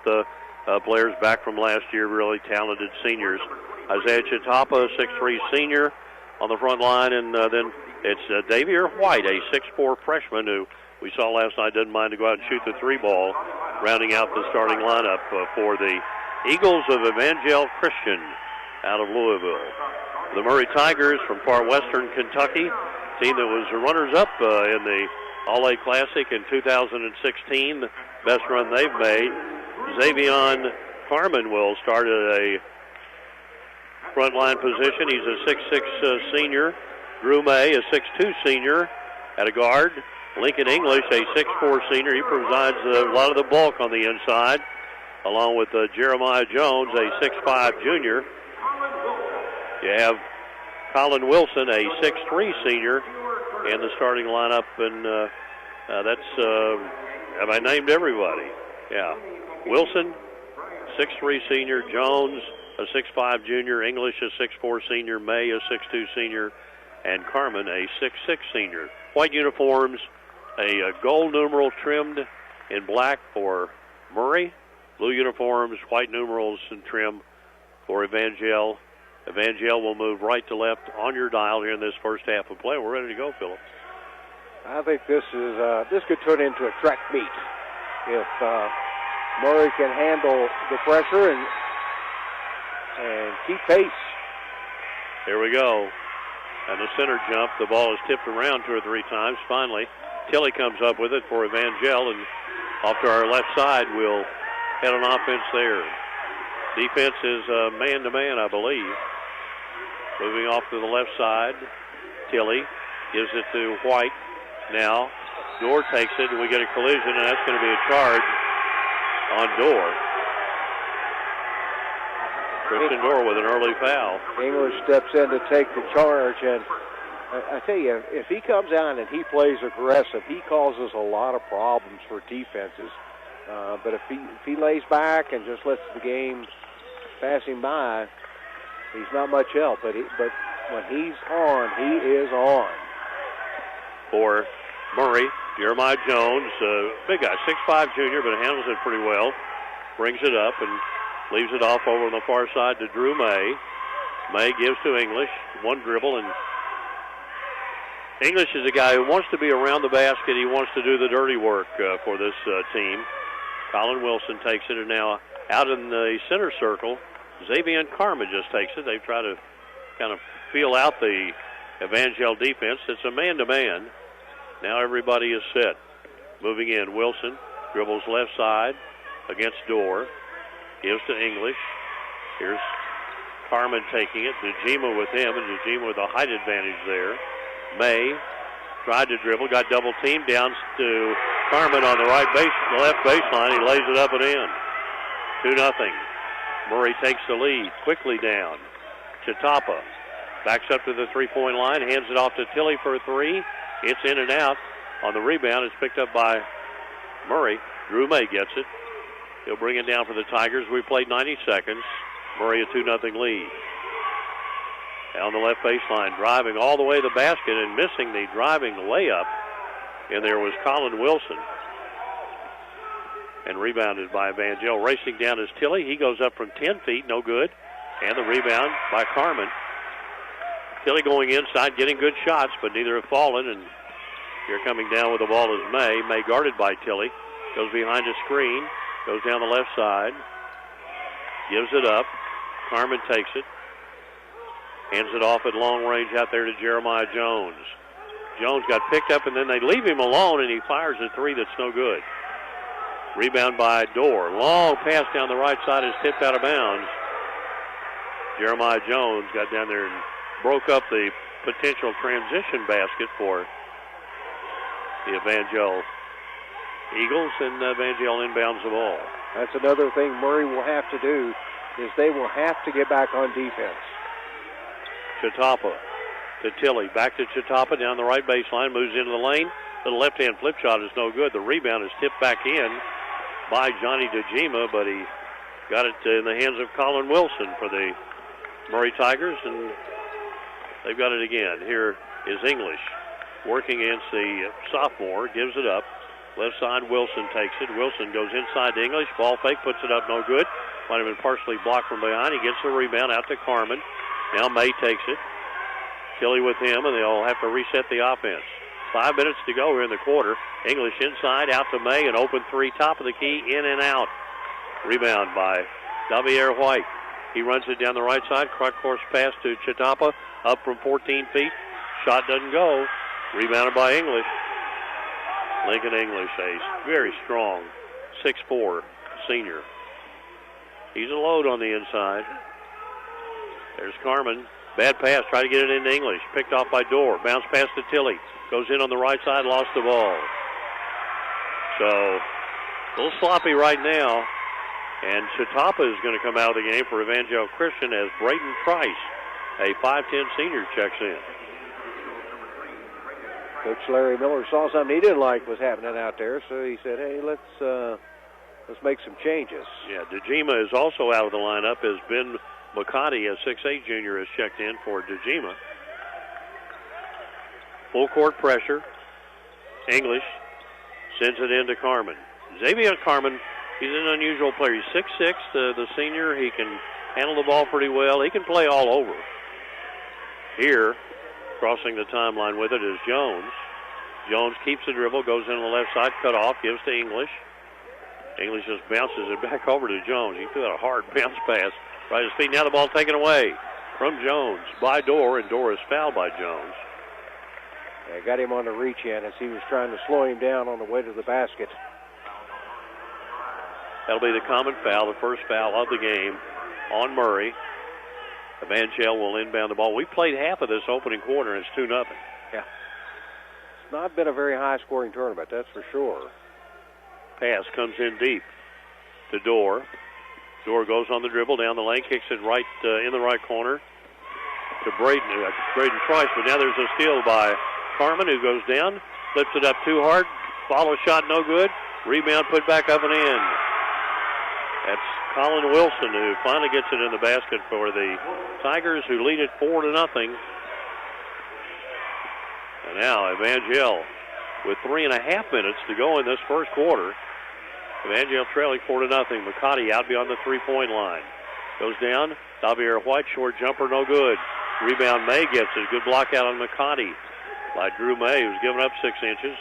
players back from last year, really talented seniors. Isaiah Chitapa, a 6'3 senior, on the front line, and then it's Davier White, a 6'4 freshman who we saw last night doesn't mind to go out and shoot the three ball, rounding out the starting lineup for the Eagles of Evangel Christian out of Louisville. The Murray Tigers from far western Kentucky, team that was runners-up in the All-A Classic in 2016, the best run they've made. Xavion Carmen will start at a frontline position. He's a 6'6 senior. Drew May, a 6'2 senior, at a guard. Lincoln English, a 6'4 senior. He provides a lot of the bulk on the inside, along with Jeremiah Jones, a 6'5 junior. You have Colin Wilson, a 6'3 senior, in the starting lineup, and have I named everybody? Yeah. Wilson, 6'3 senior. Jones, a 6'5 junior. English, a 6'4 senior. May, a 6'2 senior. And Carmen, a 6'6 senior. White uniforms, a gold numeral trimmed in black for Murray. Blue uniforms, white numerals and trim for Evangel. Evangel will move right to left on your dial here in this first half of play. We're ready to go, Philip. I think this could turn into a track meet if Murray can handle the pressure and keep pace. Here we go. And the center jump, the ball is tipped around 2 or 3 times. Finally, Tilley comes up with it for Evangel, and off to our left side, we'll head on offense there. Defense is man-to-man, I believe. Moving off to the left side, Tilley gives it to White. Now, Dorr takes it, and we get a collision, and that's going to be a charge on Dorr. Christian Dorr with an early foul. English steps in to take the charge, and I tell you, if he comes out and he plays aggressive, he causes a lot of problems for defenses. But if he lays back and just lets the game pass him by, he's not much help. But when he's on, he is on. For Murray, Jeremiah Jones, big guy, 6'5 junior, but handles it pretty well. Brings it up and leaves it off over on the far side to Drew May. May gives to English, one dribble, and English is a guy who wants to be around the basket. He wants to do the dirty work for this team. Colin Wilson takes it, and now out in the center circle, Xavier Carmen just takes it. They try to kind of feel out the Evangel defense. It's a man-to-man. Now everybody is set. Moving in, Wilson dribbles left side against Dorr. Gives to English. Here's Carmen taking it. Dejima with him, and Dejima with a height advantage there. May tried to dribble, got double teamed down to Carmen on the left baseline. He lays it up and in. 2-0. Murray takes the lead. Quickly down. Chatapa backs up to the three-point line, hands it off to Tilley for a three. It's in and out. On the rebound, it's picked up by Murray. Drew May gets it. He'll bring it down for the Tigers. We played 90 seconds. Murray a 2-0 lead. Down the left baseline, driving all the way to the basket and missing the driving layup. And there was Colin Wilson. And rebounded by Evangel. Racing down is Tilley. He goes up from 10 feet, no good. And the rebound by Carmen. Tilley going inside, getting good shots, but neither have fallen. And here coming down with the ball is May. May guarded by Tilley. Goes behind a screen. Goes down the left side. Gives it up. Carmen takes it. Hands it off at long range out there to Jeremiah Jones. Jones got picked up, and then they leave him alone, and he fires a three that's no good. Rebound by Dorr. Long pass down the right side is tipped out of bounds. Jeremiah Jones got down there and broke up the potential transition basket for the Evangel Eagles, and Evangel inbounds the ball. That's another thing Murray will have to do, is they will have to get back on defense. Chatapa to Tilley. Back to Chatapa down the right baseline. Moves into the lane. The left-hand flip shot is no good. The rebound is tipped back in by Johnny Dejima, but he got it in the hands of Colin Wilson for the Murray Tigers, and they've got it again. Here is English working against the sophomore. Gives it up. Left side, Wilson takes it. Wilson goes inside to English. Ball fake, puts it up, no good. Might have been partially blocked from behind. He gets the rebound out to Carmen. Now May takes it. Tilley with him, and they'll have to reset the offense. 5 minutes to go here in the quarter. English inside, out to May, an open three, top of the key, in and out. Rebound by Davier White. He runs it down the right side. Course pass to Chatapa, up from 14 feet. Shot doesn't go. Rebounded by English. Lincoln English, a very strong 6'4" senior. He's a load on the inside. There's Carmen. Bad pass. Try to get it into English. Picked off by Dorr. Bounce pass to Tilley. Goes in on the right side. Lost the ball. So, a little sloppy right now. And Chatapa is going to come out of the game for Evangel Christian as Brayton Price, a 5'10" senior, checks in. Coach Larry Miller saw something he didn't like was happening out there, so he said, hey, let's make some changes. Yeah, Dejima is also out of the lineup as Ben McCarty, a 6'8" junior, has checked in for Dejima. Full court pressure. English sends it in to Carmen. Xavier Carmen, he's an unusual player. He's 6'6", the senior. He can handle the ball pretty well. He can play all over. Here, crossing the timeline with it is Jones. Jones keeps the dribble, goes in on the left side, cut off, gives to English. English just bounces it back over to Jones. He threw out a hard bounce pass. Right at his feet. Now the ball taken away from Jones by Dorr, and Dorr is fouled by Jones. Yeah, got him on the reach in as he was trying to slow him down on the way to the basket. That'll be the common foul, the first foul of the game on Murray. Evangel will inbound the ball. We played half of this opening quarter, and it's 2-0. Yeah. It's not been a very high-scoring tournament, that's for sure. Pass comes in deep to Dorr. Dorr goes on the dribble down the lane, kicks it right in the right corner to Brayton Price. But now there's a steal by Carmen, who goes down, flips it up too hard, follow shot no good, rebound put back up and in. That's Colin Wilson, who finally gets it in the basket for the Tigers, who lead it 4-0. And now Evangel with 3.5 minutes to go in this first quarter. Evangel trailing 4-0. McCarty out beyond the three-point line. Goes down. Davier White, short jumper, no good. Rebound, May gets it. Good block out on McCarty by Drew May, who's given up 6 inches.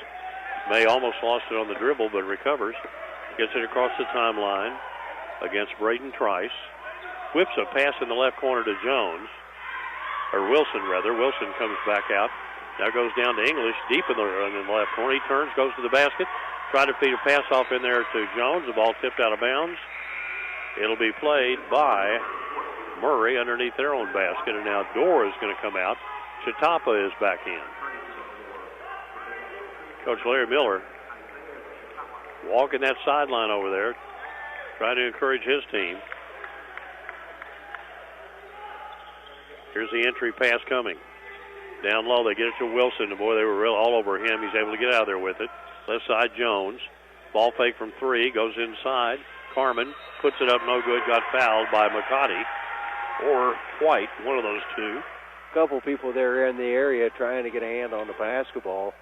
May almost lost it on the dribble, but recovers. Gets it across the timeline against Brayton Trice. Whips a pass in the left corner to Jones. or Wilson rather. Wilson comes back out. Now goes down to English, deep in the left corner. He turns, goes to the basket. Tried to feed a pass off in there to Jones. The ball tipped out of bounds. It'll be played by Murray underneath their own basket, and now Dorr is going to come out. Chatapa is back in. Coach Larry Miller walking that sideline over there, trying to encourage his team. Here's the entry pass coming. Down low, they get it to Wilson. The boy, they were real all over him. He's able to get out of there with it. Left side, Jones. Ball fake from three, goes inside. Carmen puts it up, no good. Got fouled by McCarty or White, one of those two. A couple people there in the area trying to get a hand on the basketball.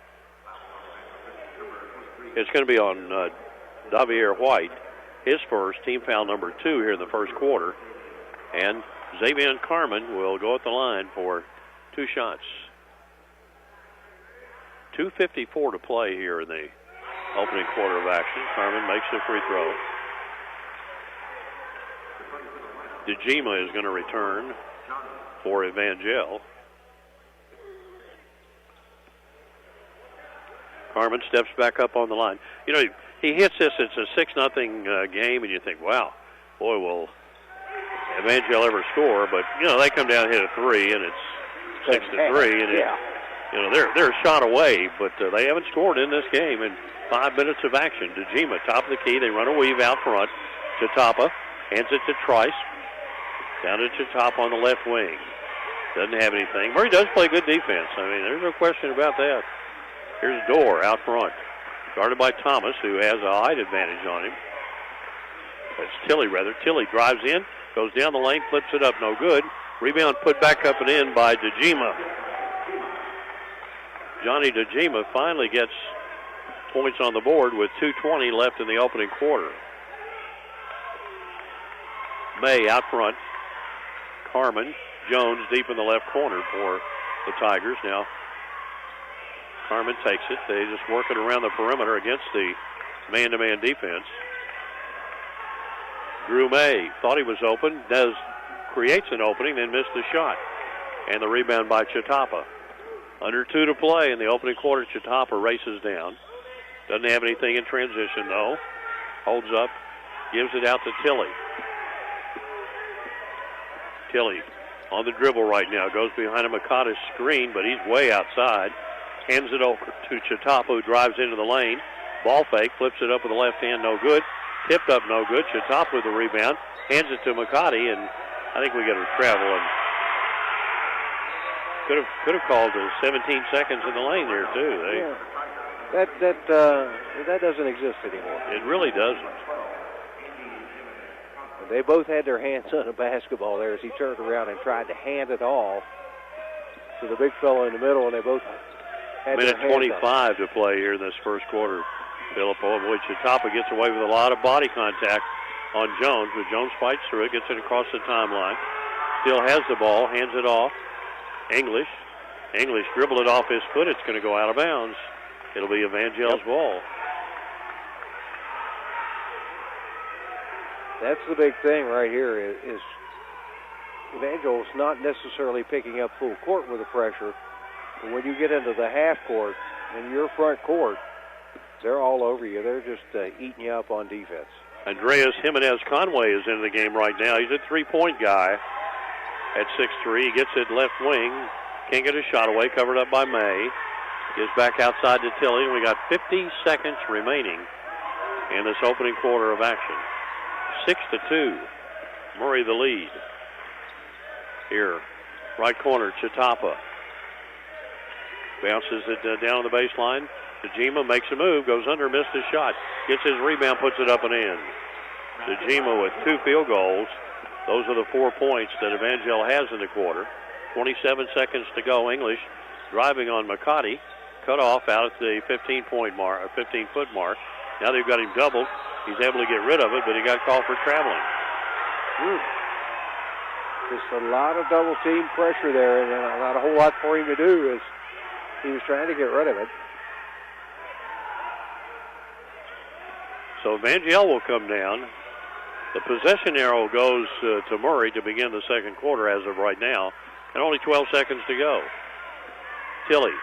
It's going to be on Davier White, his first, team foul number 2 here in the first quarter. And Xavier Carmen will go at the line for 2 shots. 2:54 to play here in the opening quarter of action. Carmen makes the free throw. DeGima is going to return for Evangel. Carmen steps back up on the line. You know, he hits this. It's a 6-0 game, and you think, wow, boy, will Evangel ever score? But, you know, they come down and hit a 3, and it's 6-3, and you know, they're a shot away, but they haven't scored in this game in 5 minutes of action. DeGima, top of the key. They run a weave out front. Chatapa hands it to Trice. Down to Chatapa on the left wing. Doesn't have anything. Murray does play good defense. I mean, there's no question about that. Here's Dorr out front. Guarded by Thomas, who has a height advantage on him. That's Tilley, rather. Tilley drives in, goes down the lane, flips it up, no good. Rebound put back up and in by DeGima. Johnny DeGima finally gets points on the board with 2:20 left in the opening quarter. May out front. Carmen, Jones deep in the left corner for the Tigers. Now Carmen takes it. They just work it around the perimeter against the man-to-man defense. Drew May thought he was open, creates an opening, then missed the shot. And the rebound by Chatapa. Under 2 to play in the opening quarter. Chatapa races down. Doesn't have anything in transition, though. Holds up, gives it out to Tilley. Tilley on the dribble right now. Goes behind a Makata's screen, but he's way outside. Hands it over to Chatapa, who drives into the lane. Ball fake, flips it up with the left hand, no good. Tipped up, no good. Chatapa with the rebound. Hands it to McCarty, and I think we got a travel. And could have called 17 seconds in the lane there too. That doesn't exist anymore. It really doesn't. They both had their hands on the basketball there as he turned around and tried to hand it off to the big fellow in the middle, and they both had minute their hands 25 to play here in this first quarter. Phillip, boy, Chatapa gets away with a lot of body contact on Jones, but Jones fights through it, gets it across the timeline. Still has the ball, hands it off. English dribbled it off his foot. It's going to go out of bounds. It'll be Evangel's ball. That's the big thing right here is Evangel's not necessarily picking up full court with the pressure. But when you get into the half court and your front court, they're all over you. They're just eating you up on defense. Andreas Jimenez Conway is in the game right now. He's a three-point guy at 6'3". He gets it left wing. Can't get a shot away. Covered up by May. Gets back outside to Tilley. And we got 50 seconds remaining in this opening quarter of action. 6-2. Murray the lead. Here, right corner, Chatapa. Bounces it down on the baseline. DeGima makes a move, goes under, missed his shot. Gets his rebound, puts it up and in. DeGima with 2 field goals. Those are the 4 points that Evangel has in the quarter. 27 seconds to go. English driving on McCarty. Cut off out at the 15-point mark, 15-foot mark. Now they've got him doubled. He's able to get rid of it, but he got called for traveling. Just a lot of double team pressure there, and not a whole lot for him to do as he was trying to get rid of it. So Evangel will come down. The possession arrow goes to Murray to begin the second quarter as of right now. and only 12 seconds to go. Tilly,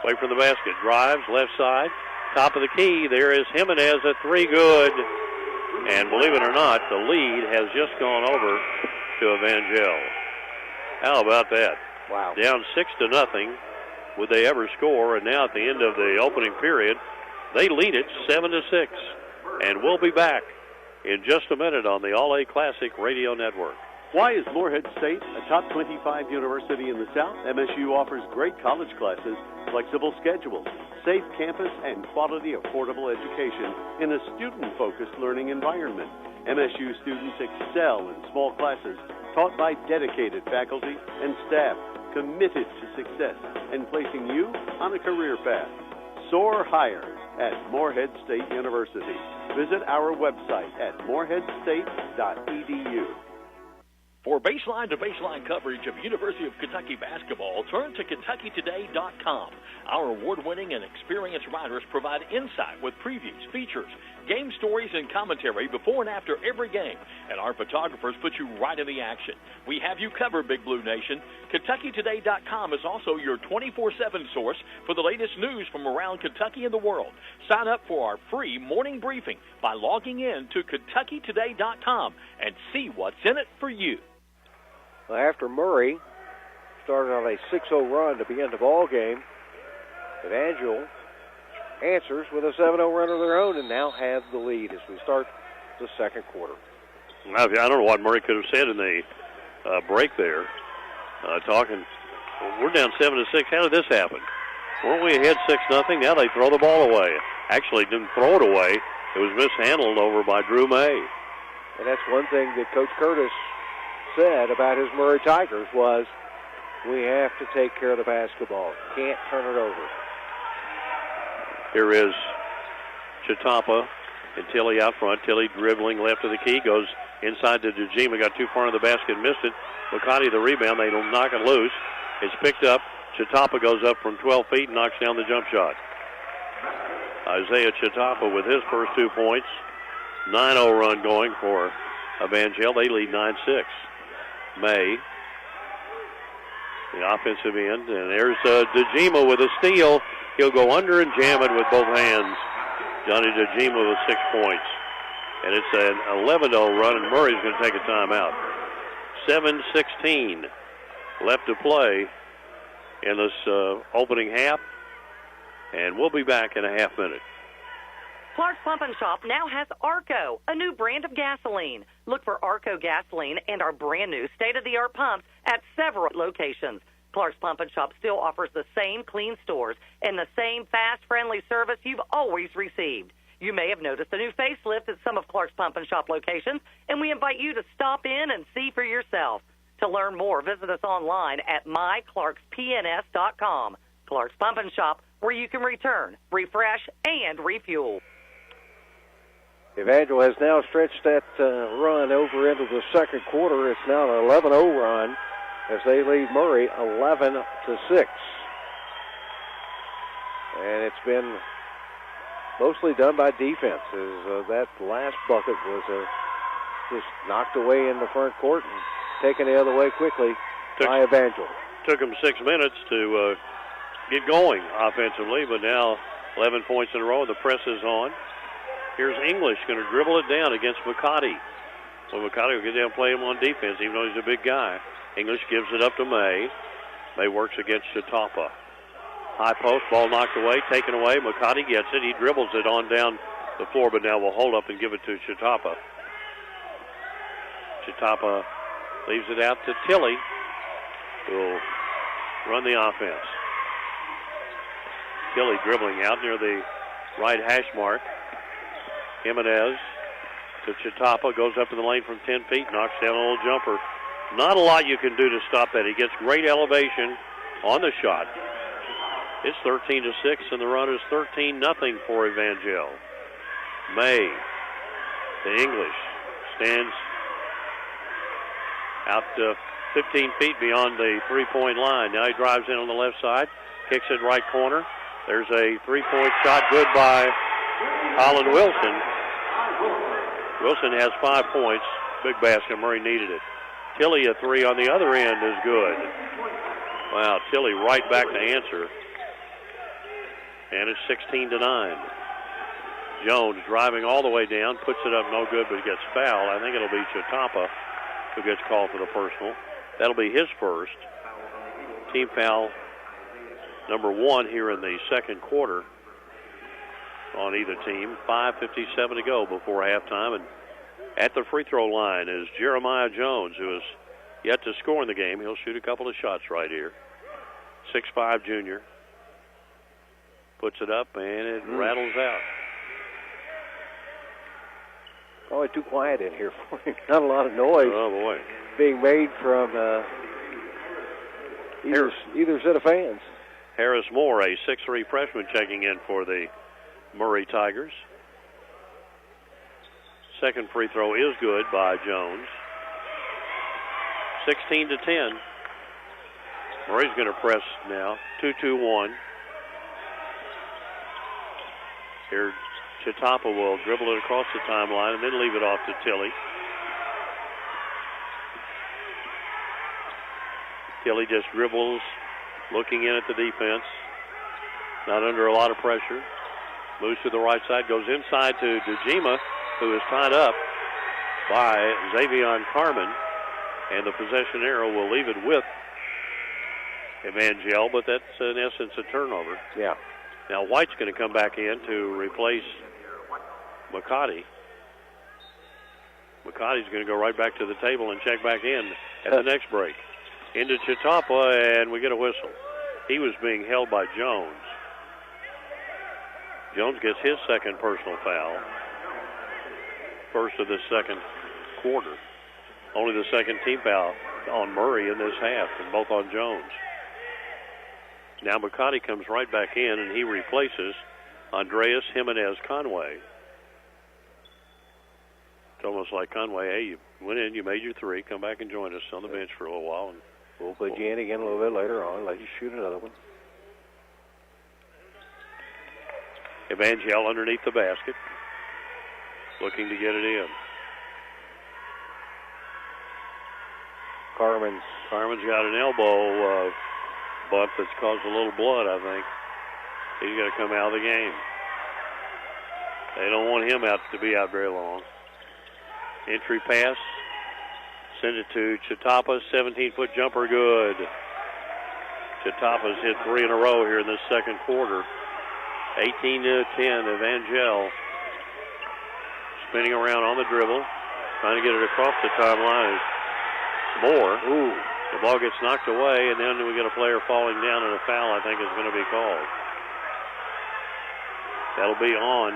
away from the basket, drives left side, top of the key. There is Jimenez at three, good. And believe it or not, the lead has just gone over to Evangel. How about that? Wow. Down 6-0. Would they ever score? And now at the end of the opening period, they lead it 7-6. And we'll be back in just a minute on the All-A Classic Radio Network. Why is Morehead State a top 25 university in the South? MSU offers great college classes, flexible schedules, safe campus, and quality, affordable education in a student-focused learning environment. MSU students excel in small classes taught by dedicated faculty and staff committed to success and placing you on a career path. Soar higher at Morehead State University. Visit our website at moreheadstate.edu. For baseline-to-baseline coverage of University of Kentucky basketball, turn to KentuckyToday.com. Our award-winning and experienced writers provide insight with previews, features, game stories, and commentary before and after every game. And our photographers put you right in the action. We have you covered, Big Blue Nation. KentuckyToday.com is also your 24/7 source for the latest news from around Kentucky and the world. Sign up for our free morning briefing by logging in to KentuckyToday.com and see what's in it for you. Well, after Murray started on a 6-0 run to begin the ball game, Evangel answers with a 7-0 run of their own and now have the lead as we start the second quarter. I don't know what Murray could have said in the break there. We're down 7-6. How did this happen? Weren't we ahead 6-0? Now they throw the ball away. Actually, didn't throw it away. It was mishandled over by Drew May. And that's one thing that Coach Curtis said about his Murray Tigers was, we have to take care of the basketball. Can't turn it over. Here is Chatapa and Tilly out front. Tilly dribbling left of the key, goes inside to Dejima, got too far in the basket, missed it. McCarty the rebound, they don't knock it loose. It's picked up. Chatapa goes up from 12 feet and knocks down the jump shot. Isaiah Chatapa with his first 2 points. 9-0 run going for Evangel. They lead 9-6. May, the offensive end, and there's Dejima with a steal. He'll go under and jam it with both hands. Johnny Dejima with 6 points. And it's an 11-0 run, and Murray's going to take a timeout. 7:16 left to play in this opening half, and we'll be back in a half minute. Clark's Pump and Shop now has Arco, a new brand of gasoline. Look for Arco gasoline and our brand new state-of-the-art pumps at several locations. Clark's Pump and Shop still offers the same clean stores and the same fast, friendly service you've always received. You may have noticed a new facelift at some of Clark's Pump and Shop locations, and we invite you to stop in and see for yourself. To learn more, visit us online at myclarkspns.com. Clark's Pump and Shop, where you can return, refresh, and refuel. Evangel has now stretched that run over into the second quarter. It's now an 11-0 run as they lead Murray 11-6. And it's been mostly done by defense, as that last bucket was just knocked away in the front court and taken the other way quickly by Evangel. Took them 6 minutes to get going offensively, but now 11 points in a row. The press is on. Here's English going to dribble it down against McCarty. Well, McCarty will get down and play him on defense, even though he's a big guy. English gives it up to May. May works against Chatapa. High post, ball knocked away, taken away. McCarty gets it. He dribbles it on down the floor, but now will hold up and give it to Chatapa. Chatapa leaves it out to Tilly, who will run the offense. Tilly dribbling out near the right hash mark. Jimenez to Chatapa, goes up in the lane from 10 feet, knocks down a little jumper. Not a lot you can do to stop that. He gets great elevation on the shot. It's 13-6, and the run is 13-0 for Evangel. May to English. Stands out 15 feet beyond the three-point line. Now he drives in on the left side, kicks it right corner. There's a three-point shot, good by Colin Wilson. Wilson has 5 points. Big basket. Murray needed it. Tilly a three on the other end is good. Wow, Tilly right back to answer. And it's 16-9. Jones driving all the way down, puts it up no good, but gets fouled. I think it'll be Chatapa who gets called for the personal. That'll be his first. Team foul number 1 here in the second quarter on either team. 5:57 to go before halftime. And at the free throw line is Jeremiah Jones, who is yet to score in the game. He'll shoot a couple of shots right here. 6'5" junior. Puts it up, and it rattles out. Probably too quiet in here for him. Not a lot of noise. Oh, boy. Being made from either set of fans. Harris Moore, a 6'3" freshman, checking in for the Murray Tigers. Second free throw is good by Jones. 16-10. Murray's going to press now. 2-2-1. Here, Chatapa will dribble it across the timeline and then leave it off to Tilly. Tilly just dribbles, looking in at the defense. Not under a lot of pressure. Moves to the right side, goes inside to Dejima, who is tied up by Xavion Carmen. And the possession arrow will leave it with Evangel, but that's in essence a turnover. Yeah. Now White's going to come back in to replace McCarty. McCarty's going to go right back to the table and check back in at the next break. Into Chatapa, and we get a whistle. He was being held by Jones. Jones gets his second personal foul. First of the second quarter. Only the second team foul on Murray in this half, and both on Jones. Now McCarty comes right back in, and he replaces Andreas Jimenez Conway. It's almost like Conway, hey, you went in, you made your three, come back and join us on the bench for a little while. And we'll put you in again a little bit later on, let you shoot another one. Evangel underneath the basket, looking to get it in. Carmen's got an elbow bump that's caused a little blood, I think. He's going to come out of the game. They don't want him to be out very long. Entry pass. Send it to Chatapa. 17-foot jumper, good. Chatapa's hit 3 in a row here in this second quarter. 18-10, Evangel spinning around on the dribble, trying to get it across the timeline. Moore. Ooh. The ball gets knocked away, and then we get a player falling down, and a foul, I think, is going to be called. That'll be on.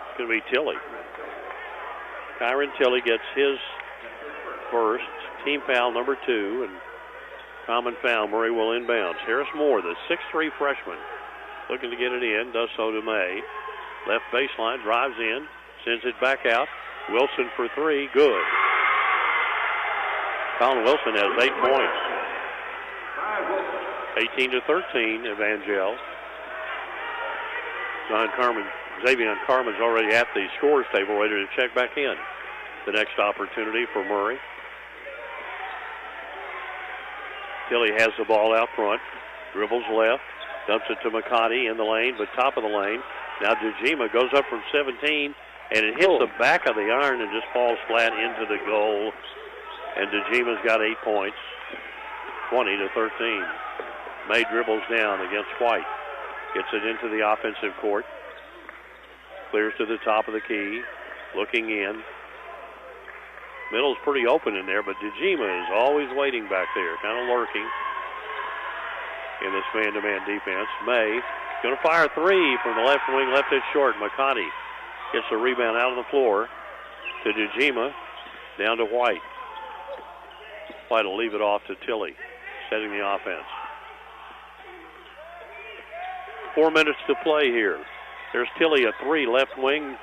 It's going to be Tilly. Kyron Tilly gets his first, team foul number 2, and common foul. Murray will inbounds. Harris Moore, the 6'3" freshman, looking to get it in, does so to May. Left baseline, drives in, sends it back out. Wilson for 3, good. Colin Wilson has 8 points. 18-13, Evangel. Xavier Carmen's already at the scorer's table, ready to check back in. The next opportunity for Murray. Tilly has the ball out front. Dribbles left. Dumps it to McCarty in the lane, but top of the lane. Now Dejima goes up from 17, and it hits the back of the iron and just falls flat into the goal. And Dejima's got 8 points. 20-13. May dribbles down against White. Gets it into the offensive court. Clears to the top of the key. Looking in. Middle's pretty open in there, but Dejima is always waiting back there, kind of lurking in this man-to-man defense. May going to fire 3 from the left wing, left it short. McCarty gets the rebound out on the floor to Dejima, down to White. White will leave it off to Tilly, setting the offense. 4 minutes to play here. There's Tilly, a 3, left wing.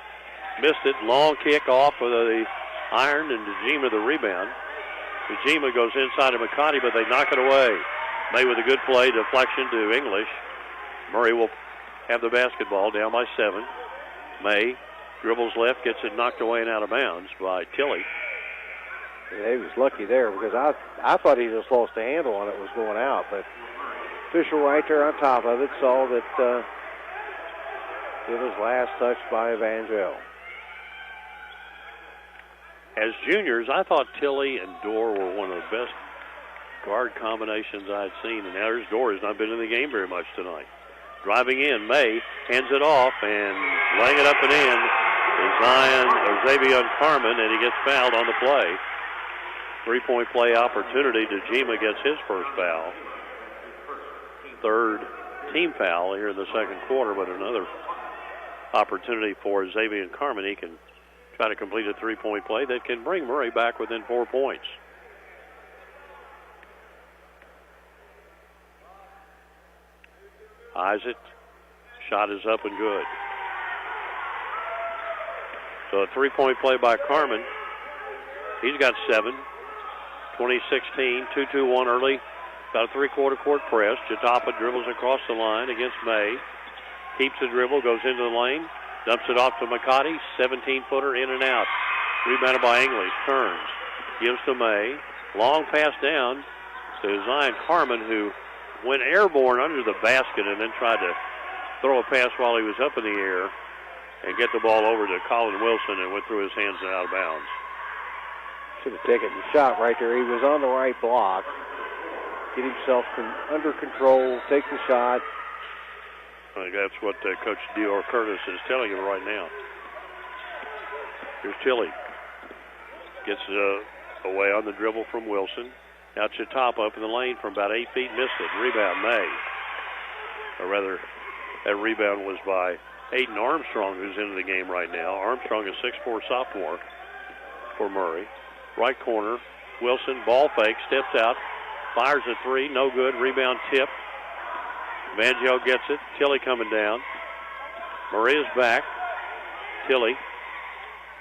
Missed it. Long kick off of the iron, and Dejima the rebound. Dejima goes inside of McCarty, but they knock it away. May with a good play, deflection to English. Murray will have the basketball, down by 7. May dribbles left, gets it knocked away and out of bounds by Tilly. He was lucky there because I thought he just lost the handle on it, was going out. But official right there on top of it saw that it was last touched by Evangel. As juniors, I thought Tilley and Dorr were one of the best guard combinations I'd seen, and now there's Dorr has not been in the game very much tonight. Driving in, May hands it off and laying it up and in is Xavier Carmen, and he gets fouled on the play. 3-point play opportunity. DeGima gets his first foul. Third team foul here in the second quarter, but another opportunity for Xavier Carmen. He can try to complete a 3-point play that can bring Murray back within 4 points. Isaac, shot is up and good. So a 3-point play by Carmen. He's got 7. 20-16, 2-2-1 early. Got a 3/4 court press. Jatapa dribbles across the line against May. Keeps the dribble, goes into the lane. Dumps it off to McCarty. 17-footer in and out. Rebounded by English. Turns. Gives to May. Long pass down to Zion Carmen, who went airborne under the basket and then tried to throw a pass while he was up in the air and get the ball over to Colin Wilson, and went through his hands and out of bounds. Should have taken the shot right there. He was on the right block. Get himself under control, take the shot. I think that's what Coach Dior Curtis is telling him right now. Here's Tilley. Gets away on the dribble from Wilson. Now Chitapa up in the lane from about 8 feet, missed it. Rebound, May. Or rather, that rebound was by Aiden Armstrong, who's into the game right now. Armstrong is 6'4" sophomore for Murray. Right corner, Wilson, ball fake, steps out, fires a 3, no good. Rebound tipped. Evangel gets it. Tilley coming down. Murray is back. Tilley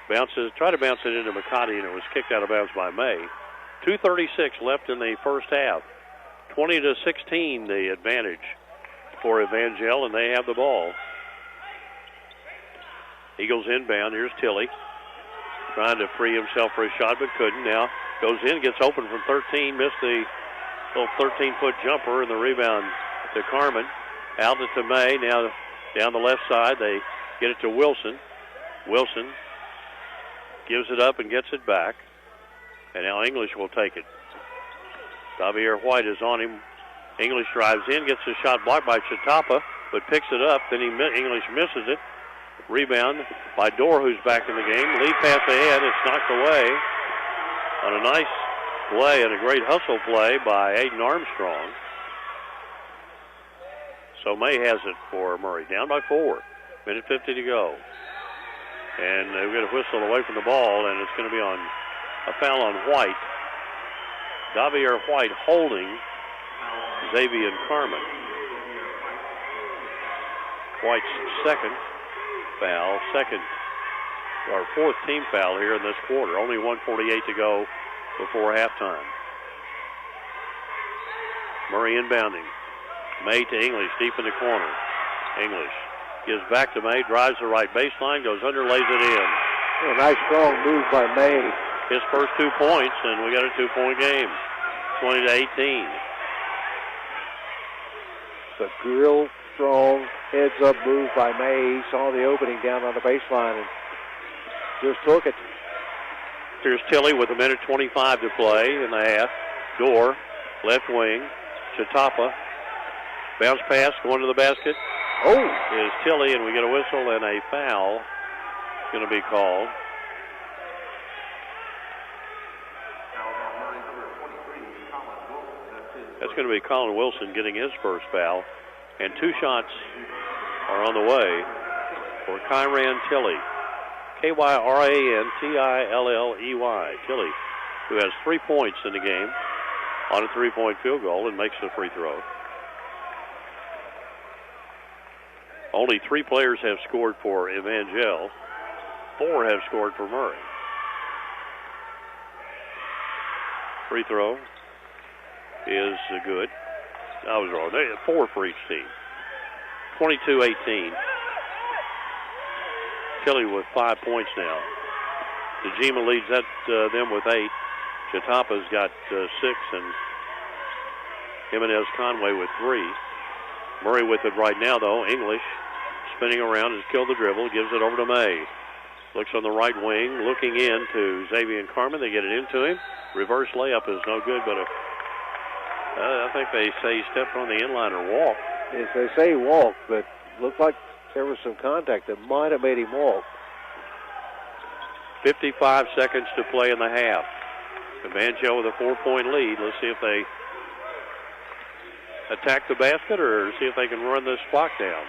tried to bounce it into McCarty, and it was kicked out of bounds by May. 2:36 left in the first half. 20-16 the advantage for Evangel, and they have the ball. Eagles inbound. Here's Tilley. Trying to free himself for a shot, but couldn't. Now goes in, gets open from 13, missed the little 13-foot jumper, and the rebound to Carmen. Out to May. Now down the left side, they get it to Wilson. Wilson gives it up and gets it back. And now English will take it. Xavier White is on him. English drives in, gets the shot blocked by Chitapa, but picks it up. Then English misses it. Rebound by Dorr, who's back in the game. Lead pass ahead. It's knocked away on a nice play and a great hustle play by Aiden Armstrong. So May has it for Murray. Down by 4. Minute 50 to go. And they've got a whistle away from the ball, and it's going to be on a foul on White. Xavier White holding Xavier Carmen. White's second foul, fourth team foul here in this quarter. Only 1:48 to go before halftime. Murray inbounding. May to English, deep in the corner. English gives back to May, drives the right baseline, goes under, lays it in. A nice strong move by May. His first 2 points, and we got a 2-point game. 20-18. The real strong heads-up move by May. He saw the opening down on the baseline and just took it. Here's Tilley with 1:25 to play in the half. Dorr, left wing. Chitapa. Bounce pass, going to the basket. Is Tilley, and we get a whistle and a foul going to be called. That's going to be Colin Wilson getting his first foul. And 2 shots are on the way for Kyran Tilley. Kyran Tilley, who has 3 points in the game on a 3-point field goal and makes the free throw. Only 3 players have scored for Evangel. 4 have scored for Murray. Free throw is good. I was wrong. 4 for each team. 22-18. Tilley with 5 points now. DeGima leads them with 8. Chatapa's got 6, and Jimenez Conway with 3. Murray with it right now, though. English spinning around, has killed the dribble, gives it over to May. Looks on the right wing, looking in to Xavier and Carmen. They get it into him. Reverse layup is no good, but I think they say he stepped on the inline or walked. Yes, they say he walked, but looked like there was some contact that might have made him walk. 55 seconds to play in the half. Evangel with a 4-point lead. Let's see if they attack the basket or see if they can run this clock down.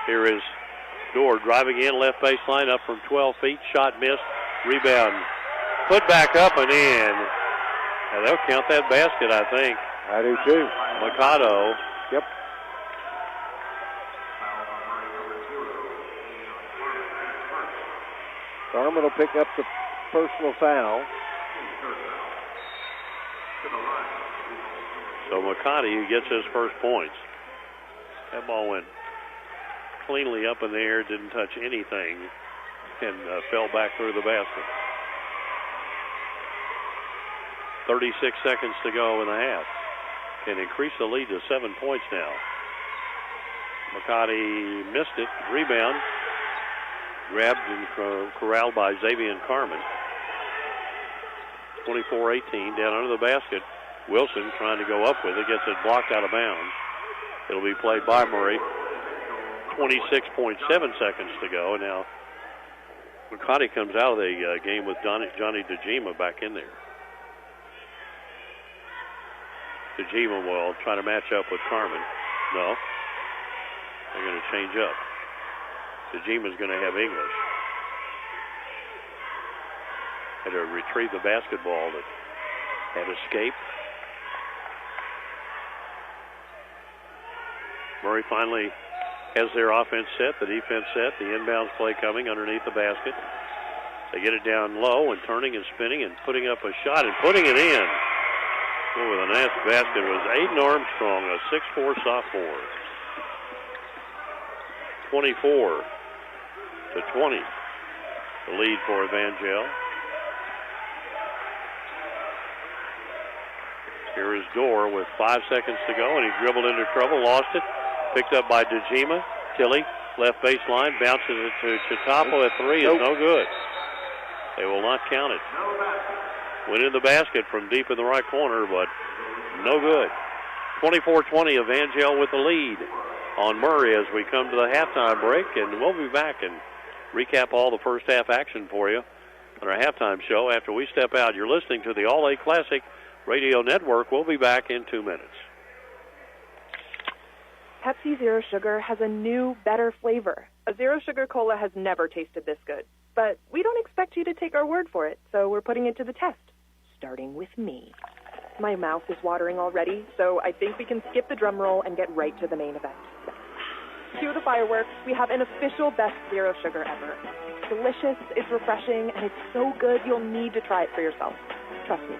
Here is Dorr driving in, left baseline, up from 12 feet. Shot missed. Rebound. Put back up and in. And they'll count that basket, I think. I do too. Mikado. Yep. Carmen will pick up the personal foul. So McCarty gets his first points. That ball went cleanly up in the air, didn't touch anything, and fell back through the basket. 36 seconds to go in the half. Can increase the lead to 7 points now. McCarty missed it. Rebound. Grabbed and corralled by Xavier and Carmen. 24-18 down under the basket. Wilson trying to go up with it. Gets it blocked out of bounds. It'll be played by Murray. 26.7 seconds to go. Now, McCarty comes out of the game with Johnny DeGima back in there. DeGima will try to match up with Carmen. No. They're going to change up. DeGima's going to have English. Had to retrieve the basketball that had escaped. Murray finally has their offense set, the defense set, the inbounds play coming underneath the basket. They get it down low and turning and spinning and putting up a shot and putting it in. Oh, with a nice basket was Aiden Armstrong, a 6'4 sophomore. 24-20. The lead for Evangel. Here is Dorr with 5 seconds to go, and he dribbled into trouble, lost it. Picked up by DeGima. Tilley, left baseline, bounces it to Chatapo at 3. It's no good. They will not count it. Went in the basket from deep in the right corner, but no good. 24-20, Evangel with the lead on Murray as we come to the halftime break, and we'll be back and recap all the first half action for you on our halftime show after we step out. You're listening to the All-A Classic Radio Network. We'll be back in 2 minutes. Pepsi Zero Sugar has a new, better flavor. A Zero Sugar Cola has never tasted this good. But we don't expect you to take our word for it, so we're putting it to the test, starting with me. My mouth is watering already, so I think we can skip the drum roll and get right to the main event. Cue the fireworks. We have an official best Zero Sugar ever. It's delicious, it's refreshing, and it's so good you'll need to try it for yourself. Trust me.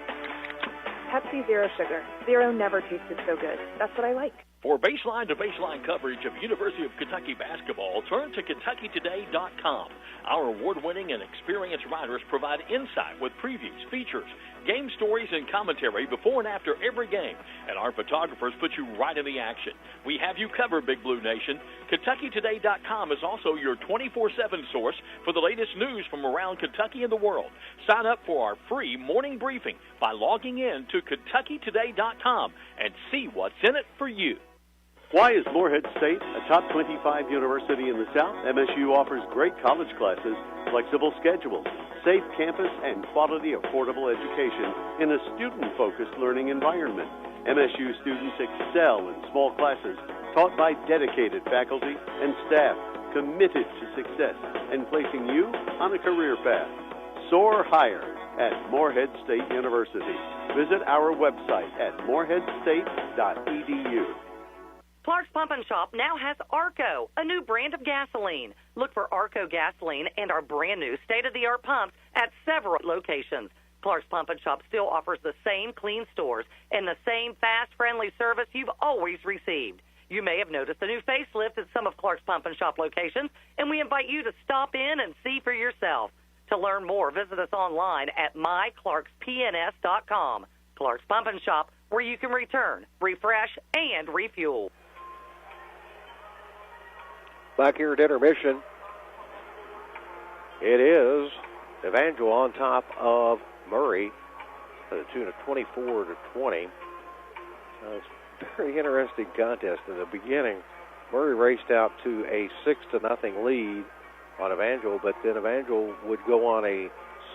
Pepsi Zero Sugar. Zero never tasted so good. That's what I like. For baseline-to-baseline coverage of University of Kentucky basketball, turn to KentuckyToday.com. Our award-winning and experienced writers provide insight with previews, features, game stories, and commentary before and after every game. And our photographers put you right in the action. We have you covered, Big Blue Nation. KentuckyToday.com is also your 24/7 source for the latest news from around Kentucky and the world. Sign up for our free morning briefing by logging in to KentuckyToday.com and see what's in it for you. Why is Morehead State a top 25 university in the South? MSU offers great college classes, flexible schedules, safe campus, and quality, affordable education in a student-focused learning environment. MSU students excel in small classes taught by dedicated faculty and staff committed to success and placing you on a career path. Soar higher at Morehead State University. Visit our website at moreheadstate.edu. Clark's Pump and Shop now has Arco, a new brand of gasoline. Look for Arco gasoline and our brand new state-of-the-art pumps at several locations. Clark's Pump and Shop still offers the same clean stores and the same fast, friendly service you've always received. You may have noticed a new facelift at some of Clark's Pump and Shop locations, and we invite you to stop in and see for yourself. To learn more, visit us online at myclarkspns.com. Clark's Pump and Shop, where you can return, refresh, and refuel. Back here at intermission, it is Evangel on top of Murray to the tune of 24-20. It's a very interesting contest. In the beginning, Murray raced out to a 6-0 lead on Evangel, but then Evangel would go on a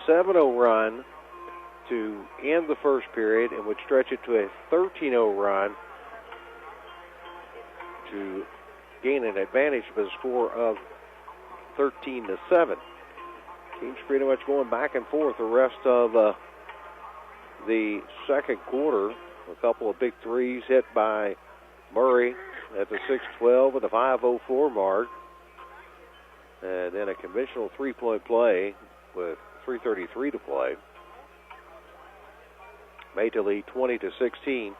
7-0 run to end the first period and would stretch it to a 13-0 run to gain an advantage of a score of 13-7. Teams pretty much going back and forth the rest of the second quarter. A couple of big threes hit by Murray at the 6:12 and the 5:04 mark. And then a conventional three-point play with 3:33 to play. Made to lead 20-16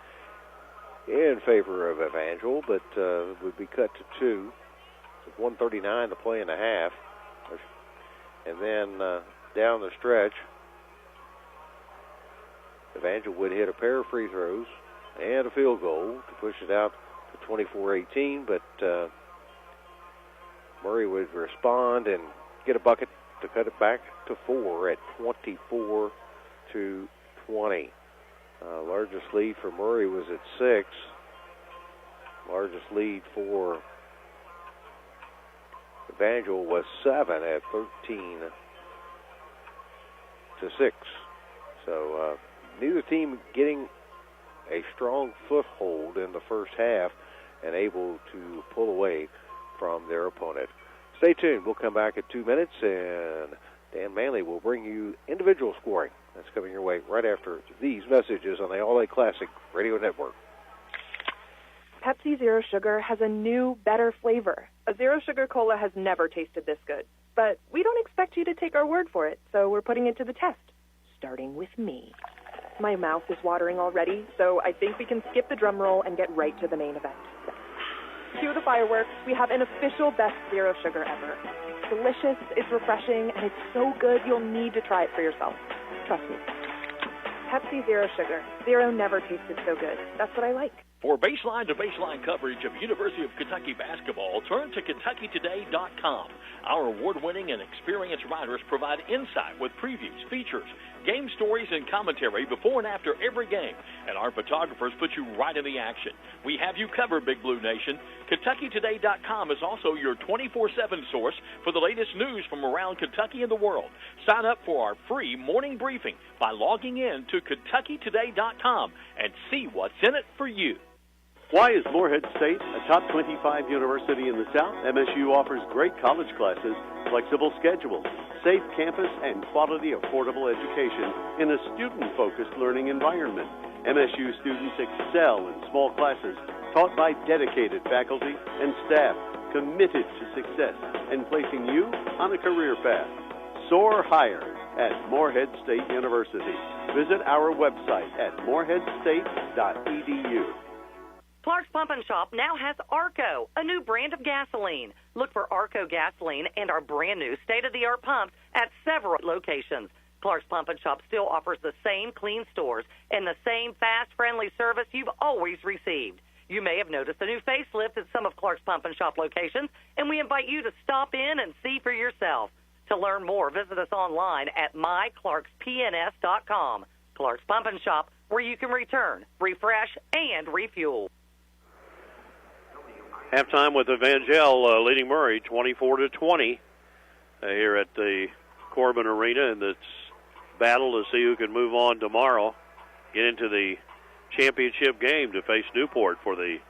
in favor of Evangel, but would be cut to 2 with 1:39 to play in the half. And then down the stretch, Evangel would hit a pair of free throws and a field goal to push it out to 24-18, but Murray would respond and get a bucket to cut it back to 4 at 24-20. Largest lead for Murray was at 6. Largest lead for Evangel was 7 at 13-6. So neither team getting a strong foothold in the first half and able to pull away from their opponent. Stay tuned. We'll come back in 2 minutes, and Dan Manley will bring you individual scoring. That's coming your way right after these messages on the All A Classic Radio Network. Pepsi Zero Sugar has a new, better flavor. A Zero Sugar Cola has never tasted this good. But we don't expect you to take our word for it, so we're putting it to the test. Starting with me. My mouth is watering already, so I think we can skip the drum roll and get right to the main event. Cue the fireworks. We have an official best Zero Sugar ever. It's delicious, it's refreshing, and it's so good you'll need to try it for yourself. Trust me. Pepsi Zero Sugar. Zero never tasted so good. That's what I like. For baseline-to-baseline coverage of University of Kentucky basketball, turn to KentuckyToday.com. Our award-winning and experienced writers provide insight with previews, features, game stories, and commentary before and after every game. And our photographers put you right in the action. We have you covered, Big Blue Nation. KentuckyToday.com is also your 24/7 source for the latest news from around Kentucky and the world. Sign up for our free morning briefing by logging in to KentuckyToday.com and see what's in it for you. Why is Morehead State a top 25 university in the South? MSU offers great college classes, flexible schedules, safe campus, and quality, affordable education in a student-focused learning environment. MSU students excel in small classes taught by dedicated faculty and staff committed to success and placing you on a career path. Soar higher at Morehead State University. Visit our website at moreheadstate.edu. Clark's Pump and Shop now has Arco, a new brand of gasoline. Look for Arco gasoline and our brand new state-of-the-art pumps at several locations. Clark's Pump and Shop still offers the same clean stores and the same fast, friendly service you've always received. You may have noticed a new facelift at some of Clark's Pump and Shop locations, and we invite you to stop in and see for yourself. To learn more, visit us online at myclarkspns.com. Clark's Pump and Shop, where you can return, refresh, and refuel. Halftime with Evangel leading Murray 24-20 here at the Corbin Arena in this battle to see who can move on tomorrow, get into the championship game to face Newport for the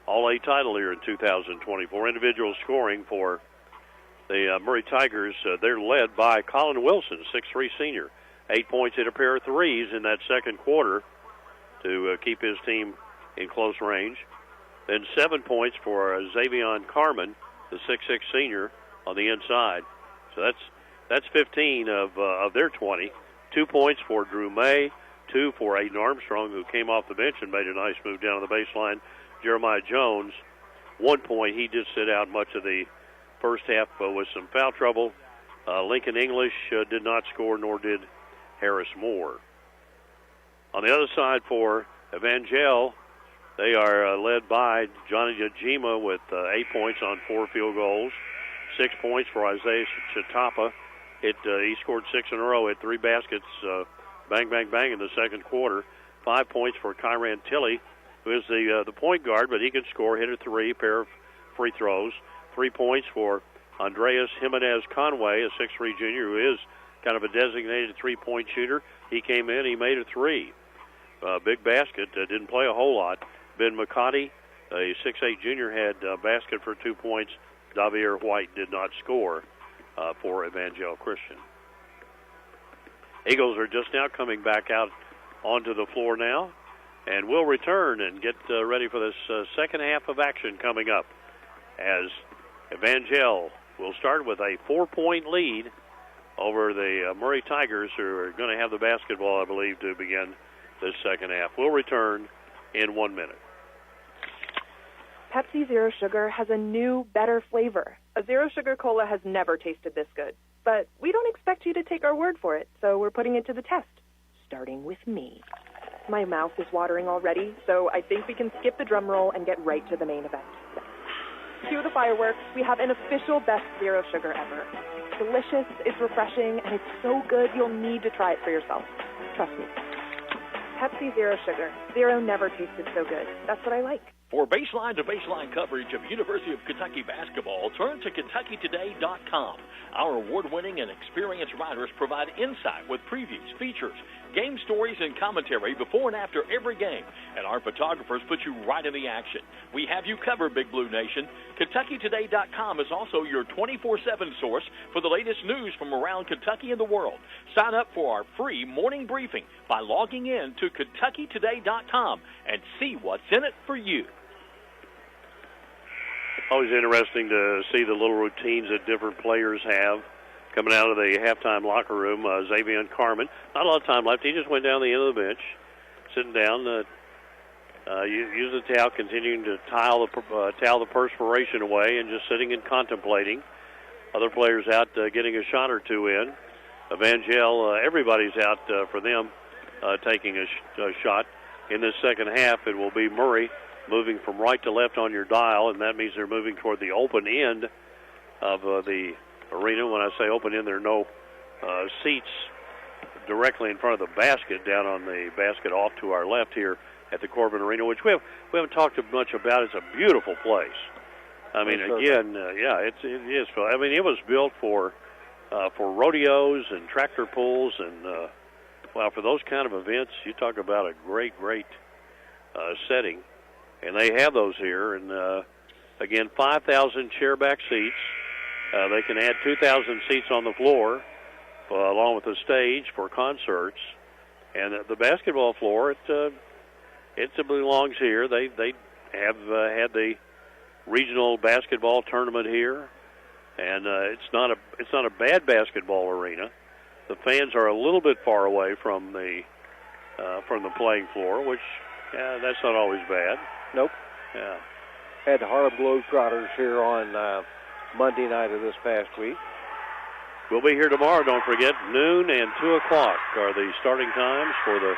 All-A title here in 2024. Individual scoring for the Murray Tigers, they're led by Colin Wilson, 6'3" senior. 8 points, hit a pair of threes in that second quarter to keep his team in close range. Then 7 points for Xavion Carmen, the 6'6" senior, on the inside. So that's 15 of their 20. 2 points for Drew May, 2 for Aiden Armstrong, who came off the bench and made a nice move down the baseline. Jeremiah Jones, 1 point. He did sit out much of the first half with some foul trouble. Lincoln English did not score, nor did Harris Moore. On the other side for Evangel, they are led by Johnny Jajima with 8 points on 4 field goals. 6 points for Isaiah Chatapa. He scored 6 in a row, hit 3 baskets, bang, bang, bang in the second quarter. 5 points for Kyran Tilley, who is the point guard, but he can score, hit a 3, pair of free throws. 3 points for Andreas Jimenez Conway, a 6'3 junior who is kind of a designated three-point shooter. He came in, he made a 3. Big basket, didn't play a whole lot. Ben McCarty, a 6'8 junior, had a basket for 2 points. Davier White did not score for Evangel Christian. Eagles are just now coming back out onto the floor now, and we'll return and get ready for this second half of action coming up, as Evangel will start with a 4-point lead over the Murray Tigers, who are going to have the basketball, I believe, to begin this second half. We'll return in 1 minute. Pepsi Zero Sugar has a new, better flavor. A Zero Sugar Cola has never tasted this good. But we don't expect you to take our word for it, so we're putting it to the test, starting with me. My mouth is watering already, so I think we can skip the drum roll and get right to the main event. Cue the fireworks. We have an official best Zero Sugar ever. It's delicious, it's refreshing, and it's so good you'll need to try it for yourself. Trust me. Pepsi Zero Sugar. Zero never tasted so good. That's what I like. For baseline-to-baseline coverage of University of Kentucky basketball, turn to KentuckyToday.com. Our award-winning and experienced writers provide insight with previews, features, game stories, and commentary before and after every game. And our photographers put you right in the action. We have you covered, Big Blue Nation. KentuckyToday.com is also your 24/7 source for the latest news from around Kentucky and the world. Sign up for our free morning briefing by logging in to KentuckyToday.com and see what's in it for you. Always interesting to see the little routines that different players have coming out of the halftime locker room. Xavier Carmen, not a lot of time left. He just went down the end of the bench, sitting down, use the towel, continuing to towel the perspiration away, and just sitting and contemplating. Other players out getting a shot or two in. Evangel, everybody's out for them taking a shot. In this second half, it will be Murray moving from right to left on your dial, and that means they're moving toward the open end of the arena. When I say open end, there are no seats directly in front of the basket, down on the basket off to our left here at the Corbin Arena, which we haven't talked much about. It's a beautiful place. I mean, again, it is. I mean, it was built for rodeos and tractor pulls, and for those kind of events, you talk about a great setting. And they have those here. And, again, 5,000 chair-back seats. They can add 2,000 seats on the floor, along with the stage for concerts. And the basketball floor, it belongs here. They have had the regional basketball tournament here. And it's not a bad basketball arena. The fans are a little bit far away from the playing floor, which that's not always bad. Nope. Yeah. Had the Harlem Globetrotters here on Monday night of this past week. We'll be here tomorrow, don't forget. Noon and 2 o'clock are the starting times for the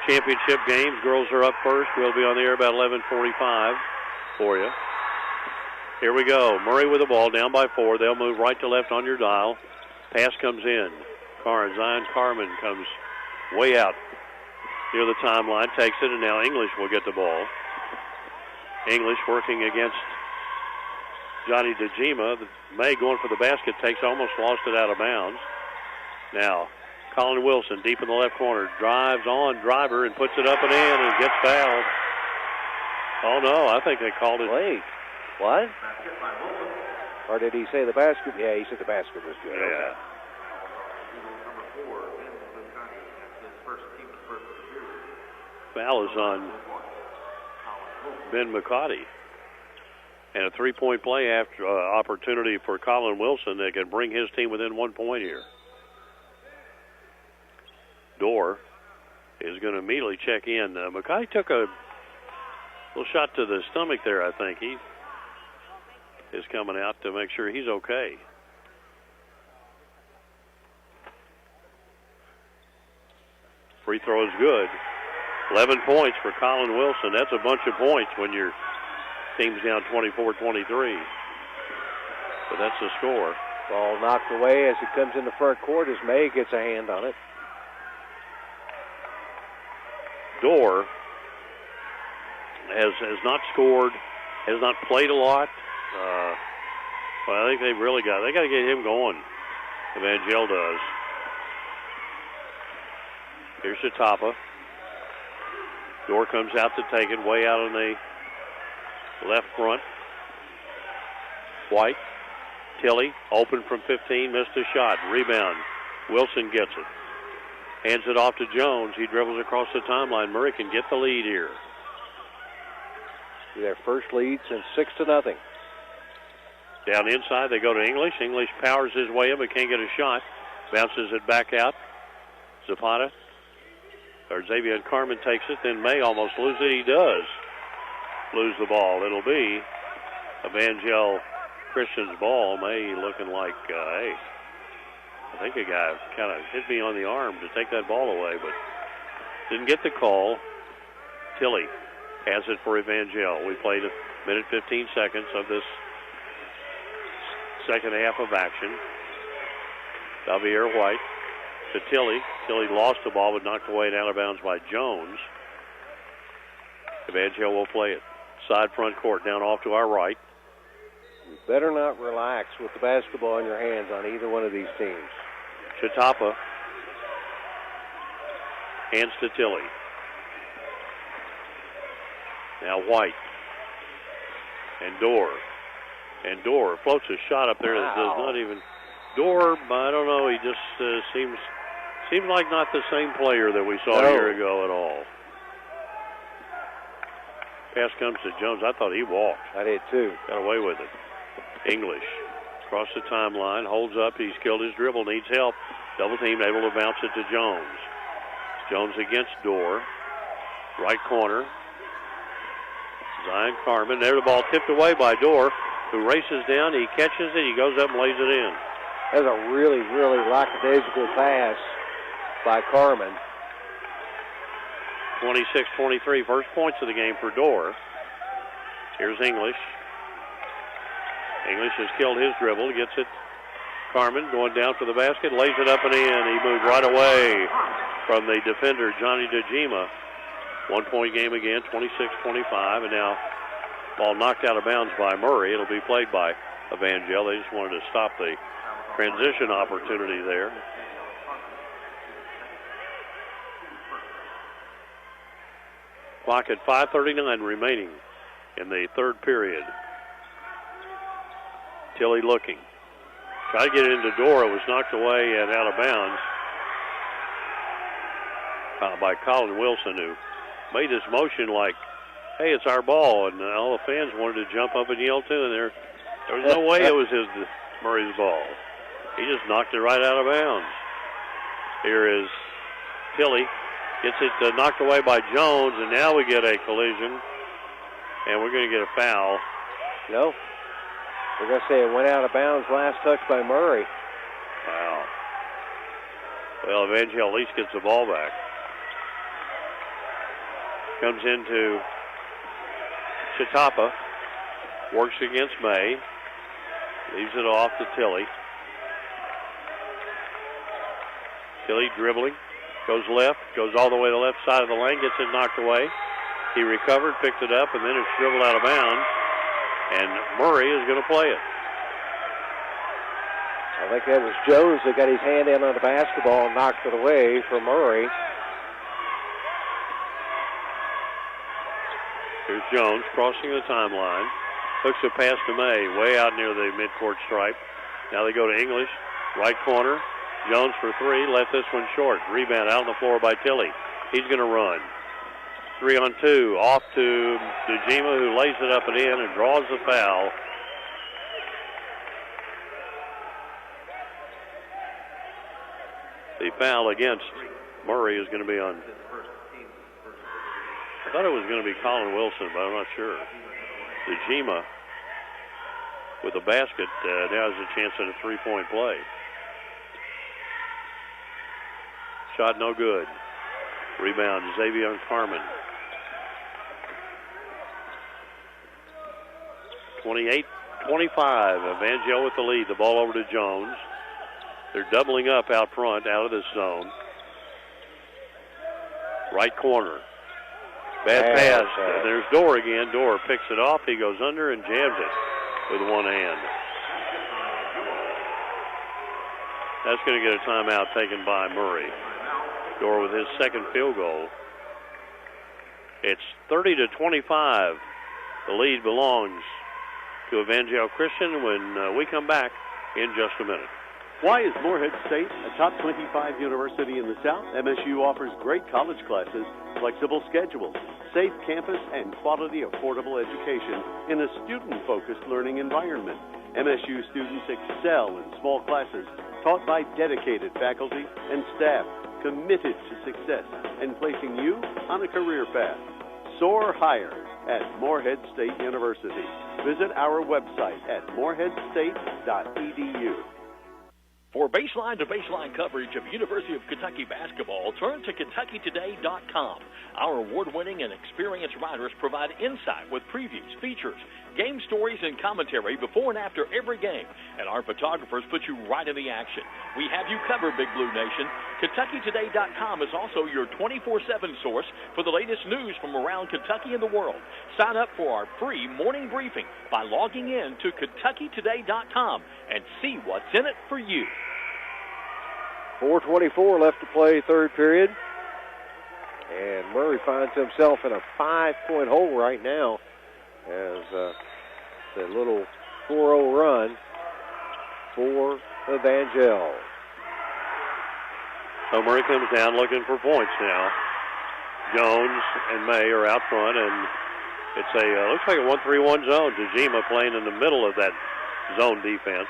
championship games. Girls are up first. We'll be on the air about 11:45 for you. Here we go. Murray with the ball, down by 4. They'll move right to left on your dial. Pass comes in. Zion Carmen comes way out near the timeline, takes it, and now English will get the ball. English working against Johnny DeGima. May going for the basket, almost lost it out of bounds. Now, Colin Wilson deep in the left corner, drives on driver and puts it up and in and gets fouled. Oh, no, I think they called it. Wait, what? Or did he say the basket? Yeah, he said the basket was good. Yeah. Foul is on Ben McCarty. And a three-point play after opportunity for Colin Wilson that can bring his team within 1 point here. Dorr is going to immediately check in. McCarty took a little shot to the stomach there, I think. He is coming out to make sure he's okay. Free throw is good. 11 points for Colin Wilson. That's a bunch of points when your team's down 24-23. But that's the score. Ball knocked away as it comes in the front court as May gets a hand on it. Dorr has not scored, has not played a lot. Well, I think they got to get him going. Evangel does. Here's Shatapa. Dorr comes out to take it, way out on the left front. White. Tilley, open from 15, missed a shot. Rebound. Wilson gets it. Hands it off to Jones. He dribbles across the timeline. Murray can get the lead here. Their first lead since 6-0. Down inside, they go to English. English powers his way in, but can't get a shot. Bounces it back out. Zapata, or Xavier Carmen takes it. Then May almost loses it. He does lose the ball. It'll be Evangel Christian's ball. May looking like, hey, I think a guy kind of hit me on the arm to take that ball away, but didn't get the call. Tilley has it for Evangel. We played a minute 15 seconds of this second half of action. Javier White to Tilley. Tilley lost the ball but knocked away and out of bounds by Jones. Evangel will play it. Side front court down off to our right. You better not relax with the basketball in your hands on either one of these teams. Shatapa hands to Tilley. Now White and Dorr. And Dorr floats a shot up there that does not even. Dorr, I don't know, he just seems like not the same player that we saw a year ago at all. Pass comes to Jones. I thought he walked. I did too. Got away with it. English across the timeline, holds up. He's killed his dribble, needs help. Double team, able to bounce it to Jones. Jones against Dorr. Right corner. Zion Carmen. There the ball tipped away by Dorr, who races down. He catches it. He goes up and lays it in. That's a really, really lackadaisical pass by Carmen. 26-23, first points of the game for Dorr. Here's English. English has killed his dribble, gets it. Carmen going down for the basket, lays it up and in. He moved right away from the defender, Johnny DeGima. 1 point game again, 26-25, and now ball knocked out of bounds by Murray. It'll be played by Evangel. They just wanted to stop the transition opportunity there. Clock at 5:39 remaining in the third period. Tilley looking. Tried to get it into Dorr. It was knocked away and out of bounds by Colin Wilson, who made this motion like, hey, it's our ball. And all the fans wanted to jump up and yell too. And there was no way it was Murray's ball. He just knocked it right out of bounds. Here is Tilley. Gets it knocked away by Jones, and now we get a collision, and we're going to get a foul. No. We're going to say it went out of bounds, last touch by Murray. Wow. Well, Evangel at least gets the ball back. Comes into Shatapa. Works against May. Leaves it off to Tilley. Tilley dribbling. Goes left, goes all the way to the left side of the lane, gets it knocked away. He recovered, picked it up, and then it's dribbled out of bounds. And Murray is going to play it. I think that was Jones that got his hand in on the basketball and knocked it away for Murray. Here's Jones crossing the timeline. Hooks a pass to May, way out near the midcourt stripe. Now they go to English, right corner. Jones for three, left this one short. Rebound out on the floor by Tilley. He's going to run. 3-on-2, off to DeGima, who lays it up and in and draws the foul. The foul against Murray is going to be on. I thought it was going to be Colin Wilson, but I'm not sure. DeGima with a basket now has a chance at a three-point play. Shot no good. Rebound, Xavier Carmen. 28-25. Evangel with the lead. The ball over to Jones. They're doubling up out front, out of this zone. Right corner. Bad pass. There's Dorr again. Dorr picks it off. He goes under and jams it with one hand. That's going to get a timeout taken by Murray. Dorr with his second field goal. It's 30-25. The lead belongs to Evangel Christian when we come back in just a minute. Why is Morehead State a top 25 university in the South? MSU offers great college classes, flexible schedules, safe campus, and quality, affordable education in a student-focused learning environment. MSU students excel in small classes taught by dedicated faculty and staff committed to success and placing you on a career path. Soar higher at Morehead State University. Visit our website at moreheadstate.edu. For baseline-to-baseline coverage of University of Kentucky basketball, turn to KentuckyToday.com. Our award-winning and experienced writers provide insight with previews, features, game stories, and commentary before and after every game. And our photographers put you right in the action. We have you covered, Big Blue Nation. KentuckyToday.com is also your 24/7 source for the latest news from around Kentucky and the world. Sign up for our free morning briefing by logging in to KentuckyToday.com and see what's in it for you. 4:24 left to play, third period. And Murray finds himself in a 5-point hole right now as the little 4-0 run for Evangel. So Murray comes down looking for points now. Jones and May are out front, and it's a looks like a 1-3-1 zone. Tajima playing in the middle of that zone defense.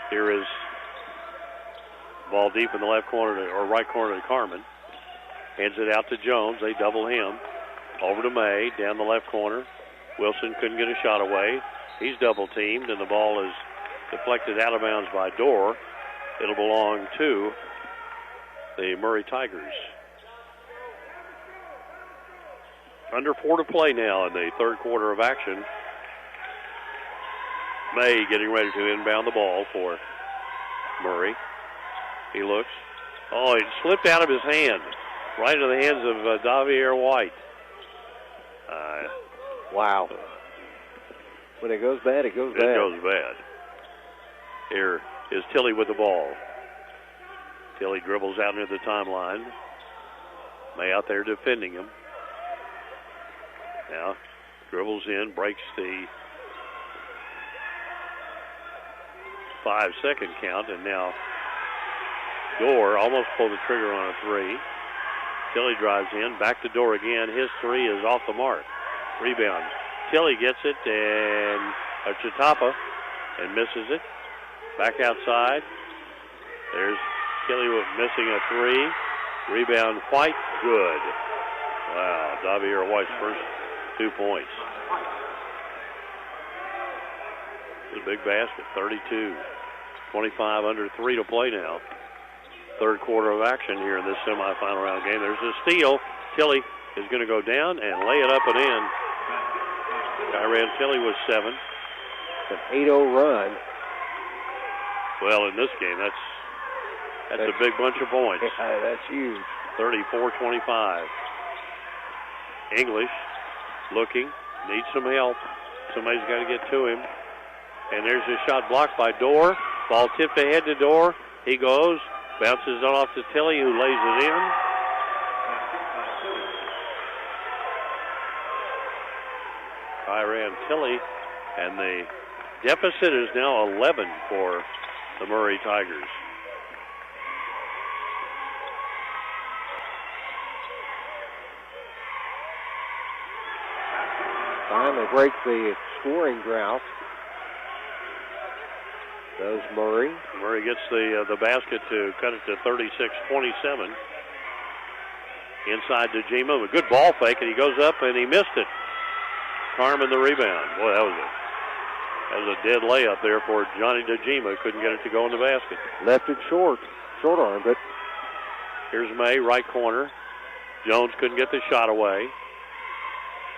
Here is ball deep in the left corner or right corner to Carmen. Hands it out to Jones. They double him. Over to May, down the left corner. Wilson couldn't get a shot away. He's double teamed, and the ball is deflected out of bounds by Dorr. It'll belong to the Murray Tigers. Under 4 to play now in the third quarter of action. May getting ready to inbound the ball for Murray. He looks. Oh, it slipped out of his hand. Right into the hands of Davier White. Wow. When it goes bad, it goes bad. It goes bad. Here is Tilley with the ball. Tilley dribbles out near the timeline. May out there defending him. Now dribbles in, breaks the 5-second count, and now Dorr almost pulled the trigger on a three. Tilley drives in, back to Dorr again. His three is off the mark. Rebound. Tilley gets it, and Chitapa, and misses it. Back outside. There's Tilley missing a three. Rebound, White, good. Wow, Davier White's first 2 points. It's a big basket, 32-25, under 3 to play now. Third quarter of action here in this semifinal round game. There's a steal. Tilley is going to go down and lay it up and in. Kyran Tilley was 7. An 8-0 run. Well, in this game, that's a big bunch of points. That's huge. 34-25. English looking, needs some help. Somebody's got to get to him. And there's a shot blocked by Dorr. Ball tipped ahead to Dorr. He goes, bounces off to Tilley, who lays it in. Kyran Tilley, and the deficit is now 11 for the Murray Tigers. Finally breaks the scoring drought. Does Murray. Murray gets the basket to cut it to 36-27. Inside to Jima, a good ball fake, and he goes up and he missed it. Carmen the rebound. Boy, that was a dead layup there for Johnny DeJima. Couldn't get it to go in the basket. Left it short arm, but Here's May, right corner. Jones couldn't get the shot away.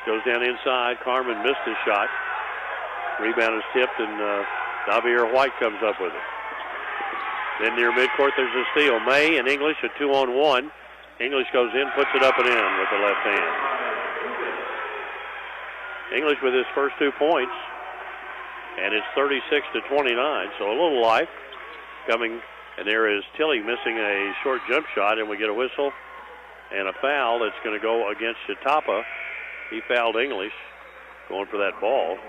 Goes down inside. Carmen missed his shot. Rebound is tipped, and Javier White comes up with it. Then near midcourt, there's a steal. May and English, a 2-on-1. English goes in, puts it up and in with the left hand. English with his first 2 points, and it's 36-29, so a little life coming. And there is Tilly missing a short jump shot, and we get a whistle and a foul that's going to go against Chatapa. He fouled English going for that ball,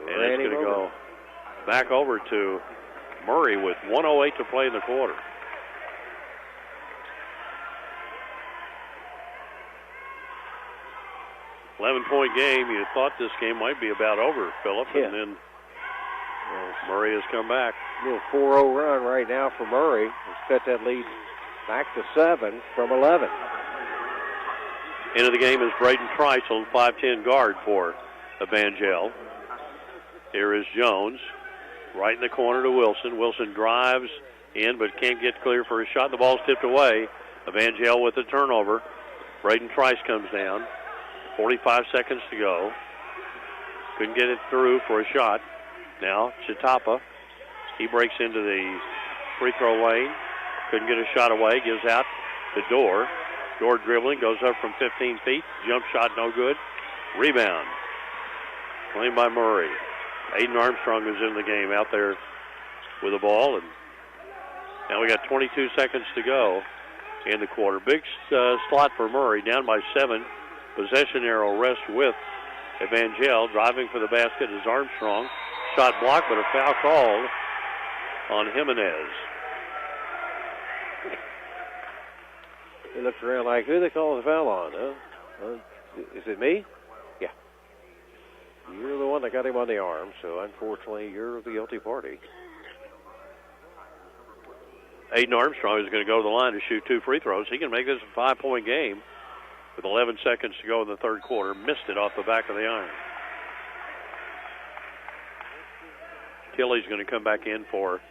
and it's going to go back over to Murray with 1:08 to play in the quarter. $11-point game. You thought this game might be about over, Phillip, and then Murray has come back. A little 4-0 run right now for Murray. He's cut that lead back to 7 from 11. Into the game is Braden Treisel, 5'10" guard for Evangel. Here is Jones, right in the corner to Wilson. Wilson drives in but can't get clear for a shot. The ball's tipped away. Evangel with the turnover. Braden Trice comes down. 45 seconds to go. Couldn't get it through for a shot. Now Chatapa, he breaks into the free throw lane. Couldn't get a shot away. Gives out to Dorr. Dorr dribbling, goes up from 15 feet. Jump shot no good. Rebound. Claimed by Murray. Aiden Armstrong is in the game out there with the ball. And now we got 22 seconds to go in the quarter. Big slot for Murray, down by 7. Possession arrow rests with Evangel. Driving for the basket is Armstrong. Shot blocked, but a foul called on Jimenez. He looks around like, who they call the foul on, huh? Is it me? Yeah. You're the one that got him on the arm, so unfortunately you're the guilty party. Aiden Armstrong is going to go to the line to shoot 2 free throws. He can make this a 5-point game with 11 seconds to go in the third quarter. Missed it off the back of the iron. Tilley's going to come back in for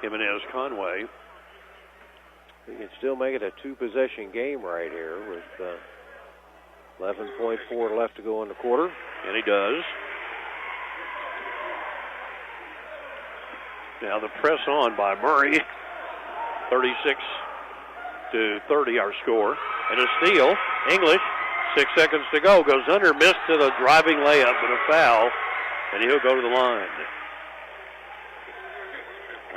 Jimenez Conway. He can still make it a 2-possession game right here with 11.4 left to go in the quarter. And he does. Now the press on by Murray. 36-30 our score. And a steal. English, 6 seconds to go. Goes under, missed to the driving layup, but a foul. And he'll go to the line.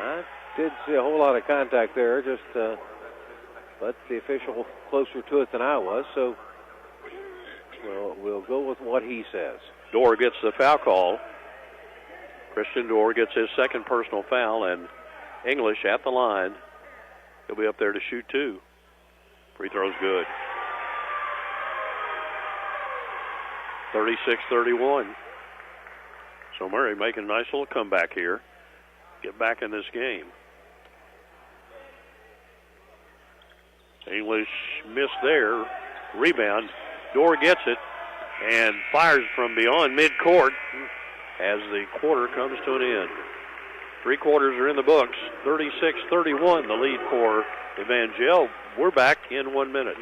I did see a whole lot of contact there, just but the official closer to it than I was, so we'll go with what he says. Dorr gets the foul call. Christian Dorr gets his second personal foul, and English at the line. He'll be up there to shoot 2. Free throw's good. 36-31. So Murray making a nice little comeback here. Get back in this game. English missed there. Rebound. Dorr gets it and fires from beyond midcourt as the quarter comes to an end. 3 quarters are in the books. 36-31, the lead for Evangel. We're back in 1 minute.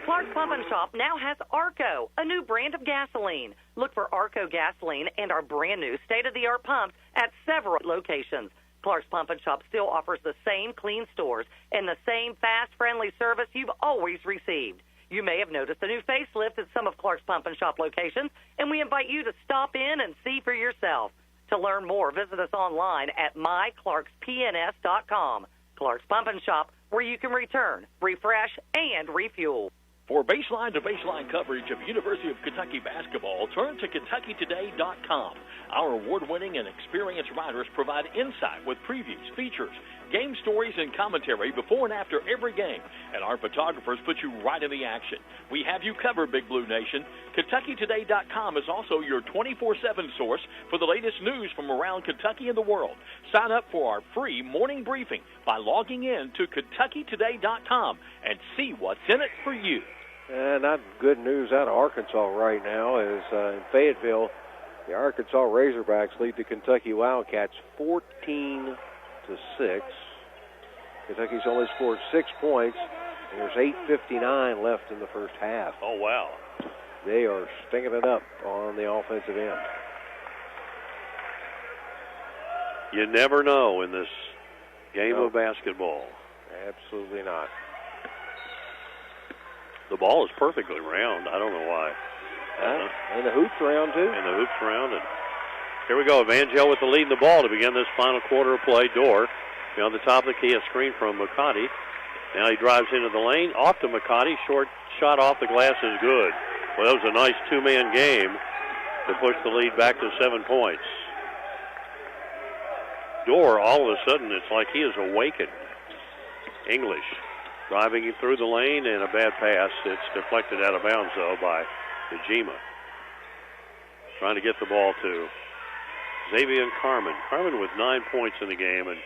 Clark's Pump and Shop now has Arco, a new brand of gasoline. Look for Arco gasoline and our brand new state-of-the-art pumps at several locations. Clark's Pump and Shop still offers the same clean stores and the same fast, friendly service you've always received. You may have noticed a new facelift at some of Clark's Pump and Shop locations, and we invite you to stop in and see for yourself. To learn more, visit us online at myclarkspns.com. Clark's Pump and Shop, where you can return, refresh, and refuel. For baseline-to-baseline coverage of University of Kentucky basketball, turn to KentuckyToday.com. Our award-winning and experienced writers provide insight with previews, features, game stories, and commentary before and after every game. And our photographers put you right in the action. We have you covered, Big Blue Nation. KentuckyToday.com is also your 24/7 source for the latest news from around Kentucky and the world. Sign up for our free morning briefing by logging in to KentuckyToday.com and see what's in it for you. Not good news out of Arkansas right now is in Fayetteville, the Arkansas Razorbacks lead the Kentucky Wildcats 14-6. Kentucky's only scored 6 points, and there's 8:59 left in the first half. Oh, wow. They are stinking it up on the offensive end. You never know in this game of basketball. Absolutely not. The ball is perfectly round. I don't know why. And the hoop's round, too. And the hoop's round. And here we go. Evangel with the lead in the ball to begin this final quarter of play. Dorr on the top of the key, a screen from McCarty. Now he drives into the lane. Off to McCarty. Short shot off the glass is good. Well, that was a nice two-man game to push the lead back to 7 points. Dorr, all of a sudden, it's like he is awakened. English driving him through the lane, and a bad pass. It's deflected out of bounds, though, by Dejima. Trying to get the ball to Xavier Carmen. Carmen with 9 points in the game, and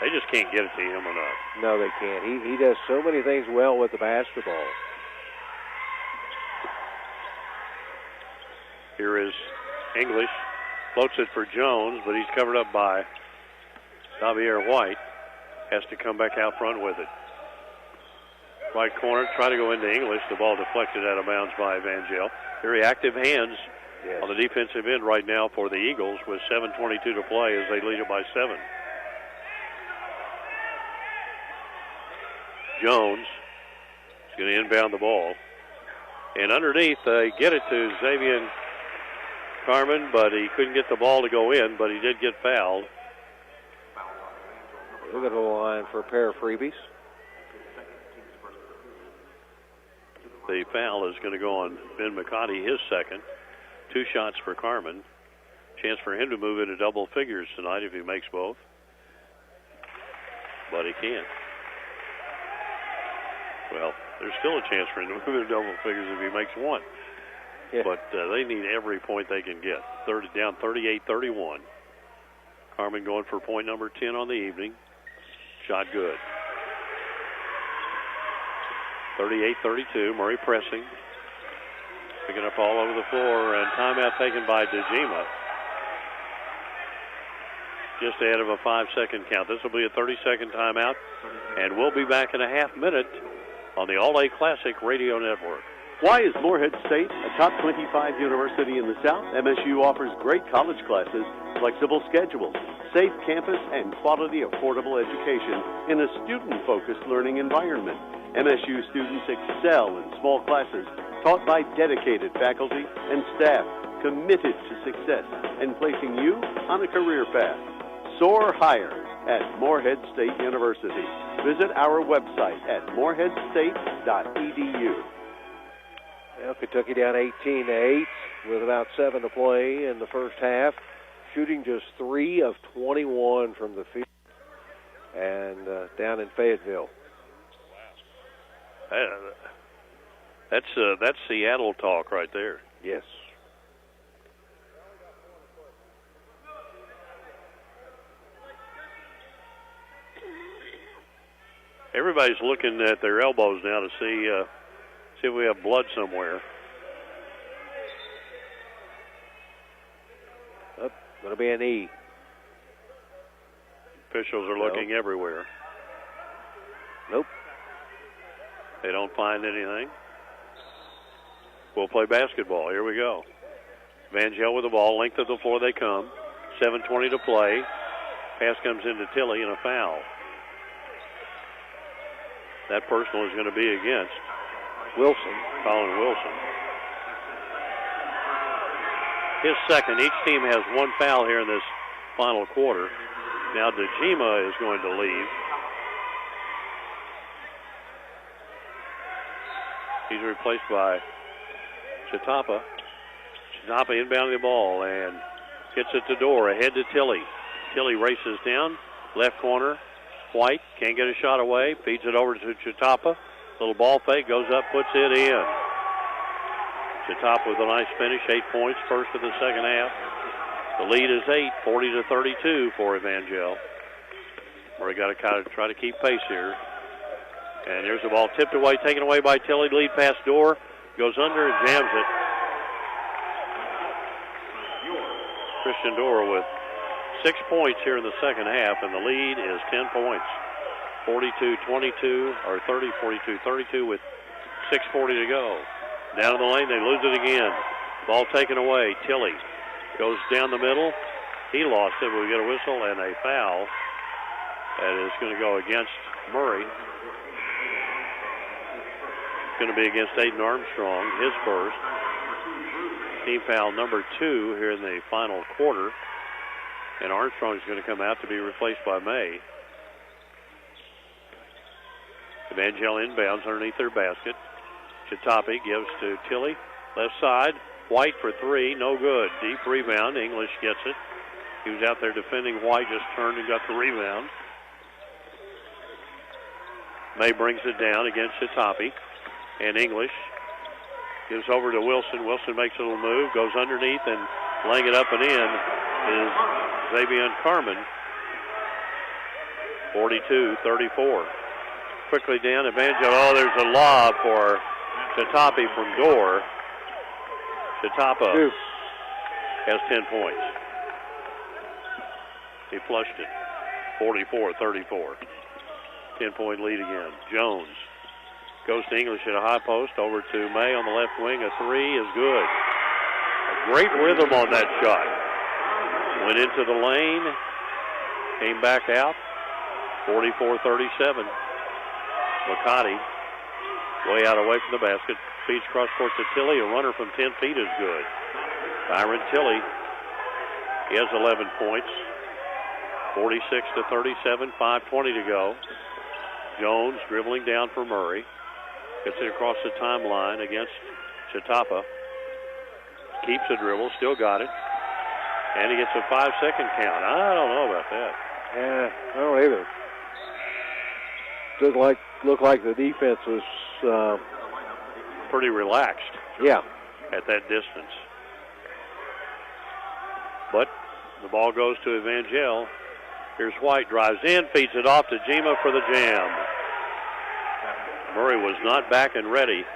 they just can't get it to him enough. No, they can't. He does so many things well with the basketball. Here is English. Floats it for Jones, but he's covered up by Xavier White. Has to come back out front with it. Right corner, try to go into English. The ball deflected out of bounds by Evangel. Very active hands on the defensive end right now for the Eagles with 7:22 to play as they lead it by 7. Jones is going to inbound the ball. And underneath, they get it to Xavier Carmen, but he couldn't get the ball to go in, but he did get fouled. We'll go to the line for a pair of freebies. The foul is going to go on Ben McCarty, his second. 2 shots for Carmen. Chance for him to move into double figures tonight if he makes both. But he can't. Well, there's still a chance for him to move into double figures if he makes one. Yeah. But they need every point they can get. Down 38-31. Carmen going for point number 10 on the evening. Shot good. 38-32. Murray pressing. Picking up all over the floor. And timeout taken by Dejima. Just ahead of a 5-second count. This will be a 30-second timeout. And we'll be back in a half minute on the All-A Classic Radio Network. Why is Morehead State a top 25 university in the South? MSU offers great college classes, flexible schedules, safe campus, and quality, affordable education in a student-focused learning environment. MSU students excel in small classes taught by dedicated faculty and staff committed to success and placing you on a career path. Soar higher at Morehead State University. Visit our website at moreheadstate.edu. Well, Kentucky down 18-8 with about 7 to play in the first half. Shooting just 3 of 21 from the field. And down in Fayetteville. That's Seattle talk right there. Yes. Everybody's looking at their elbows now to see if we have blood somewhere. Going to be an E. Officials are looking everywhere. Nope. They don't find anything. We'll play basketball. Here we go. Evangel with the ball. Length of the floor they come. 7:20 to play. Pass comes into Tilley and a foul. That personal is going to be against Wilson. Colin Wilson. His second. Each team has 1 foul here in this final quarter. Now Dejima is going to leave. He's replaced by Chitapa. Chitapa inbounding the ball and gets it to Dorr. Ahead to Tilley. Tilley races down. Left corner. White can't get a shot away. Feeds it over to Chitapa. Little ball fake. Goes up, puts it in. Chitapa with a nice finish. 8 points. First of the second half. The lead is 8. 40-32 for Evangel. Murray got to kind of try to keep pace here. And here's the ball tipped away, taken away by Tilley. Lead pass Dorr. Goes under and jams it. Christian Dorr with 6 points here in the second half, and the lead is 10 points. 42-22, or 42-32 with 6:40 to go. Down in the lane, they lose it again. Ball taken away. Tilley goes down the middle. He lost it. We get a whistle and a foul. That is going to go against Murray. It's going to be against Aiden Armstrong, his first. Team foul number 2 here in the final quarter. And Armstrong is going to come out to be replaced by May. Evangel inbounds underneath their basket. Chitapi gives to Tilley. Left side. White for 3. No good. Deep rebound. English gets it. He was out there defending White. Just turned and got the rebound. May brings it down against Chitapi. And English gives over to Wilson. Wilson makes a little move. Goes underneath and laying it up and in is Xavier Carmen. 42-34. Quickly down, Evangel. Oh, there's a lob for Chitapi from Door. Chitapa has 10 points. He flushed it. 44-34. 10-point lead again. Jones goes to English at a high post. Over to May on the left wing. A 3 is good. A great rhythm on that shot. Went into the lane. Came back out. 44-37. McCarty way out away from the basket. Feeds cross court to Tilley. A runner from 10 feet is good. Byron Tilley, he has 11 points. 46-37, 5:20 to go. Jones dribbling down for Murray. Gets it across the timeline against Chitapa. Keeps the dribble, still got it. And he gets a 5-second count. I don't know about that. Yeah, I don't either. Looked like the defense was pretty relaxed. Yeah. At that distance. But the ball goes to Evangel. Here's White, drives in, feeds it off to Jima for the jam. Murray was not back and ready.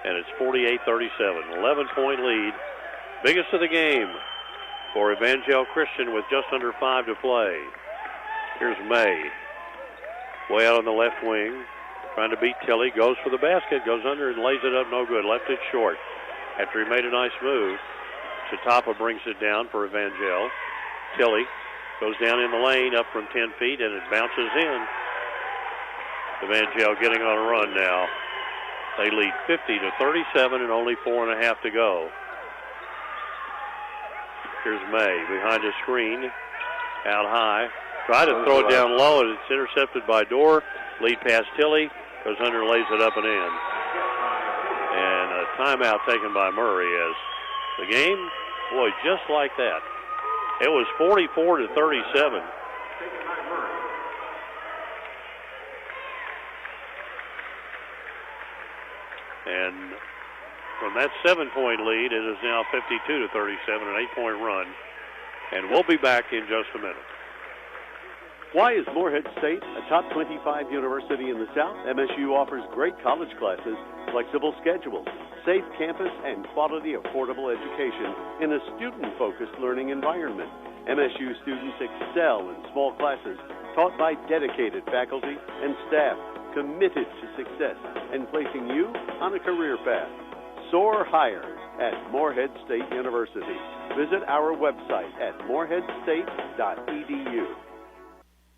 And it's 48-37. 11-point lead. Biggest of the game for Evangel Christian with just under 5 to play. Here's May. Way out on the left wing. Trying to beat Tilley. Goes for the basket. Goes under and lays it up. No good. Left it short. After he made a nice move. Chitapa brings it down for Evangel. Tilley goes down in the lane up from 10 feet and it bounces in. Evangel getting on a run now. They lead 50-37 and only 4.5 to go. Here's May behind a screen. Out high. Try to throw it down low and it's intercepted by Dorr. Lead past Tilley. Goes under, lays it up and in. And a timeout taken by Murray as the game, boy, just like that. It was 44-37. And from that 7-point lead, it is now 52-37, an 8-point run. And we'll be back in just a minute. Why is Morehead State a top 25 university in the South? MSU offers great college classes, flexible schedules, safe campus, and quality, affordable education in a student-focused learning environment. MSU students excel in small classes taught by dedicated faculty and staff committed to success and placing you on a career path. Soar higher at Morehead State University. Visit our website at moreheadstate.edu.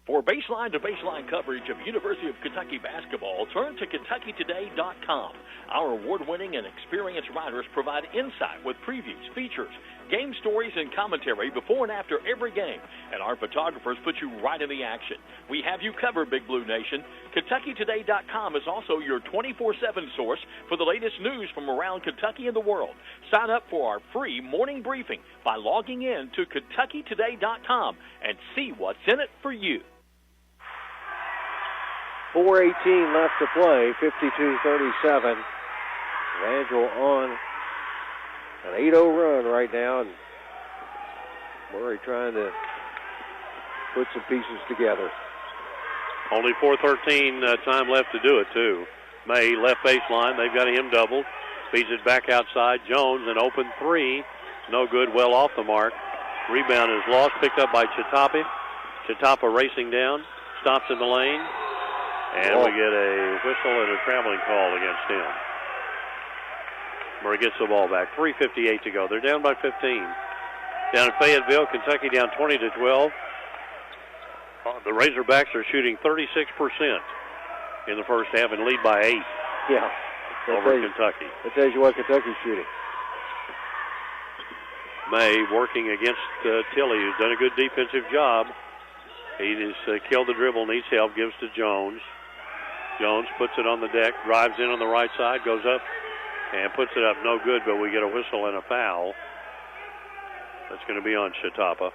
For baseline-to-baseline coverage of University of Kentucky basketball, turn to KentuckyToday.com. Our award-winning and experienced writers provide insight with previews, features, game stories, and commentary before and after every game. And our photographers put you right in the action. We have you covered, Big Blue Nation. KentuckyToday.com is also your 24/7 source for the latest news from around Kentucky and the world. Sign up for our free morning briefing by logging in to KentuckyToday.com and see what's in it for you. 4:18 left to play, 52-37. Evangel on an 8-0 run right now, and Murray trying to put some pieces together. Only 4:13 time left to do it, too. May, left baseline. They've got him doubled. Feeds it back outside. Jones, an open 3. No good, well off the mark. Rebound is lost, picked up by Chitapa. Chitapa racing down. Stops in the lane. And we get a whistle and a traveling call against him. Murray gets the ball back. 3:58 to go. They're down by 15. Down in Fayetteville, Kentucky down 20-12. The Razorbacks are shooting 36% in the first half and lead by 8. Yeah. Over Kentucky. That tells you what Kentucky's shooting. May working against Tilley, who's done a good defensive job. He has killed the dribble, needs help, gives to Jones. Jones puts it on the deck, drives in on the right side, goes up and puts it up. No good, but we get a whistle and a foul. That's going to be on Shatapa.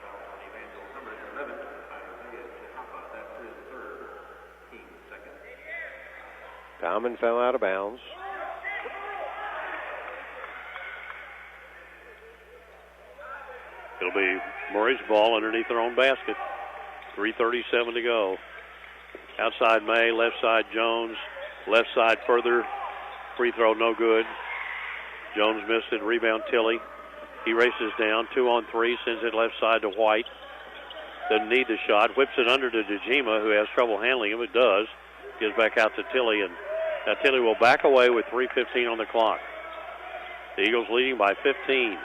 Bauman fell out of bounds. It'll be Murray's ball underneath their own basket. 3:37 to go. Outside May, left side Jones. Left side further. Free throw no good. Jones missed it. Rebound Tilley. He races down. 2-on-3. Sends it left side to White. Doesn't need the shot. Whips it under to DeJima, who has trouble handling him. It does. Gives back out to Tilley. And now Tilley will back away with 3:15 on the clock. The Eagles leading by 15.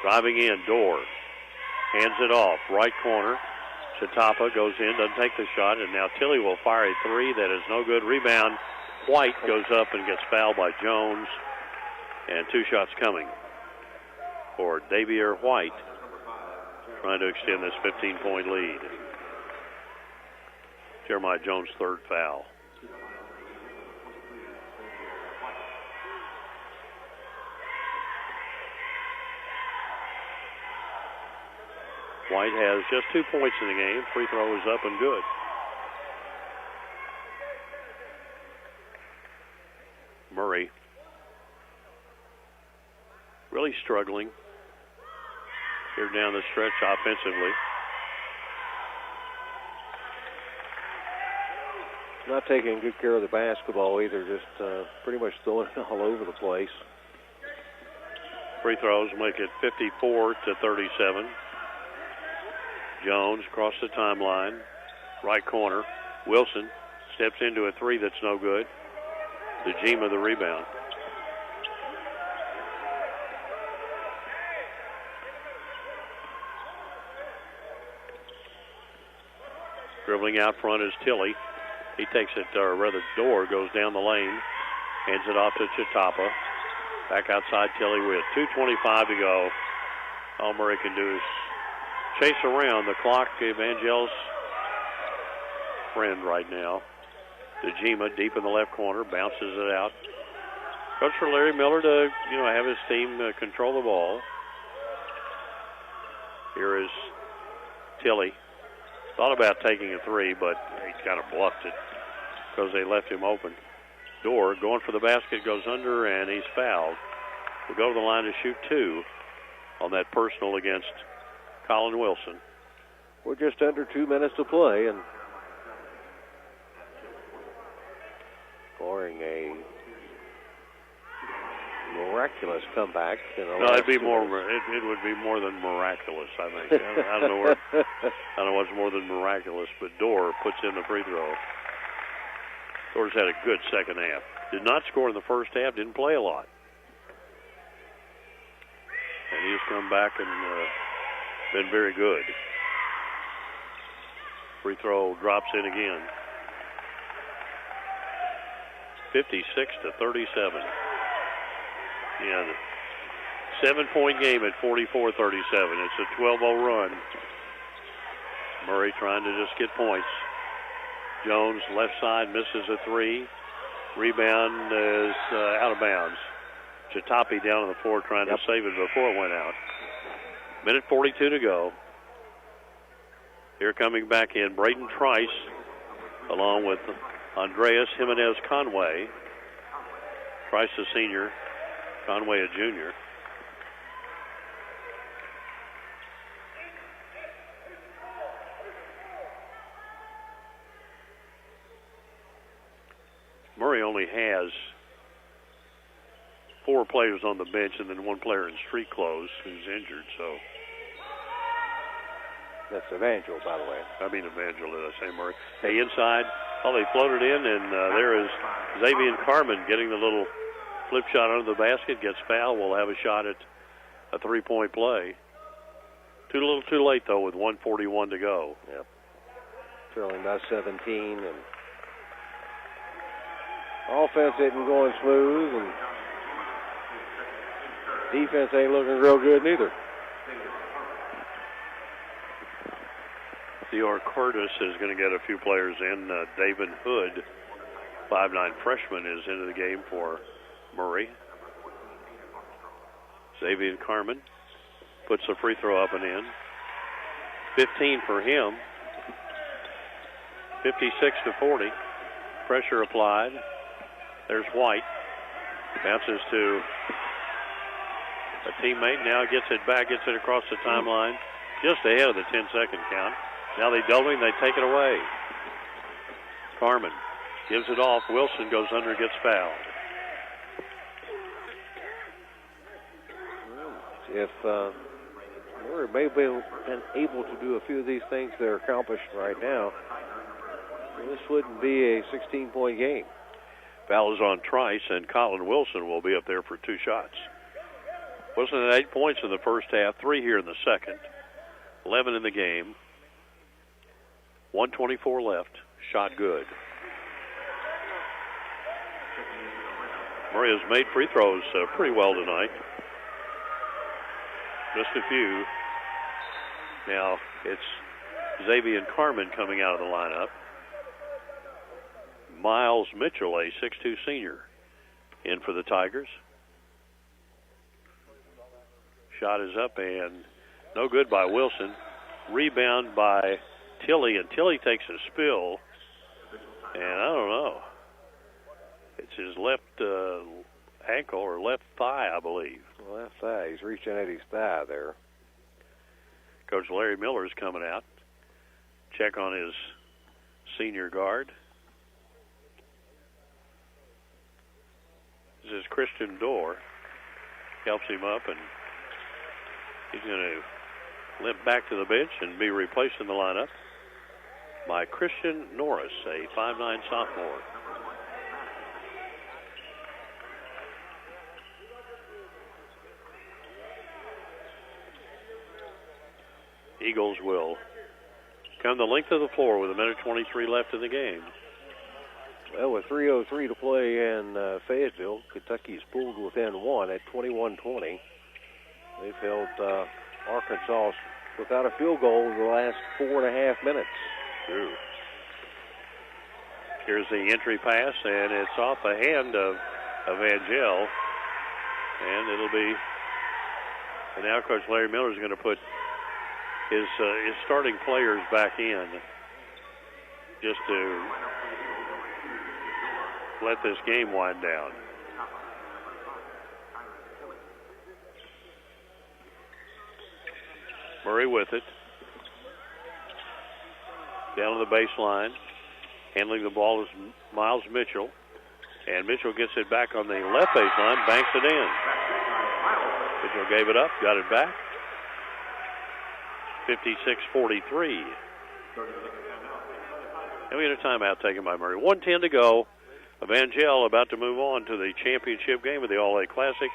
Driving in, Dorr. Hands it off. Right corner. Shatapa goes in, doesn't take the shot, and now Tilley will fire a three. That is no good. Rebound. White goes up and gets fouled by Jones. And 2 shots coming for Davier White, trying to extend this 15-point lead. Jeremiah Jones' 3rd foul. White has just 2 points in the game. Free throw is up and good. Murray really struggling here down the stretch offensively. Not taking good care of the basketball either, just pretty much throwing it all over the place. Free throws make it 54-37. Jones across the timeline, right corner. Wilson steps into a three that's no good. DeJima the rebound. Dribbling out front is Tilley. He takes it, or rather Dorr goes down the lane, hands it off to Shatapa. Back outside Tilley with 2:25 to go. All Murray can do is chase around the clock. Evangel's friend right now. DeJima deep in the left corner, bounces it out. Coach for Larry Miller to, have his team control the ball. Here is Tilley. Thought about taking a three, but he kind of bluffed it because they left him open. Dorr going for the basket, goes under, and he's fouled. We'll go to the line to shoot 2 on that personal against Colin Wilson. We're just under 2 minutes to play, and scoring a miraculous comeback. No, it'd be more. It would be more than miraculous, I think. I don't know what's more than miraculous, but Dorr puts in the free throw. Dorr's had a good second half. Did not score in the first half. Didn't play a lot, and he's come back and been very good. Free throw drops in again. 56-37. Yeah, the 7-point game at 44-37. It's a 12-0 run. Murray trying to just get points. Jones left side misses a three. Rebound is out of bounds. Chatapi down on the floor trying to save it before it went out. Minute 42 to go. Here coming back in, Braden Trice, along with Andreas Jimenez Conway. Trice a senior, Conway a junior. Murray only has 4 players on the bench and then 1 player in street clothes who's injured, so That's Evangel, by the way. I mean Evangel, did I say Murray? Hey, inside. Oh, they floated in, and there is Xavier Carmen getting the little flip shot under the basket, gets fouled. We'll have a shot at a three-point play. Too little too late, though, with 1:41 to go. Yep. Trailing by 17, and offense isn't going smooth, and defense ain't looking real good neither. Theodore Curtis is going to get a few players in. David Hood, 5'9" freshman, is into the game for Murray. Xavier Carmen puts the free throw up and in. 15 for him. 56-40. Pressure applied. There's White. Bounces to a teammate. Now gets it back, gets it across the timeline. Just ahead of the 10-second count. Now they double him, they take it away. Carmen gives it off. Wilson goes under, gets fouled. If Murray may have been able to do a few of these things they're accomplishing right now, this wouldn't be a 16-point game. Foul is on Trice, and Colin Wilson will be up there for 2 shots. Wilson had 8 points in the first half, 3 here in the second. 11 in the game. 1:24 left. Shot good. Murray has made free throws pretty well tonight. Just a few. Now it's Xavier Carmen coming out of the lineup. Miles Mitchell, a 6'2" senior, in for the Tigers. Shot is up and no good by Wilson. Rebound by Tilly, and Tilly takes a spill, and I don't know. It's his left ankle or left thigh, I believe. Left thigh. He's reaching at his thigh there. Coach Larry Miller is coming out. Check on his senior guard. This is Christian Dorr. Helps him up, and he's going to limp back to the bench and be replaced in the lineup by Christian Norris, a 5'9" sophomore. Eagles will come the length of the floor with 1:23 left in the game. Well, with 3:03 to play in Fayetteville, Kentucky's pulled within 1 at 21-20. They've held Arkansas without a field goal in the last 4.5 minutes. True. Here's the entry pass, and it's off the hand of Evangel, and it'll be. And now Coach Larry Miller is going to put his starting players back in just to let this game wind down. Murray with it. Down to the baseline. Handling the ball is Miles Mitchell. And Mitchell gets it back on the left baseline, banks it in. Mitchell gave it up, got it back. 56-43. And we had a timeout taken by Murray. 1:10 to go. Evangel about to move on to the championship game of the All-A Classic.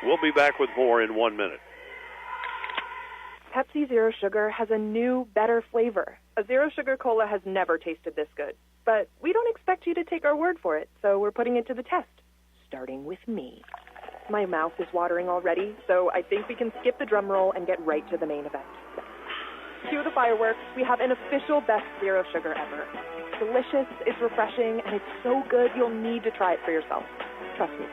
We'll be back with more in 1 minute. Pepsi Zero Sugar has a new, better flavor. A Zero Sugar Cola has never tasted this good. But we don't expect you to take our word for it, so we're putting it to the test. Starting with me. My mouth is watering already, so I think we can skip the drum roll and get right to the main event. Cue the fireworks. We have an official best Zero Sugar ever. It's delicious, it's refreshing, and it's so good you'll need to try it for yourself. Trust me.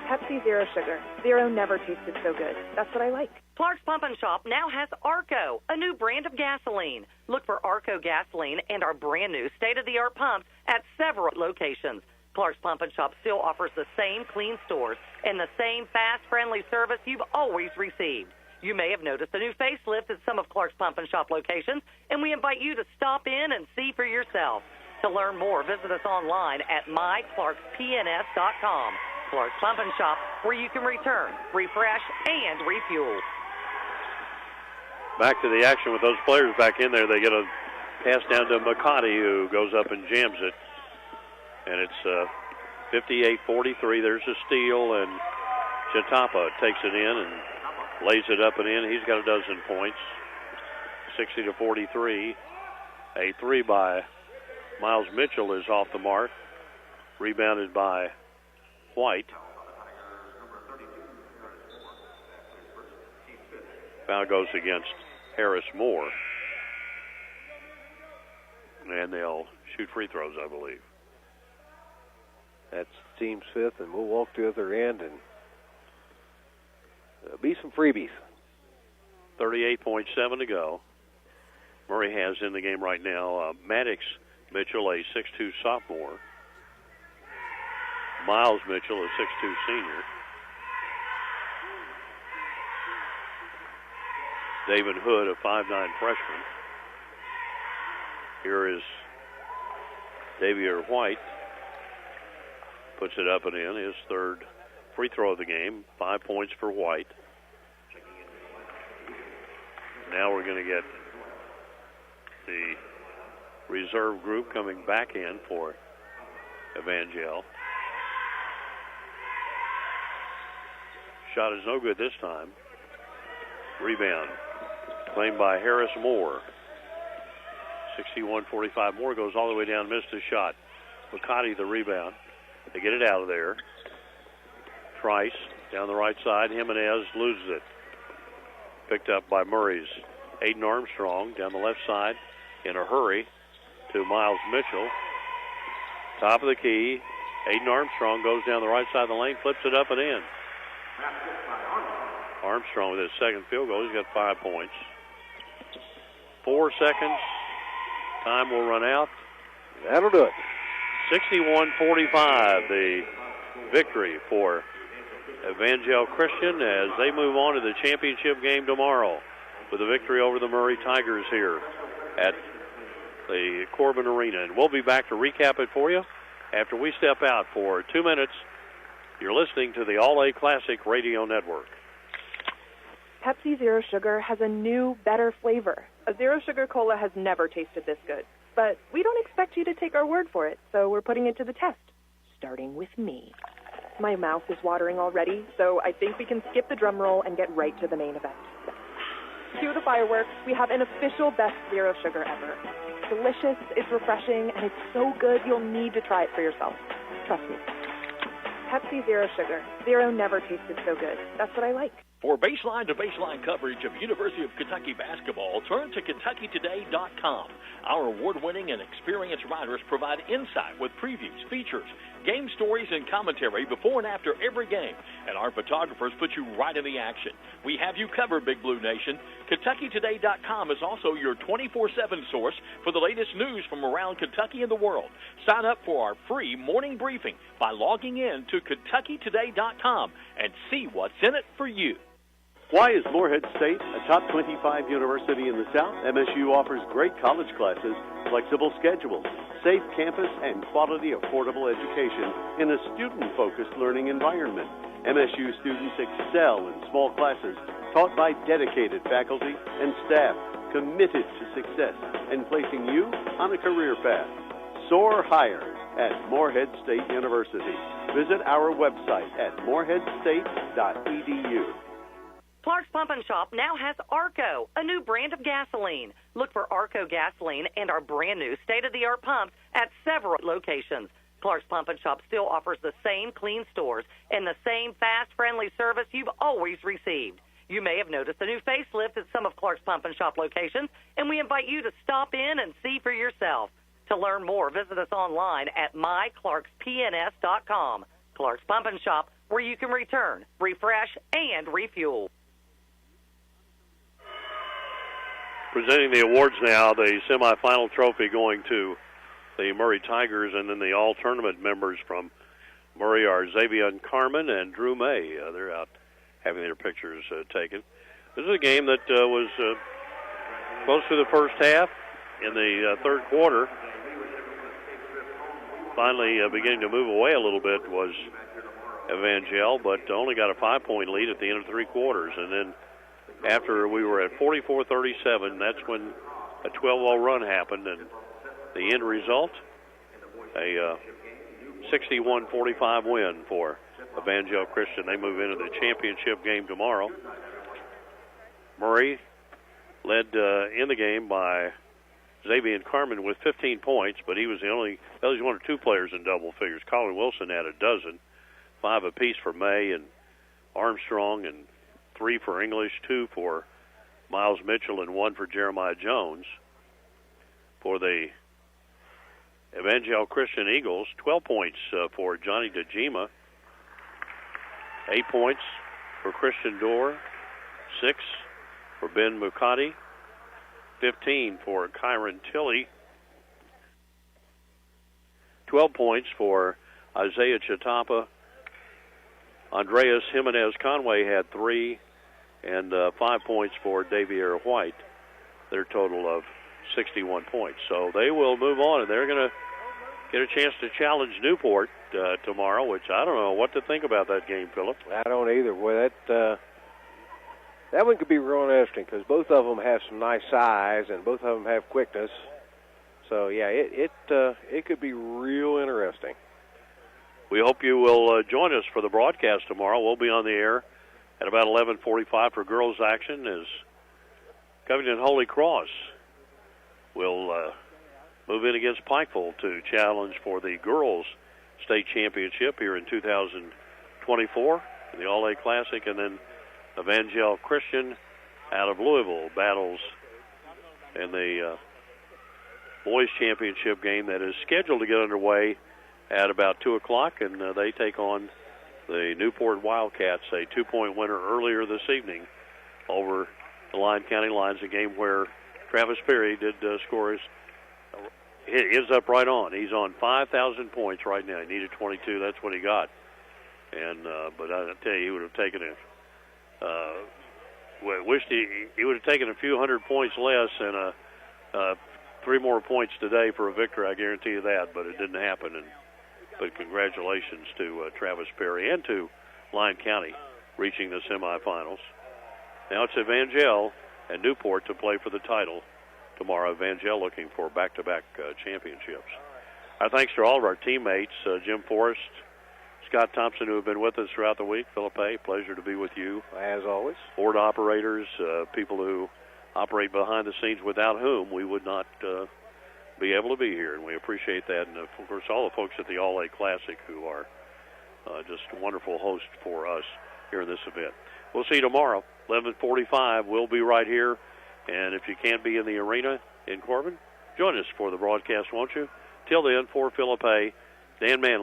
Pepsi Zero Sugar. Zero never tasted so good. That's what I like. Clark's Pump and Shop now has Arco, a new brand of gasoline. Look for Arco gasoline and our brand new state-of-the-art pumps at several locations. Clark's Pump and Shop still offers the same clean stores and the same fast, friendly service you've always received. You may have noticed a new facelift at some of Clark's Pump and Shop locations, and we invite you to stop in and see for yourself. To learn more, visit us online at myclarkspns.com. Clark's Pump and Shop, where you can return, refresh, and refuel. back to the action with those players back in there. They get a pass down to McCarty, who goes up and jams it. And it's 58-43. There's a steal, and Chatapa takes it in and lays it up and in. He's got a dozen points. 60-43. A three by Miles Mitchell is off the mark. Rebounded by White. Foul goes against Harris Moore. And they'll shoot free throws, I believe. That's the team's fifth, and we'll walk to the other end, and there'll be some freebies. 38.7 to go. Murray has in the game right now Maddox Mitchell, a 6'2 sophomore. Miles Mitchell, a 6'2 senior. David Hood, a 5'9 freshman. Here is Davier White. Puts it up and in. His third free throw of the game. 5 points for White. Now we're going to get the reserve group coming back in for Evangel. Shot is no good this time. Rebound claimed by Harris Moore. 61-45. Moore goes all the way down, missed his shot. McCarty the rebound. They get it out of there. Trice down the right side. Jimenez loses it. Picked up by Murray's Aiden Armstrong down the left side in a hurry to Miles Mitchell. Top of the key. Aiden Armstrong goes down the right side of the lane, flips it up and in. Armstrong with his second field goal. He's got 5 points. 4 seconds. Time will run out. That'll do it. 61-45, the victory for Evangel Christian as they move on to the championship game tomorrow with a victory over the Murray Tigers here at the Corbin Arena. And we'll be back to recap it for you after we step out for 2 minutes. You're listening to the All-A Classic Radio Network. Pepsi Zero Sugar has a new, better flavor. A Zero Sugar Cola has never tasted this good. But we don't expect you to take our word for it, so we're putting it to the test, starting with me. My mouth is watering already, so I think we can skip the drum roll and get right to the main event. Cue the fireworks. We have an official best Zero Sugar ever. It's delicious, it's refreshing, and it's so good you'll need to try it for yourself. Trust me. Pepsi Zero Sugar. Zero never tasted so good. That's what I like. For baseline-to-baseline coverage of University of Kentucky basketball, turn to KentuckyToday.com. Our award-winning and experienced writers provide insight with previews, features, game stories, and commentary before and after every game. And our photographers put you right in the action. We have you covered, Big Blue Nation. KentuckyToday.com is also your 24/7 source for the latest news from around Kentucky and the world. Sign up for our free morning briefing by logging in to KentuckyToday.com and see what's in it for you. Why is Morehead State a top 25 university in the South? MSU offers great college classes, flexible schedules, safe campus, and quality, affordable education in a student-focused learning environment. MSU students excel in small classes taught by dedicated faculty and staff committed to success and placing you on a career path. Soar higher at Morehead State University. Visit our website at moreheadstate.edu. Clark's Pump and Shop now has Arco, a new brand of gasoline. Look for Arco gasoline and our brand new state-of-the-art pumps at several locations. Clark's Pump and Shop still offers the same clean stores and the same fast, friendly service you've always received. You may have noticed a new facelift at some of Clark's Pump and Shop locations, and we invite you to stop in and see for yourself. To learn more, visit us online at myclarkspns.com. Clark's Pump and Shop, where you can return, refresh, and refuel. Presenting the awards now, the semifinal trophy going to the Murray Tigers, and then the all-tournament members from Murray are Xavier Carmen and Drew May. They're out having their pictures taken. This is a game that was close to the first half. In the third quarter, finally beginning to move away a little bit was Evangel, but only got a 5-point lead at the end of 3 quarters. And then after we were at 44-37. That's when a 12-0 run happened, and the end result, a 61-45 win for Evangel Christian. They move into the championship game tomorrow. Murray led in the game by Xavier Carmen with 15 points, but he was one or two players in double figures. Colin Wilson had a dozen, 5 apiece for May and Armstrong, and 3 for English, 2 for Miles Mitchell, and 1 for Jeremiah Jones. For the Evangel Christian Eagles, 12 points for Johnny DeJima, 8 points for Christian Dorr, 6 for Ben Mukati, 15 for Kyron Tilley, 12 points for Isaiah Chatapa. Andreas Jimenez Conway had 3, and 5 points for Davier White, their total of 61 points. So they will move on, and they're going to get a chance to challenge Newport tomorrow, which I don't know what to think about that game, Philip. I don't either. Well, that one could be real interesting because both of them have some nice size and both of them have quickness. So, yeah, it could be real interesting. We hope you will join us for the broadcast tomorrow. We'll be on the air at about 11:45 for girls action as Covington Holy Cross will move in against Pikeville to challenge for the girls state championship here in 2024 in the All-A Classic, and then Evangel Christian out of Louisville battles in the boys championship game that is scheduled to get underway at about 2 o'clock, and they take on the Newport Wildcats, a 2-point winner earlier this evening over the Lyon County Lions, a game where Travis Perry did score his up right on. He's on 5,000 points right now. He needed 22. That's what he got. And but I tell you, he would have taken it. Wished he would have taken a few hundred points less and 3 more points today for a victory. I guarantee you that. But it didn't happen. But congratulations to Travis Perry and to Lyon County reaching the semifinals. Now it's Evangel and Newport to play for the title tomorrow. Evangel looking for back-to-back championships. Our thanks to all of our teammates, Jim Forrest, Scott Thompson, who have been with us throughout the week. Philip A., pleasure to be with you. As always. Board operators, people who operate behind the scenes without whom we would not be able to be here, and we appreciate that. And, of course, all the folks at the All-A Classic who are just wonderful hosts for us here in this event. We'll see you tomorrow, 11:45. We'll be right here. And if you can't be in the arena in Corbin, join us for the broadcast, won't you? Till then, for Philip A., Dan Manley.